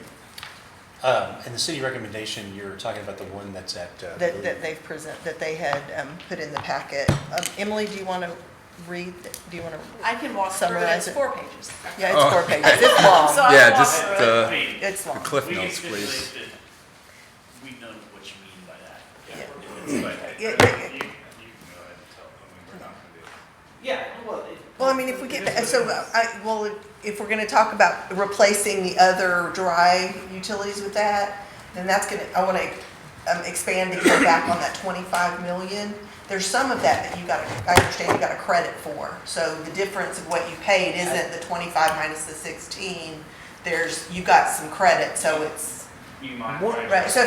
In the city recommendation, you're talking about the one that's at. That they've that they had put in the packet. Emily, do you want to read, do you want to? I can walk through it, Summarize it's it. 4 pages. Yeah, it's 4 pages. It's long. So I Yeah, will walk just through it. It's the long. cliff We can notes, please. stipulate that we know what you mean by that. Yeah. If it's like- Yeah, You can go ahead and tell them we're not going to do it. Yeah, well. Well, I mean, if we get, if we're gonna talk about replacing the other dry utilities with that, then that's gonna, I wanna expand to get back on that 25 million. There's some of that you got, I understand you got a credit for, so the difference of what you paid isn't the 25 minus the 16. You got some credit, so it's, You mind? right, so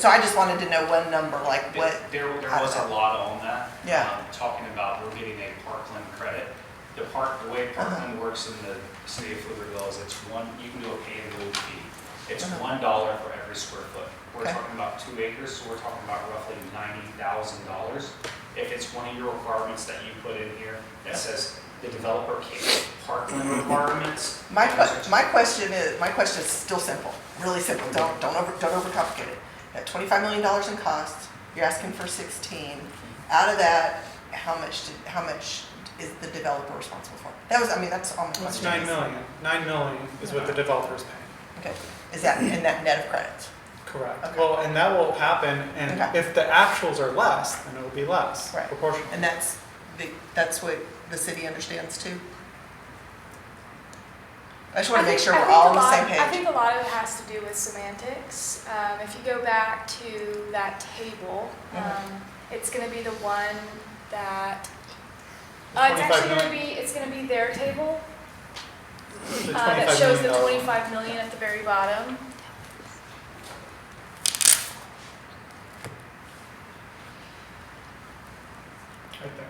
I just wanted to know one number, like what. There was a lot on that. Yeah. Talking about we're getting a Parkland credit. The way Parkland works in the city of Pflugerville is you can do a pay in lieu fee. It's $1 for every square foot. We're Okay. talking about 2 acres, so we're talking about roughly $90,000. If it's one of your requirements that you put in here that says the developer can't Parkland requirements. My question is still simple, really simple. Don't overcomplicate it. At $25 million in costs, you're asking for 16. Out of that, how much is the developer responsible for? That's all my It's question. 9 million. 9 million is what the developer's paying. Okay, is that in that net of credits? Correct. Okay. Well, and that will happen, and Okay. if the actuals are less, then it will be less, Right. proportional. And that's what the city understands too? I just want to make sure we're all on the same I page. think a lot of it has to do with semantics. If you go back to that table, it's going to be the one that, it's 25 actually going to million. be, it's going to be their table The that $25 shows the million. 25 million at the very bottom. Right there.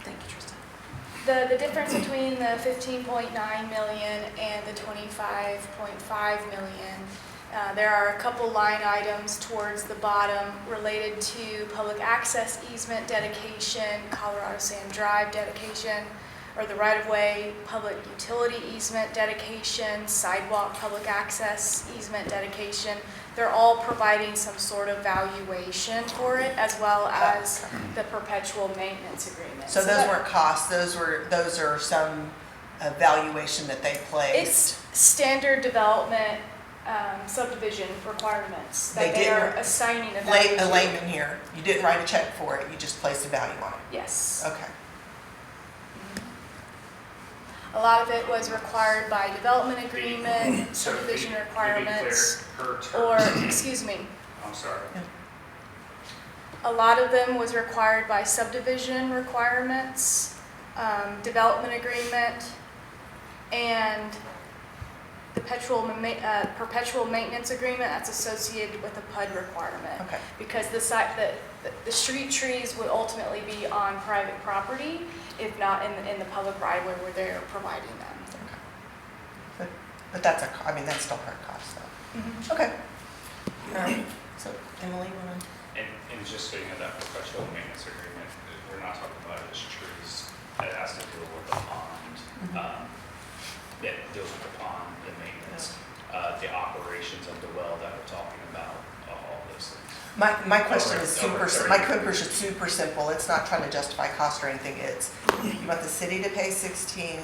Thank you, Tristan. The difference between the 15.9 million and the 25.5 million, there are a couple line items towards the bottom related to public access easement dedication, Colorado Sand Drive dedication, or the right-of-way public utility easement dedication, sidewalk public access easement dedication. They're all providing some sort of valuation for it, as well as the perpetual maintenance agreement. So those that- weren't costs, those are some valuation that they placed. It's standard development subdivision requirements that They they are didn't- assigning a value A to. layman here, you didn't write a check for it, you just placed a value on it. Yes. Okay. A lot of it was required by development agreement, So to be- subdivision to be requirements, clear, per term. or, excuse me, I'm sorry. a lot of them was required by subdivision requirements, development agreement, and the perpetual maintenance agreement that's associated with the PUD requirement. Okay. Because the street trees would ultimately be on private property, if not in the public right of way where they're providing them. But that's that's still hard cost though. Okay. All right, so Emily, you wanna? And just so you know, that perpetual maintenance agreement, we're not talking about just trees. It has to deal with the pond. That deals with the pond, the maintenance, the operations of the well that we're talking about, all those things. My question is Over super, 30. my question is super simple. It's not trying to justify cost or anything. It's, you want the city to pay 16,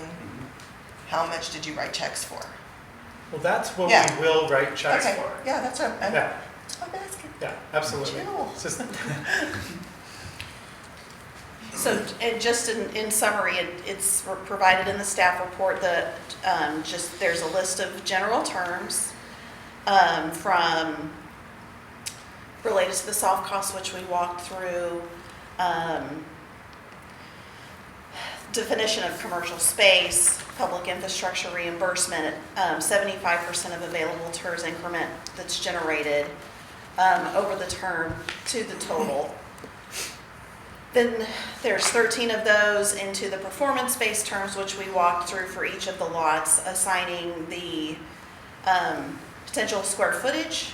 how much did you write checks for? Well, that's what Yeah. we will write checks Okay, for. yeah, that's what I'm Yeah, asking. yeah, absolutely. Chill. It's just, So, and just in summary, it's provided in the staff report that, just, there's a list of general terms, from, related to the soft costs, which we walked through, definition of commercial space, public infrastructure reimbursement, 75% of available TIRZ increment that's generated, over the term to the total. Then there's 13 of those into the performance-based terms, which we walked through for each of the lots, assigning the potential square footage,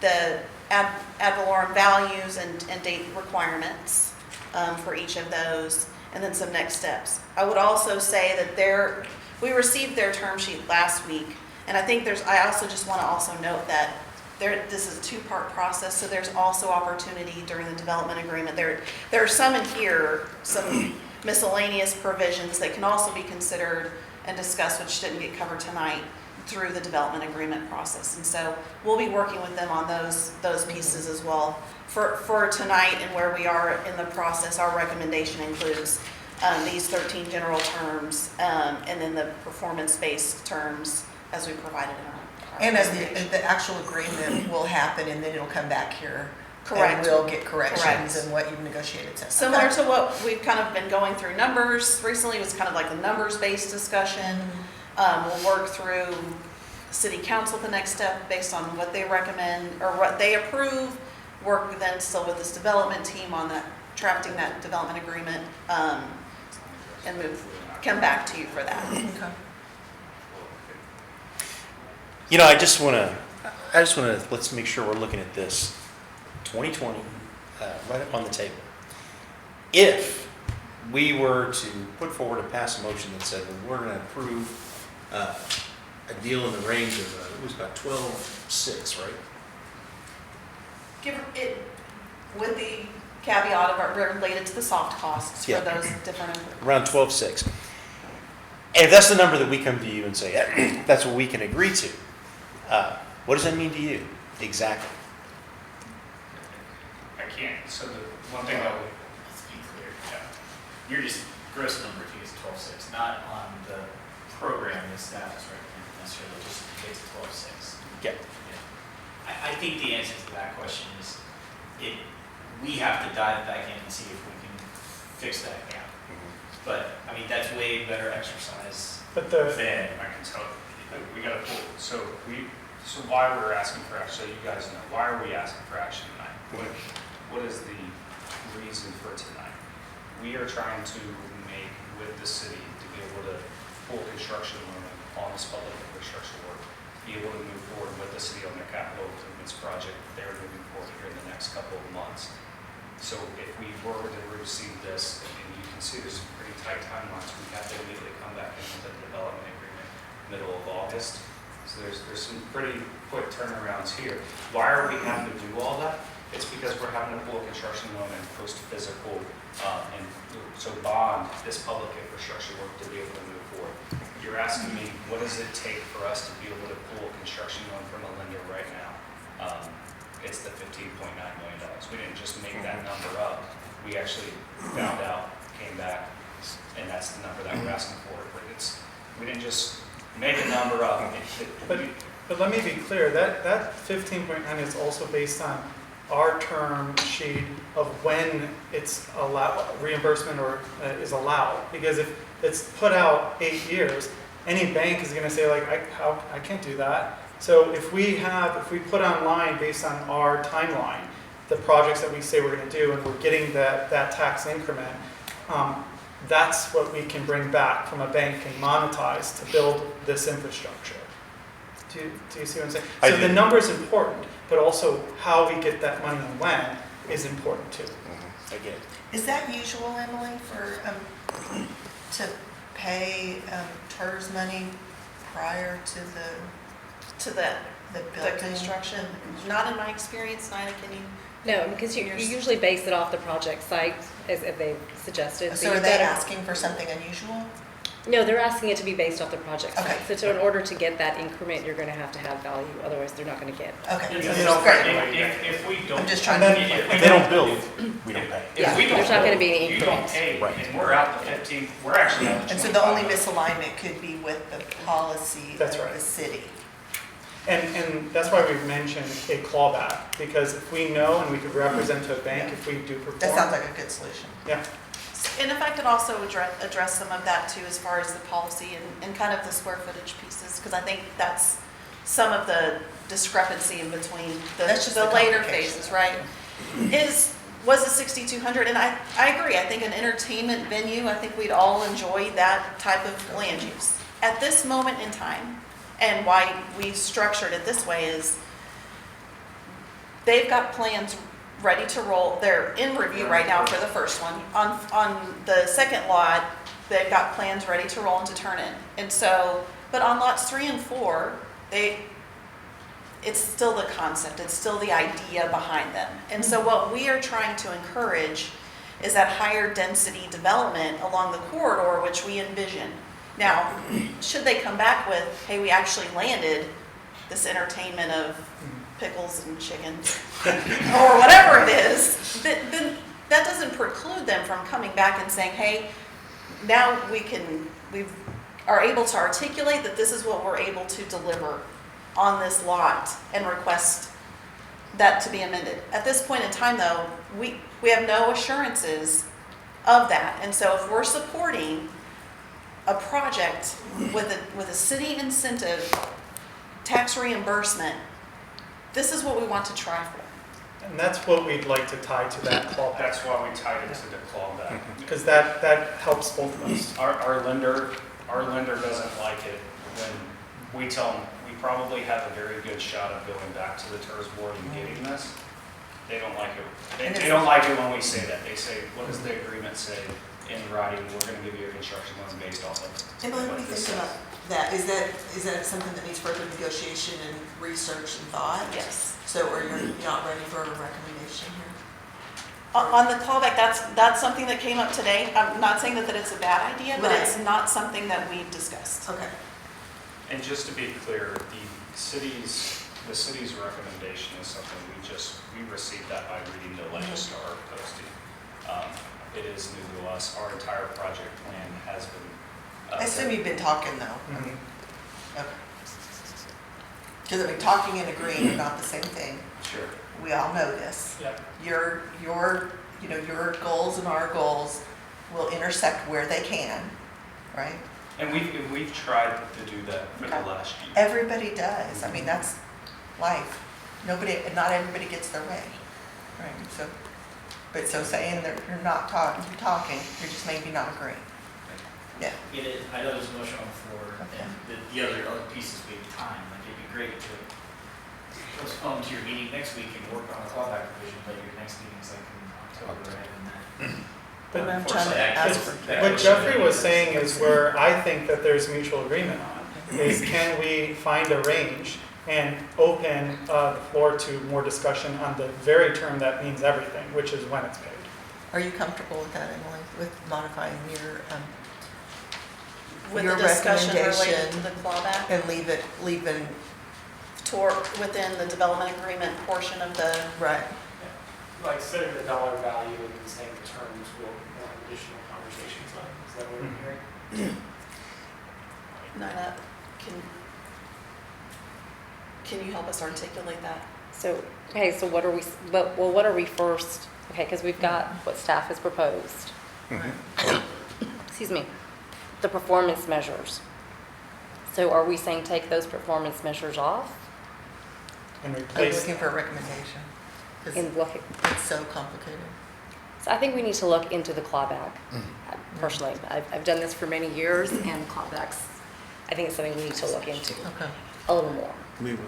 the ad valorem values and date requirements for each of those, and then some next steps. I would also say that we received their term sheet last week, and I think I also just want to also note that this is a two-part process, so there's also opportunity during the development agreement. There are some in here, some miscellaneous provisions that can also be considered and discussed, which didn't get covered tonight, through the development agreement process. And so we'll be working with them on those pieces as well. For tonight and where we are in the process, our recommendation includes these 13 general terms, and then the performance-based terms as we provided in our And as presentation. the actual agreement will happen, and then it'll come back here. Correct. And we'll get corrections Correct. and what you've negotiated. Similar to what we've kind of been going through numbers. Recently it was kind of like the numbers-based discussion. We'll work through city council the next step based on what they recommend or what they approve. Work then still with this development team on that, drafting that development agreement, and come back to you for that. Okay. You know, I just want to, let's make sure we're looking at this 2020 right up on the table. If we were to put forward and pass a motion that said, well, we're going to approve a deal in the range of, it was about 12.6, right? Give it, with the caveat of related to the soft costs for Yeah. those different. Around 12.6. And if that's the number that we come to you and say, that's what we can agree to, what does that mean to you exactly? I can't, so the one thing that would, Let's be clear, you're just gross number if you use 12.6, not on the program the staff is recommending necessarily, just takes 12.6. Yeah. I think the answer to that question is, we have to dive back in and see if we can fix that gap. But, I mean, that's way better exercise but than, I can tell, we gotta pull, so why we're asking for action, so you guys know, why are we asking for action tonight? What is the reason for tonight? We are trying to make, with the city, to be able to pull construction loan on this public infrastructure work, be able to move forward with the city on their capital improvements project they're moving forward here in the next couple of months. So if we were to receive this, and you can see there's some pretty tight timelines, we have to immediately come back into the development agreement middle of August. So there's some pretty quick turnarounds here. Why are we having to do all that? It's because we're having to pull a construction loan and post physical, and so bond this public infrastructure work to be able to move forward. You're asking me, what does it take for us to be able to pull a construction loan from a lender right now? It's the $15.9 million. We didn't just make that number up. We actually found out, came back, and that's the number that we're asking for. But we didn't just make a number up. But let me be clear, that 15.9 is also based on our term sheet of when it's allowed, reimbursement or is allowed. Because if it's put out 8 years, any bank is gonna say like, I can't do that. So if we put online based on our timeline, the projects that we say we're gonna do and we're getting that tax increment, that's what we can bring back from a bank and monetize to build this infrastructure. Do you see what I'm saying? I So do. the number is important, but also how we get that money and when is important too. I get it. Is that usual, Emily, for, to pay TIRZ money prior to the? The the building. construction. Not in my experience, Nina, can you? No, because you usually base it off the project site, as they've suggested. So are you've they got to- asking for something unusual? No, they're asking it to be based off the project Okay. site. So in order to get that increment, you're going to have value, otherwise they're not going to get. Okay. And That's so, great. if we don't. I'm just trying to. If they don't build, we don't pay. If we don't There's not gonna build, be any you don't increments. pay, Right. and we're out the 15, we're actually out the And so the only 25. misalignment could be with the policy of That's right. the city. And that's why we've mentioned a clawback, because if we know and we could represent to a bank if we do perform. That sounds like a good solution. Yeah. And if I could also address some of that too, as far as the policy and kind of the square footage pieces, because I think that's some of the discrepancy in between That's just the the later complication. phases, right? Was it 6,200? And I agree, I think an entertainment venue, I think we'd all enjoy that type of land use. At this moment in time, and why we structured it this way is, they've got plans ready to roll. They're in review right now for the first one. On the second lot, they've got plans ready to roll and to turn in. And so, but on lots 3 and 4, it's still the concept, it's still the idea behind them. And so what we are trying to encourage is that higher density development along the corridor, which we envision. Now, should they come back with, hey, we actually landed this entertainment of pickles and chickens, or whatever it is, then that doesn't preclude them from coming back and saying, hey, now we are able to articulate that this is what we're able to deliver on this lot and request that to be amended. At this point in time, though, we have no assurances of that. And so if we're supporting a project with a city incentive, tax reimbursement, this is what we want to try for. And that's what we'd like to tie to that clawback, That's why we tied it to the clawback. because that helps both of us. Our lender doesn't like it when we tell them, we probably have a very good shot of going back to the TIRZ board and getting this. They don't like it. They don't like it when we say that. They say, what does the agreement say in writing? We're gonna give you a construction loan based off of it. Emily, what do you think about that? Is that something that needs further negotiation and research and thought? Yes. So are you not ready for a recommendation here? On the callback, that's something that came up today. I'm not saying that it's a bad idea, but Right. it's not something that we've discussed. Okay. And just to be clear, the city's recommendation is something we received that by reading the Legistar posting. It is new to us. Our entire project plan has been. I assume you've been talking though. Mhm. Okay. Because I mean, talking and agreeing are not the same thing. Sure. We all know this. Yep. Your your goals and our goals will intersect where they can, right? And we've tried to do that for the last year. Everybody does. I mean, that's life. Not everybody gets their way, right? So saying that you're not talking, you're just maybe not agreeing. Yeah. I know there's a motion on the floor, and the other pieces we have time, like it'd be great to postpone to your meeting next week and work on the clawback provision, but your next meeting's like in October, right? But I'm trying to ask for. what Jeffrey was saying is where I think that there's mutual agreement on, is can we find a range and open the floor to more discussion on the very term that means everything, which is when it's paid. Are you comfortable with that, Emily, with modifying With your the discussion related recommendation to the clawback, and leaving within the development agreement portion of the, right? Like setting the dollar value and saying the terms will have additional conversations on, is that what I'm hearing? Nina, can you help us articulate that? So, okay, so what are we first, okay, because we've got what staff has proposed. Excuse me, the performance measures. So are we saying take those performance measures off? And Are you replace looking for a recommendation? 'Cause And look at, it's so complicated. so I think we need to look into the clawback. Personally, I've done this for many years, and clawbacks, I think it's something we need to look into Okay. a little more. We will.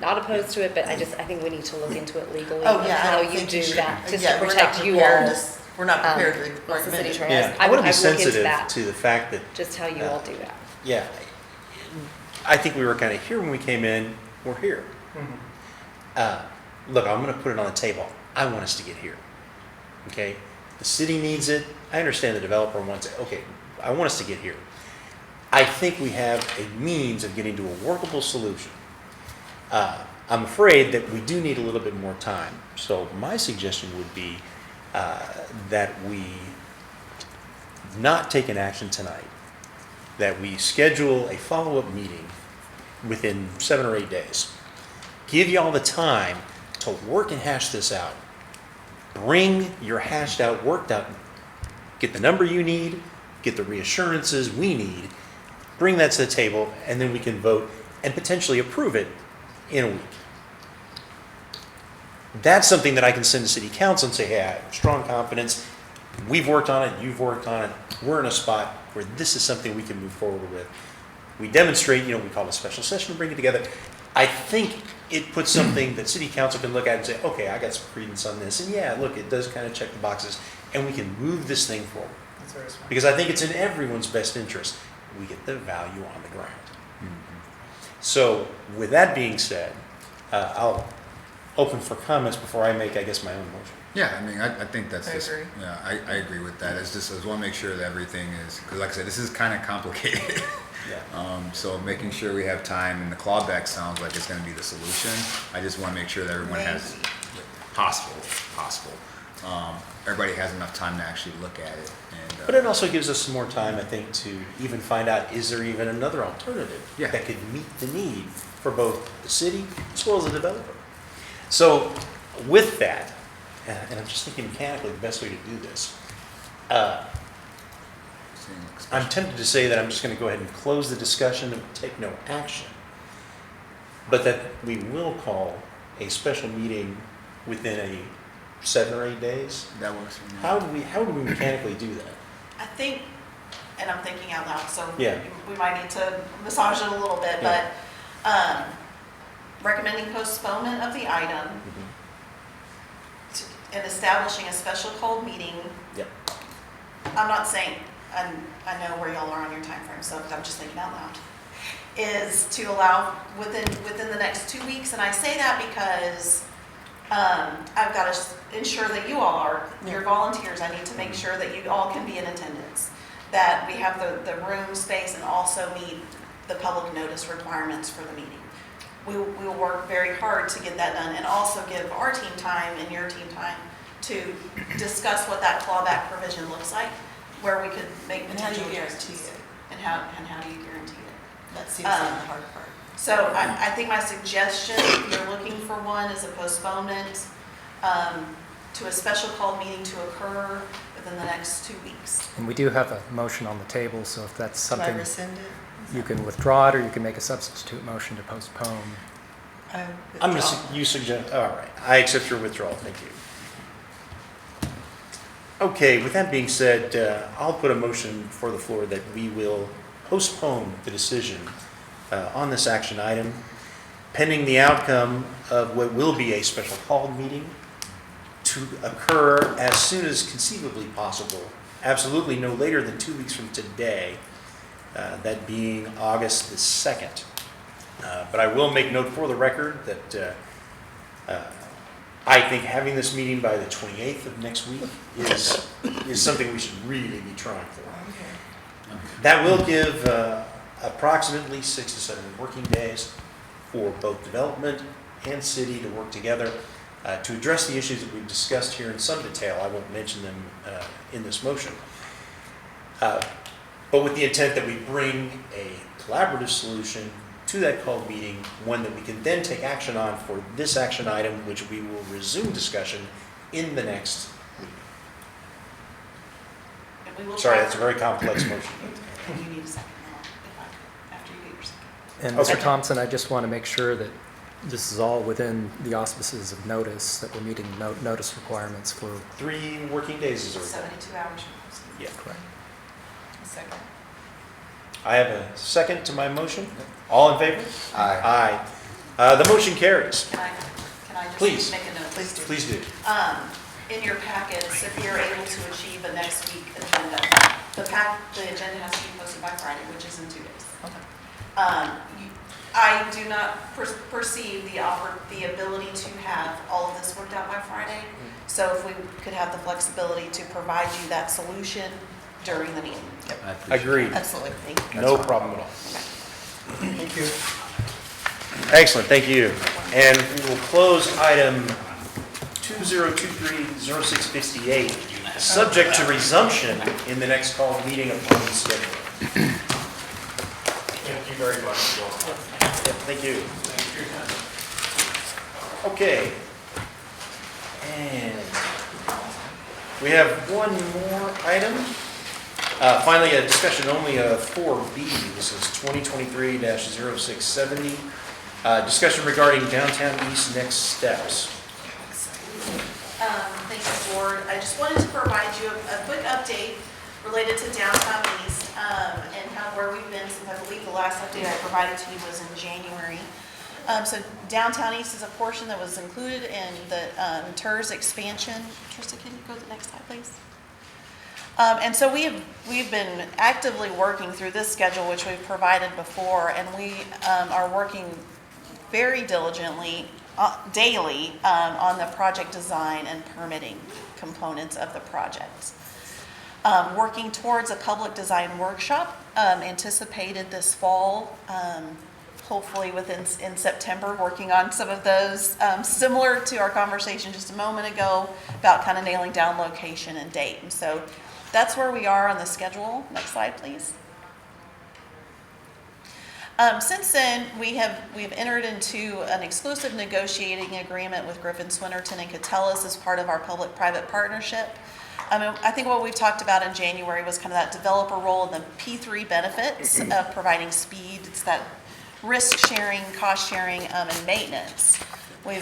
Not opposed to it, but I think we need to look into it legally. Oh, of yeah, I How don't you think do you should. that, just Yeah, to we're not protect you prepared all. to- We're not prepared to As the recommend city it. attorney. Yeah, I I want to would be look into sensitive that. to the fact that, Just how you all do that. yeah, I think we were kind of here when we came in, we're here. Look, I'm gonna put it on the table. I want us to get here. Okay? The city needs it. I understand the developer wants it. Okay, I want us to get here. I think we have a means of getting to a workable solution. I'm afraid that we do need a little bit more time. So my suggestion would be that we not take an action tonight, that we schedule a follow-up meeting within 7 or 8 days. Give y'all the time to work and hash this out. Bring your hashed out, worked out, get the number you need, get the reassurances we need, bring that to the table, and then we can vote and potentially approve it in a week. That's something that I can send to city council and say, hey, I have strong confidence. We've worked on it, you've worked on it. We're in a spot where this is something we can move forward with. We demonstrate, we call it a special session to bring it together. I think it puts something that city council can look at and say, okay, I got some credence on this. And yeah, look, it does kind of check the boxes. And we can move this thing forward. That's very smart. Because I think it's in everyone's best interest. We get the value on the ground. So with that being said, I'll open for comments before I make, I guess, my own motion. Yeah, I mean, I think that's I just, agree. yeah, I agree with that. It's just, I just want to make sure that everything is, because like I said, this is kind of complicated. Yeah. So making sure we have time, and the clawback sounds like it's going to be the solution. I just want to make sure that everyone has, possible. Everybody has enough time to actually look at it. And, But it also gives us some more time, I think, to even find out, is there even another alternative Yeah. that could meet the need for both the city as well as the developer? So with that, and I'm just thinking mechanically the best way to do this, I'm tempted to say that I'm just going to go ahead and close the discussion and take no action, but that we will call a special meeting within a 7 or 8 days. That works for me. How do we mechanically do that? I think, and I'm thinking out loud, so Yeah. we might need to massage it a little bit, Yeah. but recommending postponement of the item and establishing a special called meeting. Yep. I'm not saying, and I know where y'all are on your time frame, so I'm just thinking out loud, is to allow within the next 2 weeks, and I say that because I've got to ensure that you all are, your volunteers, I need to make sure that you all can be in attendance, that we have the room space and also meet the public notice requirements for the meeting. We will work very hard to get that done, and also give our team time and your team time to discuss what that clawback provision looks like, where we could make And how do potential you adjustments. guarantee it? And how do you guarantee it? That seems like the hard part. So I think my suggestion, if you're looking for one, is a postponement to a special called meeting to occur within the next 2 weeks. And we do have a motion on the table, so if that's Can I something, rescind it? you can withdraw it, or you can make a substitute motion to postpone. I'm going to, you suggest, all right, I accept your withdrawal, thank you. Okay, with that being said, I'll put a motion for the floor that we will postpone the decision on this action item pending the outcome of what will be a special called meeting to occur as soon as conceivably possible, absolutely no later than 2 weeks from today, that being August the 2nd. But I will make note for the record that I think having this meeting by the 28th of next week is something we should really be trying for. That will give approximately 6 to 7 working days for both development and city to work together to address the issues that we've discussed here in some detail. I won't mention them in this motion. But with the intent that we bring a collaborative solution to that called meeting, one that we can then take action on for this action item, which we will resume discussion in the next week. And we will Sorry, try that's a very complex motion. And you need a second after you get your second. And Okay. Mr. Thompson, I just want to make sure that this is all within the auspices of notice, that we're meeting notice requirements for. 3 working days is a 72 hours. Yeah. Correct. A second. I have a second to my motion. All in favor? Aye. Aye. The motion carries. Can I just Please. make a note? Please do. Please do. In your packets, if you're able to achieve a next week agenda, the agenda has to be posted by Friday, which is in 2 days. Okay. I do not perceive the ability to have all of this worked out by Friday. So if we could have the flexibility to provide you that solution during the meeting. Agreed. Absolutely. Thank you. No problem at all. Thank you. Excellent, thank you. And we will close item 2023-0658, subject to resumption in the next call meeting upon schedule. Thank you very much, Joel. Thank you. Thanks for your time. Okay. And we have one more item. Finally, a discussion only of 4B. This is 2023-0670. Discussion regarding downtown east next steps. Thank you, Board. I just wanted to provide you a quick update related to downtown east and kind of where we've been since I believe the last update I provided to you was in January. So downtown east is a portion that was included in the TIRZ expansion. Trista, can you go to the next slide, please? And so we've been actively working through this schedule, which we've provided before, and we are working very diligently daily on the project design and permitting components of the project. Working towards a public design workshop anticipated this fall, hopefully in September, working on some of those, similar to our conversation just a moment ago about kind of nailing down location and date. And so that's where we are on the schedule. Next slide, please. Since then, we've entered into an exclusive negotiating agreement with Griffin, Swinnerton, and Catellus as part of our public-private partnership. I think what we talked about in January was kind of that developer role and the P3 benefits of providing speed. It's that risk sharing, cost sharing, and maintenance. We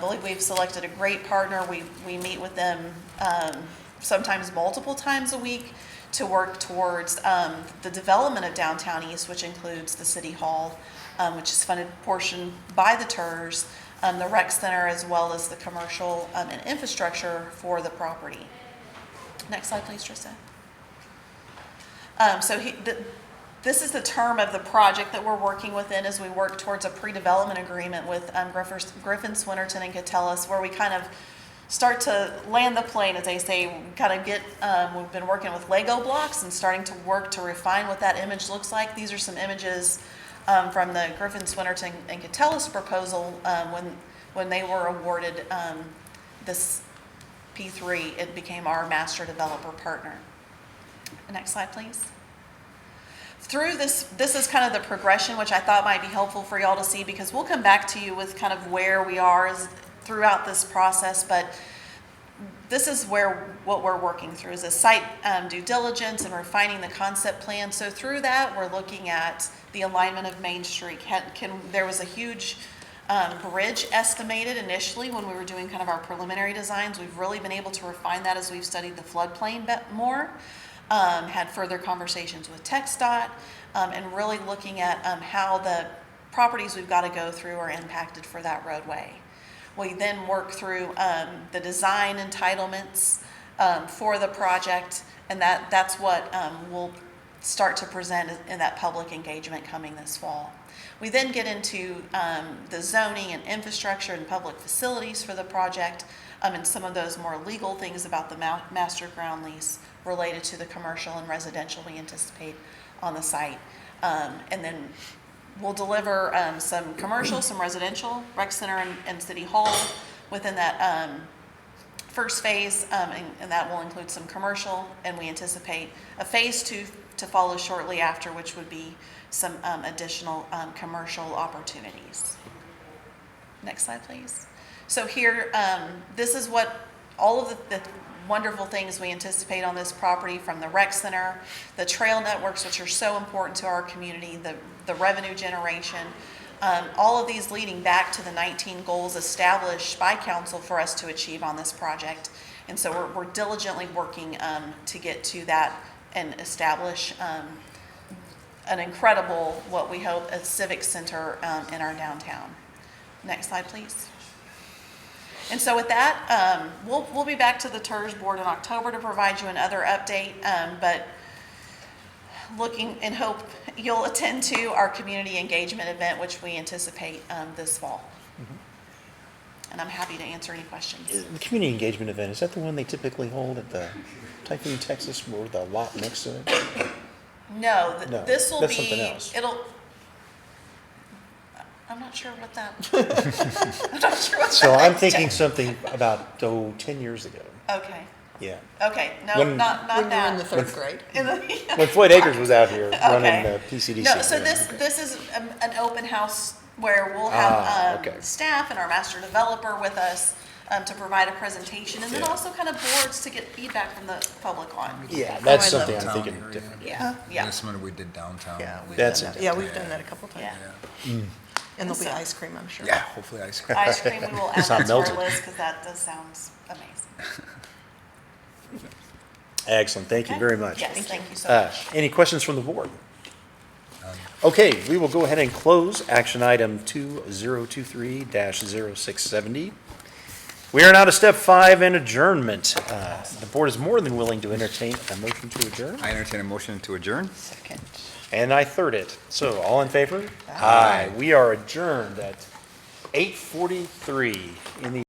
believe we've selected a great partner. We meet with them sometimes multiple times a week to work towards the development of downtown east, which includes the city hall, which is funded portion by the TIRZ, the rec center, as well as the commercial and infrastructure for the property. Next slide, please, Trista. This is the term of the project that we're working within as we work towards a pre-development agreement with Griffin, Swinnerton, and Catellus, where we kind of start to land the plane, as they say, kind of get, we've been working with Lego blocks and starting to work to refine what that image looks like. These are some images from the Griffin, Swinnerton, and Catellus proposal when they were awarded this P3, it became our master developer partner. Next slide, please. Through this is kind of the progression, which I thought might be helpful for y'all to see, because we'll come back to you with kind of where we are throughout this process, but this is what we're working through is a site due diligence and refining the concept plan. So through that, we're looking at the alignment of Main Street. There was a huge bridge estimated initially when we were doing kind of our preliminary designs. We've really been able to refine that as we've studied the floodplain more, had further conversations with TxDOT, and really looking at how the properties we've got to go through are impacted for that roadway. We then work through the design entitlements for the project, and that's what we'll start to present in that public engagement coming this fall. We then get into the zoning and infrastructure and public facilities for the project, and some of those more legal things about the master ground lease related to the commercial and residential we anticipate on the site. And then we'll deliver some commercial, some residential, rec center and city hall within that first phase, and that will include some commercial, and we anticipate a phase 2 to follow shortly after, which would be some additional commercial opportunities. Next slide, please. So here, this is what all of the wonderful things we anticipate on this property, from the rec center, the trail networks, which are so important to our community, the revenue generation, all of these leading back to the 19 goals established by council for us to achieve on this project. And so we're diligently working to get to that and establish an incredible, what we hope, a civic center in our downtown. Next slide, please. And so with that, we'll be back to the TIRZ board in October to provide you another update, but looking in hope you'll attend to our community engagement event, which we anticipate this fall. And I'm happy to answer any questions. The community engagement event, is that the one they typically hold at the Typhoon, Texas, or the lot next to it? No, No, this will be. that's something else. I'm not sure what that. I'm not sure what So that I'm is. thinking something about, 10 years ago. Okay. Yeah. Okay. No, When- not When you were that. in the third grade. When Floyd Akers was out here running Okay. the PCDC. No, so Yeah, this okay. this is an open house where we'll have okay. staff and our master developer with us to provide a presentation, and then Yeah. also kind of boards to get feedback from the public on. Yeah, that's Oh, I love something I'm Downtown thinking area. different. Yeah, yeah. Last minute we did downtown. Yeah, we've That's done that. it. Yeah, we've done that a couple times. Yeah. And there'll be So- ice cream, I'm sure. Yeah, hopefully ice cream. Ice cream, we will add It's not that to our melted. list because that does sounds amazing. Excellent, thank you Okay? very much. Yes, thank you so much. Any questions from the board? Okay, we will go ahead and close action item 2023-0670. We are now to step 5 and adjournment. The board is more than willing to entertain a motion to adjourn, I entertain a motion to adjourn. Second. and I third it. So, all in favor? Aye. We are adjourned at 8:43 in the